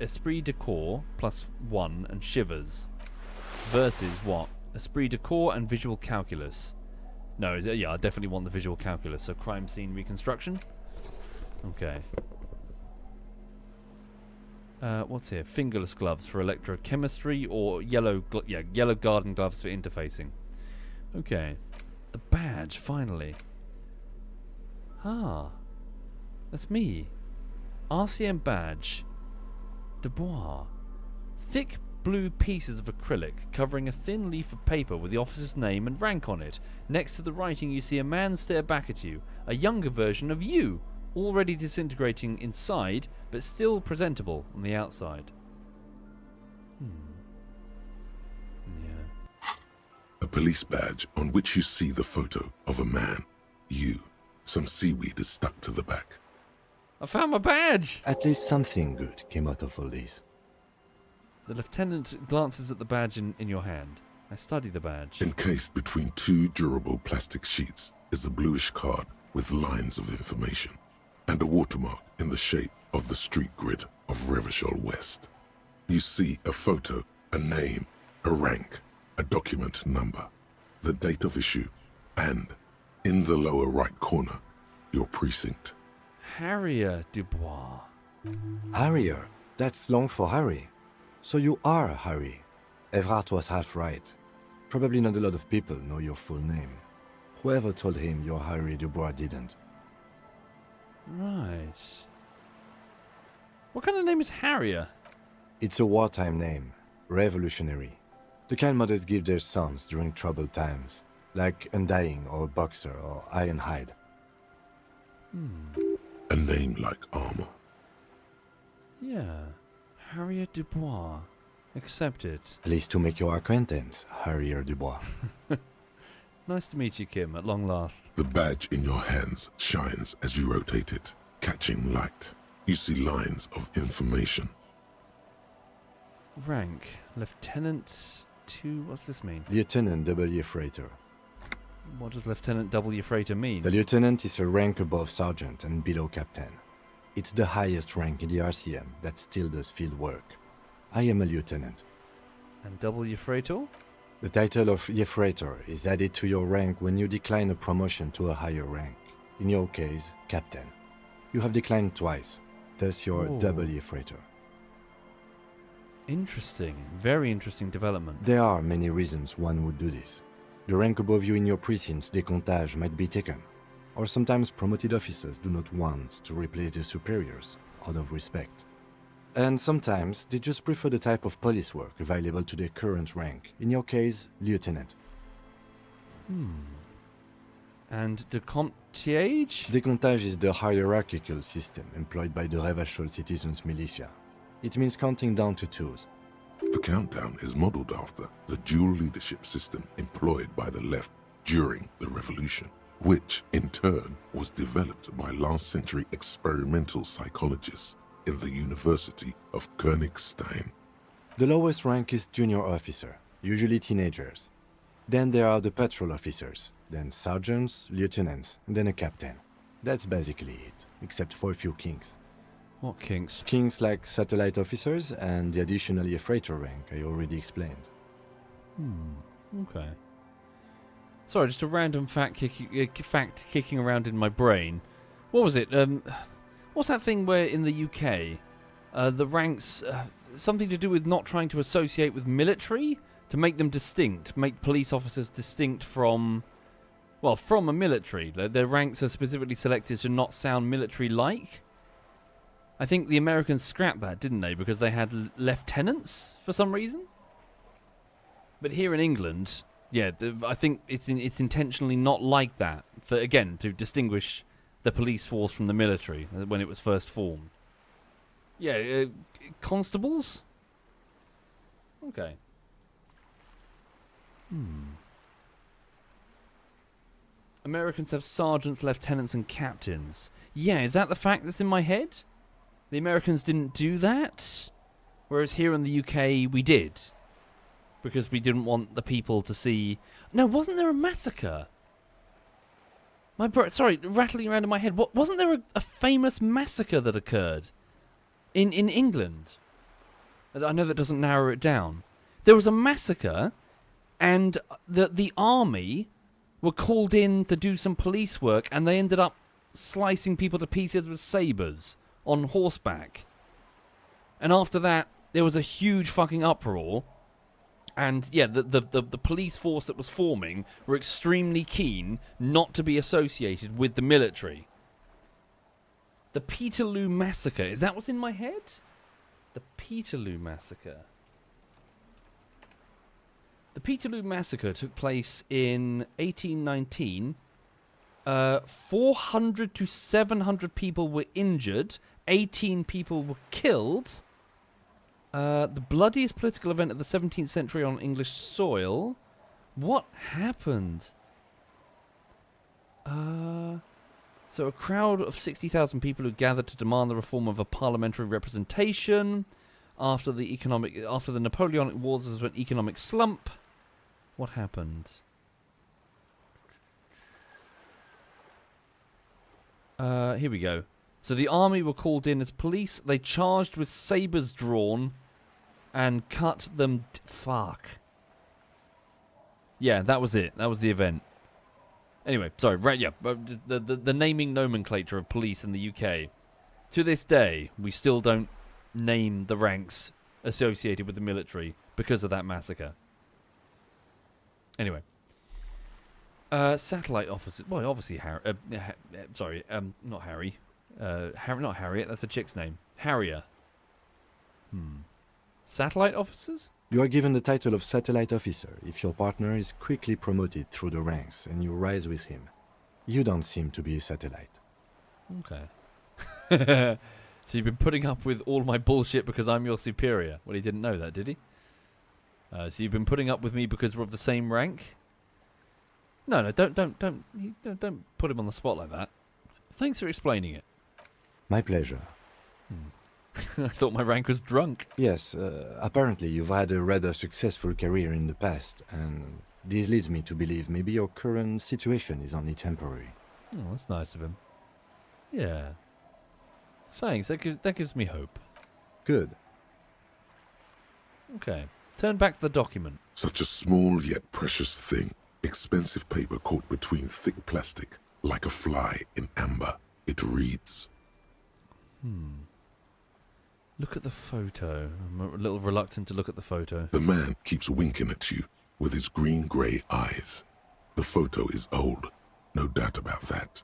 Esprit de Corps +1 and Shivers. Versus what? Esprit de Corps and Visual Calculus. No, yeah, I definitely want the Visual Calculus. So crime scene reconstruction. Okay. What's here? Fingerless gloves for electrochemistry, or yellow garden gloves for interfacing. Okay. The badge, finally. Ah. That's me. RCM badge. Dubois. Thick blue pieces of acrylic covering a thin leaf of paper with the officer's name and rank on it. Next to the writing you see a man stare back at you. A younger version of you. Already disintegrating inside, but still presentable on the outside. Yeah.
A police badge on which you see the photo of a man. You. Some seaweed is stuck to the back.
I found my badge!
At least something good came out of all this.
The lieutenant glances at the badge in your hand. I study the badge.
Encased between two durable plastic sheets is a bluish card with lines of information, and a watermark in the shape of the street grid of Revachol West. You see a photo, a name, a rank, a document number, the date of issue, and, in the lower right corner, your precinct.
Harrier Dubois.
Harrier? That's long for Harry. So you are Harry. Evrard was half right. Probably not a lot of people know your full name. Whoever told him you're Harry Dubois didn't.
Right. What kind of name is Harrier?
It's a wartime name. Revolutionary. The kind mothers give their sons during troubled times. Like Undying or Boxer or Ironhide.
A name like armor.
Yeah. Harrier Dubois. Accepted.
Pleased to make your acquaintance, Harrier Dubois.
Nice to meet you, Kim, at long last.
The badge in your hands shines as you rotate it, catching light. You see lines of information.
Rank. Lieutenant 2... What's this mean?
Lieutenant W. Freighter.
What does Lieutenant W. Freighter mean?
The lieutenant is a rank above sergeant and below captain. It's the highest rank in the RCM that still does field work. I am a lieutenant.
And W. Freighter?
The title of Freighter is added to your rank when you decline a promotion to a higher rank. In your case, captain. You have declined twice, thus you're W. Freighter.
Interesting. Very interesting development.
There are many reasons one would do this. The rank above you in your precinct's décomptage might be taken, or sometimes promoted officers do not want to replace their superiors out of respect. And sometimes they just prefer the type of police work available to their current rank, in your case, lieutenant.
And décomptage?
Décomptage is the hierarchical system employed by the Revachol citizens' militia. It means counting down to twos.
The countdown is modeled after the dual leadership system employed by the left during the revolution, which in turn was developed by last-century experimental psychologists in the University of Königstein.
The lowest rank is junior officer. usually teenagers. Then there are the patrol officers, then sergeants, lieutenants, and then a captain. That's basically it, except for a few kinks.
What kinks?
Kinks like satellite officers and the additionally a freighter rank I already explained.
Okay. Sorry, just a random fact kicking around in my brain. What was it? What's that thing where in the UK, the ranks, something to do with not trying to associate with military? To make them distinct, make police officers distinct from, well, from a military. Their ranks are specifically selected to not sound military-like. I think the Americans scrapped that, didn't they? Because they had lieutenants for some reason. But here in England, yeah, I think it's intentionally not like that. For again, to distinguish the police force from the military when it was first formed. Yeah, constables? Okay. Americans have sergeants, lieutenants, and captains. Yeah, is that the fact that's in my head? The Americans didn't do that? Whereas here in the UK, we did. Because we didn't want the people to see... No, wasn't there a massacre? Sorry, rattling around in my head. Wasn't there a famous massacre that occurred? In England? I know that doesn't narrow it down. There was a massacre... And the army were called in to do some police work, and they ended up slicing people to pieces with sabres on horseback. And after that, there was a huge fucking uproar. And yeah, the police force that was forming were extremely keen not to be associated with the military. The Peterloo Massacre, is that what's in my head? The Peterloo Massacre. The Peterloo Massacre took place in 1819. 400 to 700 people were injured. 18 people were killed. The bloodiest political event of the 17th century on English soil. What happened? So a crowd of 60,000 people who gathered to demand the reform of a parliamentary representation. After the Napoleonic Wars, there was an economic slump. What happened? Here we go. So the army were called in as police. They charged with sabres drawn and cut them... Fuck. Yeah, that was it. That was the event. Anyway, sorry. Right, yeah. The naming nomenclature of police in the UK. To this day, we still don't name the ranks associated with the military because of that massacre. Anyway. Satellite officers. Well, obviously sorry, not Harry. Not Harriet, that's a chick's name. Harrier. Satellite officers?
You are given the title of satellite officer if your partner is quickly promoted through the ranks and you rise with him. You don't seem to be a satellite.
Okay. So you've been putting up with all my bullshit because I'm your superior. Well, he didn't know that, did he? So you've been putting up with me because we're of the same rank? No, don't put him on the spot like that. Thanks for explaining it.
My pleasure.
I thought my rank was drunk.
Yes, apparently you've had a rather successful career in the past, and this leads me to believe maybe your current situation is only temporary.
Oh, that's nice of him. Yeah. Thanks, that gives me hope.
Good.
Okay, turn back the document.
Such a small yet precious thing. Expensive paper caught between thick plastic, like a fly in amber. It reads.
Look at the photo. I'm a little reluctant to look at the photo.
The man keeps winking at you with his green-grey eyes. The photo is old, no doubt about that.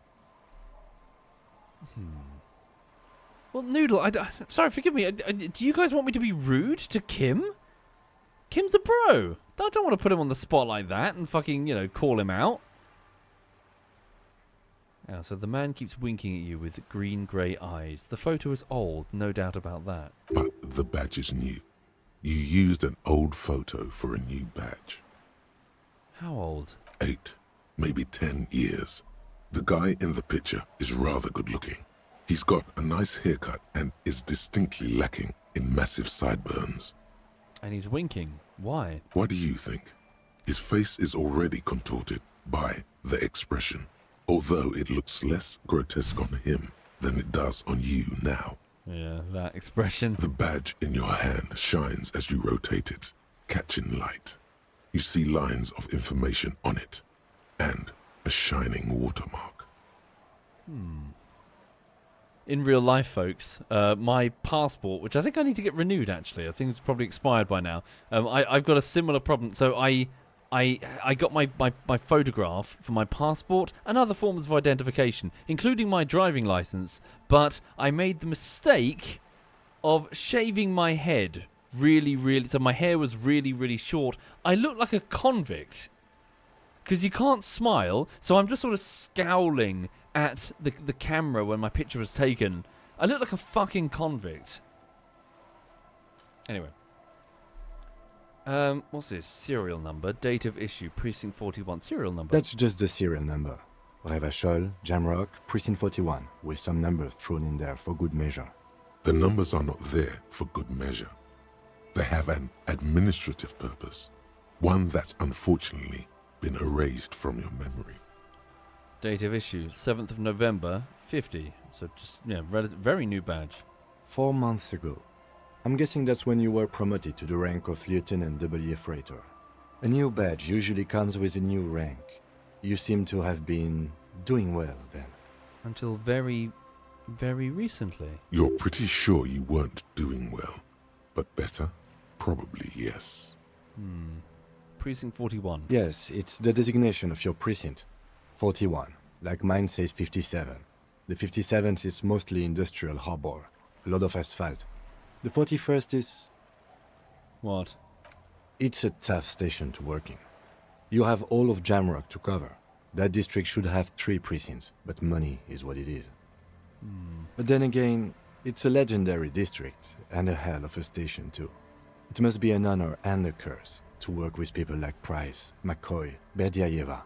Well, Noodle, sorry, forgive me. Do you guys want me to be rude to Kim? Kim's a bro. I don't want to put him on the spot like that and fucking, call him out. Yeah, so the man keeps winking at you with green-grey eyes. The photo is old, no doubt about that.
But the badge is new. You used an old photo for a new badge.
How old?
8, maybe 10 years. The guy in the picture is rather good-looking. He's got a nice haircut and is distinctly lacking in massive sideburns.
And he's winking. Why?
Why do you think? His face is already contorted by the expression, although it looks less grotesque on him than it does on you now.
Yeah, that expression.
The badge in your hand shines as you rotate it, catching light. You see lines of information on it, and a shining watermark.
In real life, folks, my passport, which I think I need to get renewed, actually. I think it's probably expired by now. I've got a similar problem. So I got my photograph for my passport and other forms of identification, including my driving license, but I made the mistake of shaving my head really, so my hair was really short. I looked like a convict, because you can't smile, so I'm just sort of scowling at the camera when my picture was taken. I look like a fucking convict. Anyway. What's this? Serial number, date of issue, precinct 41. Serial number.
That's just the serial number. Revachol, Jamrock, precinct 41, with some numbers thrown in there for good measure.
The numbers are not there for good measure. They have an administrative purpose, one that's unfortunately been erased from your memory.
Date of issue, 7th of November, 50. So just, yeah, very new badge.
4 months ago. I'm guessing that's when you were promoted to the rank of Lieutenant W. Freighter. A new badge usually comes with a new rank. You seem to have been doing well then.
Until very recently.
You're pretty sure you weren't doing well, but better? Probably yes.
Precinct 41.
Yes, it's the designation of your precinct. 41. Like mine says 57. The 57th is mostly industrial harbor. A lot of asphalt. The 41st is...
What?
It's a tough station to work in. You have all of Jamrock to cover. That district should have 3 precincts, but money is what it is. But then again, it's a legendary district, and a hell of a station too. It must be an honor and a curse to work with people like Price, McCoy, Berdiaeva.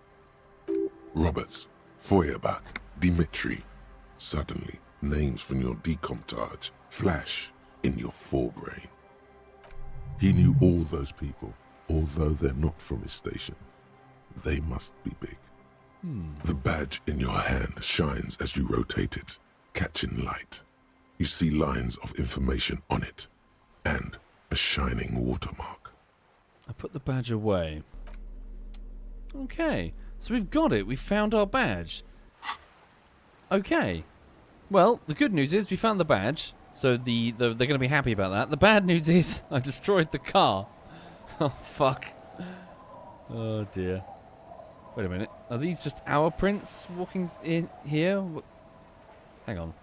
Roberts, Feuerbach, Dimitri. Suddenly, names from your decomptage flash in your forebrain. He knew all those people, although they're not from his station. They must be big. The badge in your hand shines as you rotate it, catching light. You see lines of information on it, and a shining watermark.
I put the badge away. Okay, so we've got it. We found our badge. Okay. Well, the good news is we found the badge, so they're going to be happy about that. The bad news is I destroyed the car. Oh, fuck. Oh, dear. Wait a minute. Are these just our prints walking in here? Hang on.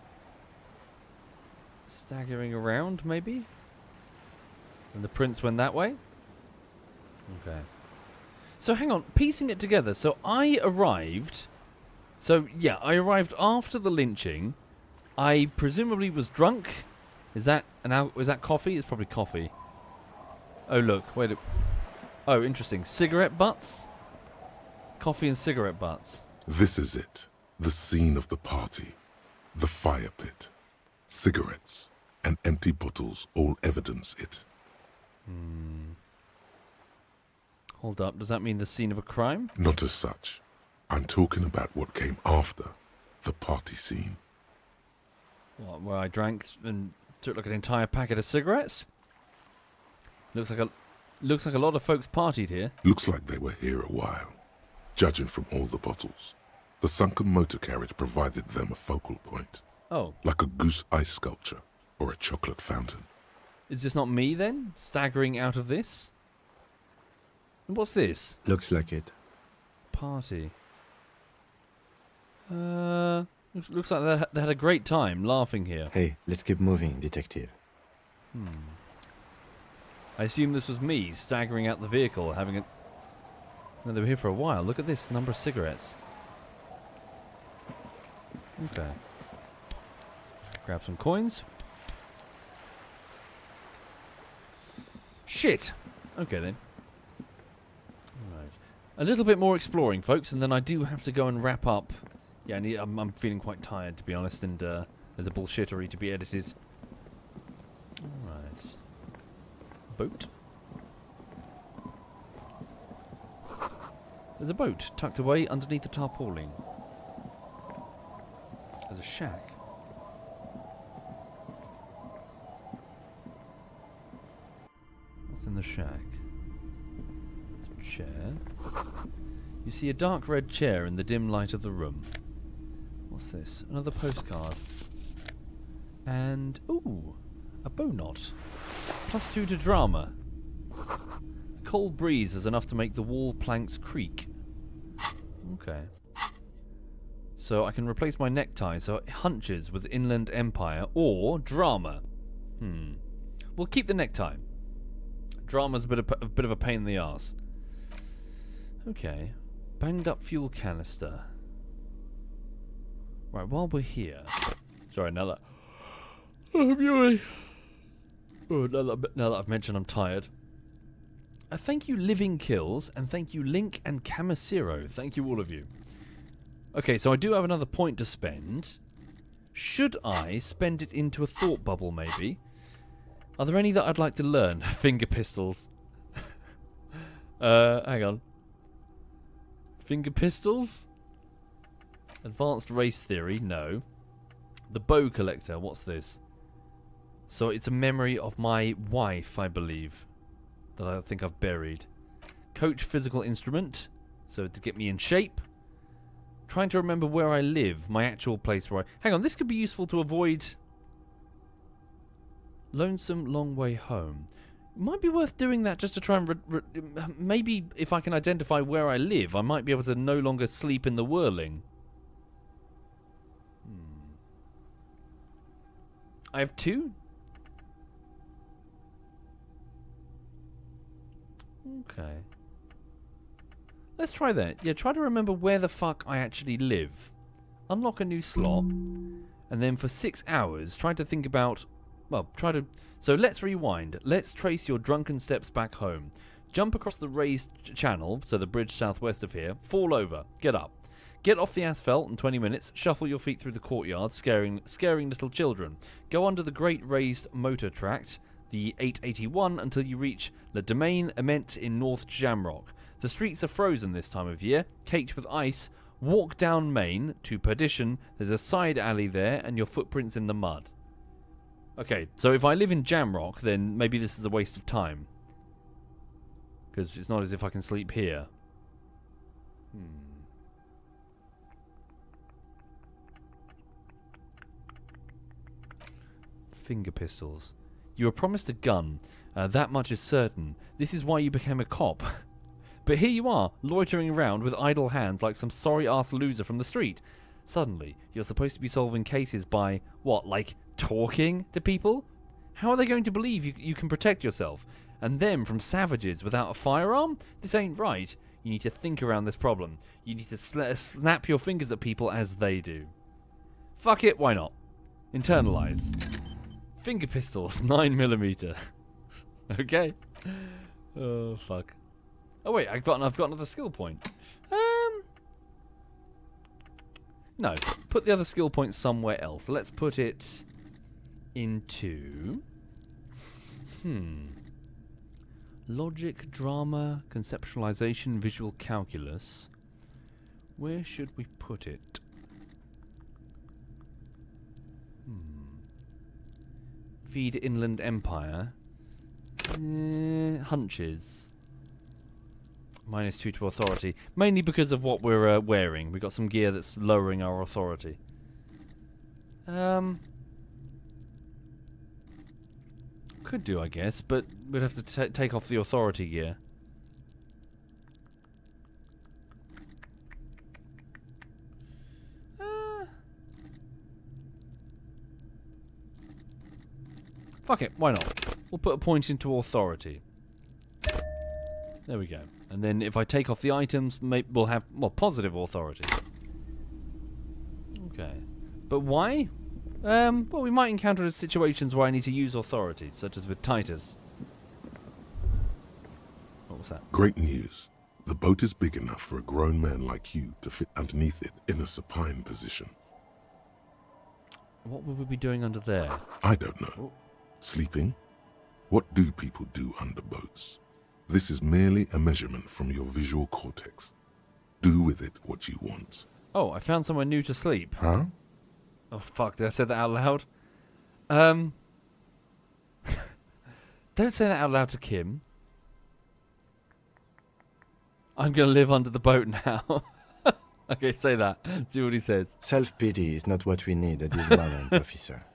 Staggering around, maybe? And the prints went that way? Okay. So hang on, piecing it together. So I arrived... So, yeah, I arrived after the lynching. I presumably was drunk. Is that coffee? It's probably coffee. Oh, look. Wait. Oh, interesting. Cigarette butts? Coffee and cigarette butts.
This is it. The scene of the party. The fire pit. Cigarettes and empty bottles all evidence it.
Hold up. Does that mean the scene of a crime?
Not as such. I'm talking about what came after the party scene.
What, where I drank and took like an entire packet of cigarettes? Looks like a lot of folks partied here.
Looks like they were here a while, judging from all the bottles. The sunken motor carriage provided them a focal point.
Oh.
Like a goose ice sculpture or a chocolate fountain.
Is this not me then, staggering out of this? And what's this?
Looks like it.
Party. Looks like they had a great time laughing here.
Hey, let's keep moving, detective.
I assume this was me staggering out the vehicle, having a... No, they were here for a while. Look at this number of cigarettes. Okay. Grab some coins. Shit! Okay then. Alright. A little bit more exploring, folks, and then I do have to go and wrap up. Yeah, I'm feeling quite tired, to be honest, and there's a bullshittery to be edited. Alright. Boat. There's a boat tucked away underneath the tarpaulin. There's a shack. What's in the shack? It's a chair. You see a dark red chair in the dim light of the room. What's this? Another postcard. And, ooh, a bow knot. +2 to drama. A cold breeze is enough to make the wall planks creak. Okay. So I can replace my necktie so it hunches with Inland Empire or drama. We'll keep the necktie. Drama's a bit of a pain in the arse. Okay. Banged up fuel canister. Right, while we're here... Sorry, now that... I'm yawning. Oh, now that I've mentioned I'm tired. Thank you, Living Kills, and thank you, Link and Camisero. Thank you, all of you. Okay, so I do have another point to spend. Should I spend it into a thought bubble, maybe? Are there any that I'd like to learn? Finger pistols. Hang on. Finger pistols? Advanced race theory? No. The bow collector, what's this? So it's a memory of my wife, I believe, that I think I've buried. Coach physical instrument, so to get me in shape. Trying to remember where I live, my actual place where I... Hang on, this could be useful to avoid... Lonesome long way home. Might be worth doing that just to try and... maybe if I can identify where I live, I might be able to no longer sleep in the whirling. I have 2? Okay. Let's try that. Yeah, try to remember where the fuck I actually live. Unlock a new slot. And then for 6 hours, try to think about... Well, try to... So let's rewind. Let's trace your drunken steps back home. Jump across the raised channel, so the bridge southwest of here. Fall over. Get up. Get off the asphalt in 20 minutes. Shuffle your feet through the courtyard, scaring little children. Go under the great raised motor tract, the 881, until you reach Le Domaine Ament in North Jamrock. The streets are frozen this time of year, caked with ice. Walk down Main to Perdition. There's a side alley there, and your footprints in the mud. Okay, so if I live in Jamrock, then maybe this is a waste of time. Because it's not as if I can sleep here. Finger pistols. You were promised a gun. That much is certain. This is why you became a cop. But here you are, loitering around with idle hands like some sorry-ass loser from the street. Suddenly, you're supposed to be solving cases by, what, like talking to people? How are they going to believe you can protect yourself? And them from savages without a firearm? This ain't right. You need to think around this problem. You need to snap your fingers at people as they do. Fuck it, why not? Internalize. Finger pistols, 9mm. Okay. Oh, fuck. Oh, wait, I've got another skill point. No, put the other skill point somewhere else. Let's put it into... Logic, drama, conceptualization, visual calculus. Where should we put it? Feed Inland Empire. Hunches. -2 to authority. Mainly because of what we're wearing. We've got some gear that's lowering our authority. Could do, I guess, but we'd have to take off the authority gear. Fuck it, why not? We'll put a point into authority. There we go. And then if I take off the items, we'll have, well, positive authority. Okay. But why? Well, we might encounter situations where I need to use authority, such as with Titus. What was that?
Great news. The boat is big enough for a grown man like you to fit underneath it in a supine position.
What would we be doing under there?
I don't know.
Oh.
Sleeping? What do people do under boats? This is merely a measurement from your visual cortex. Do with it what you want.
Oh, I found somewhere new to sleep.
Huh?
Oh, fuck. Did I say that out loud? Don't say that out loud to Kim. I'm going to live under the boat now. Okay, say that. See what he says.
Self-pity is not what we need at this moment, officer.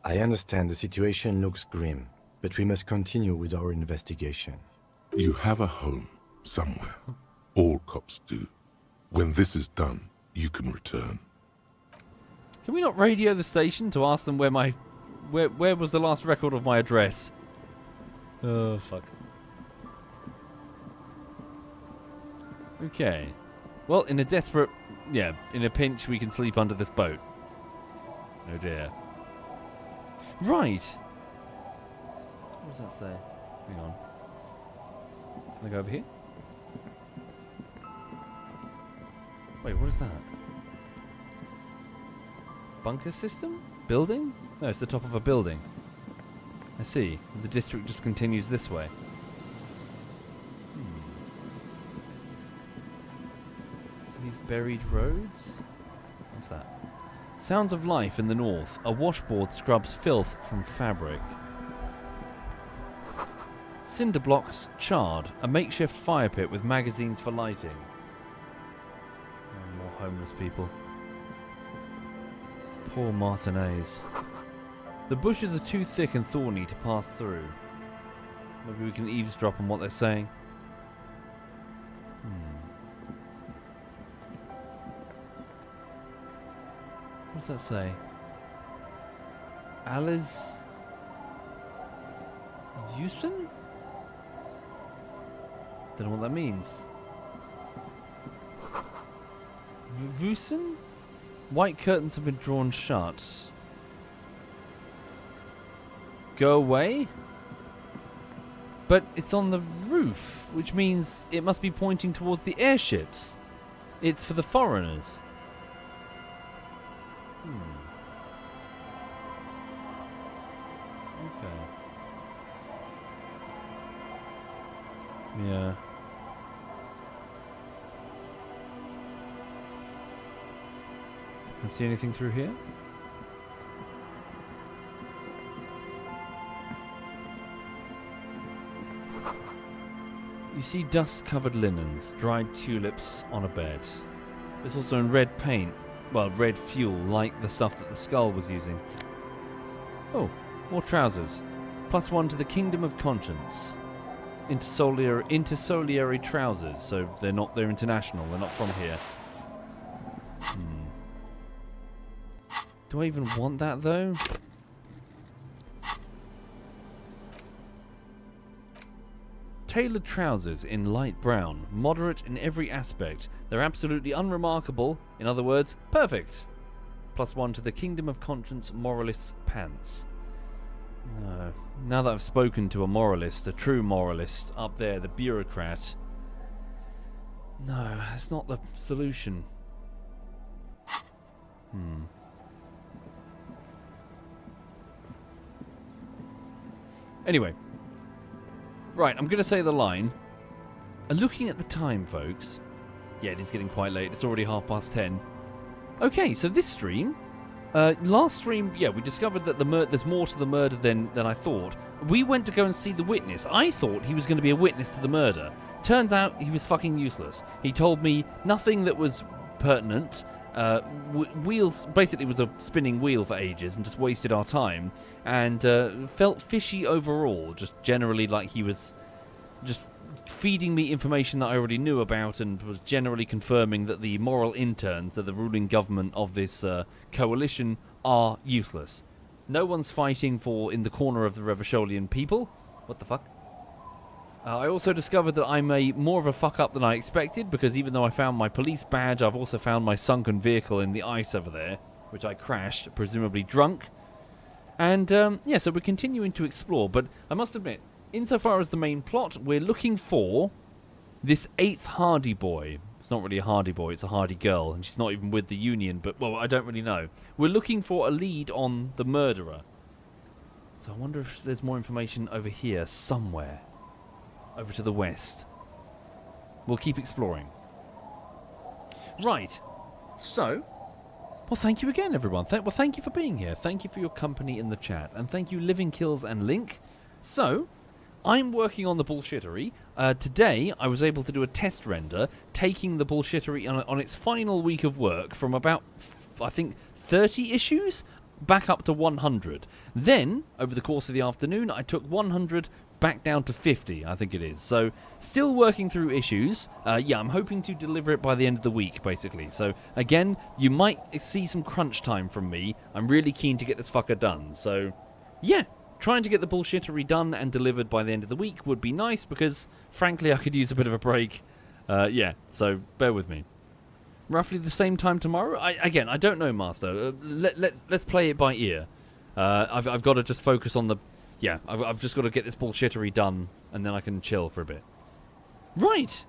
I understand the situation looks grim, but we must continue with our investigation.
You have a home somewhere. All cops do. When this is done, you can return.
Can we not radio the station to ask them where was the last record of my address? Oh, fuck. Okay. Well, in a pinch, we can sleep under this boat. Oh dear. Right. What does that say? Hang on. Can I go over here? Wait, what is that? Bunker system? Building? No, it's the top of a building. I see. The district just continues this way. These buried roads? What's that? Sounds of life in the north. A washboard scrubs filth from fabric. Cinder blocks charred. A makeshift fire pit with magazines for lighting. Oh, more homeless people. Poor Martinaise. The bushes are too thick and thorny to pass through. Maybe we can eavesdrop on what they're saying. What does that say? Elysium? Don't know what that means. Vusen? White curtains have been drawn shut. Go away? But it's on the roof, which means it must be pointing towards the airships. It's for the foreigners. Okay. Yeah. Can I see anything through here? You see dust-covered linens, dried tulips on a bed. There's also in red paint. Well, red fuel, like the stuff that the skull was using. Oh, more trousers. +1 to the Kingdom of Conscience. Intersoliary trousers, so they're international, they're not from here. Do I even want that, though? Tailored trousers in light brown, moderate in every aspect. They're absolutely unremarkable. In other words, perfect. +1 to the Kingdom of Conscience moralist's pants. No. Now that I've spoken to a moralist, a true moralist, up there, the bureaucrat. No, that's not the solution. Anyway. Right, I'm going to say the line. Looking at the time, folks. Yeah, it is getting quite late. It's already 10:30. Okay, so this stream. Last stream, yeah, we discovered that there's more to the murder than I thought. We went to go and see the witness. I thought he was going to be a witness to the murder. Turns out he was fucking useless. He told me nothing that was pertinent. Wheels basically was a spinning wheel for ages and just wasted our time. And felt fishy overall, just generally like he was just feeding me information that I already knew about and was generally confirming that the moral interns of the ruling government of this coalition are useless. No one's fighting for in the corner of the Revacholian people. What the fuck? I also discovered that I'm more of a fuck-up than I expected, because even though I found my police badge, I've also found my sunken vehicle in the ice over there, which I crashed, presumably drunk. And, yeah, so we're continuing to explore, but I must admit, insofar as the main plot, we're looking for this 8th Hardy boy. It's not really a Hardy boy, it's a Hardy girl, and she's not even with the Union, but, well, I don't really know. We're looking for a lead on the murderer. So I wonder if there's more information over here, somewhere. Over to the west. We'll keep exploring. Right. So, well, thank you again, everyone. Thank you for being here. Thank you for your company in the chat. And thank you, Living Kills and Link. So, I'm working on the bullshittery. Today, I was able to do a test render, taking the bullshittery on its final week of work from about, I think, 30 issues back up to 100. Then, over the course of the afternoon, I took 100 back down to 50, I think it is. So, still working through issues. Yeah, I'm hoping to deliver it by the end of the week, basically. So, again, you might see some crunch time from me. I'm really keen to get this fucker done. So, yeah, trying to get the bullshittery done and delivered by the end of the week would be nice because, frankly, I could use a bit of a break. Yeah, so bear with me. Roughly the same time tomorrow? I don't know, Master. Let's play it by ear. I've got to just focus on the... Yeah, I've just got to get this bullshittery done, and then I can chill for a bit. Right!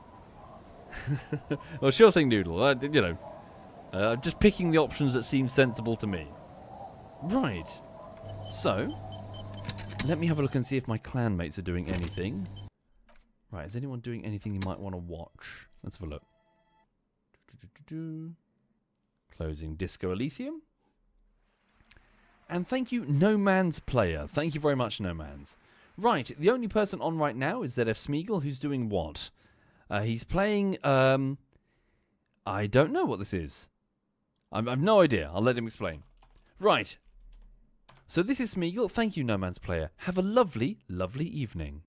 Well, sure thing, Noodle. Just picking the options that seem sensible to me. Right. So, let me have a look and see if my clanmates are doing anything. Right, is anyone doing anything you might want to watch? Let's have a look. Closing Disco Elysium. And thank you, No Man's Player. Thank you very much, No Man's. Right, the only person on right now is ZF Smeagol, who's doing what? He's playing, I don't know what this is. I've no idea. I'll let him explain. Right. So this is Smeagol. Thank you, No Man's Player. Have a lovely, lovely evening.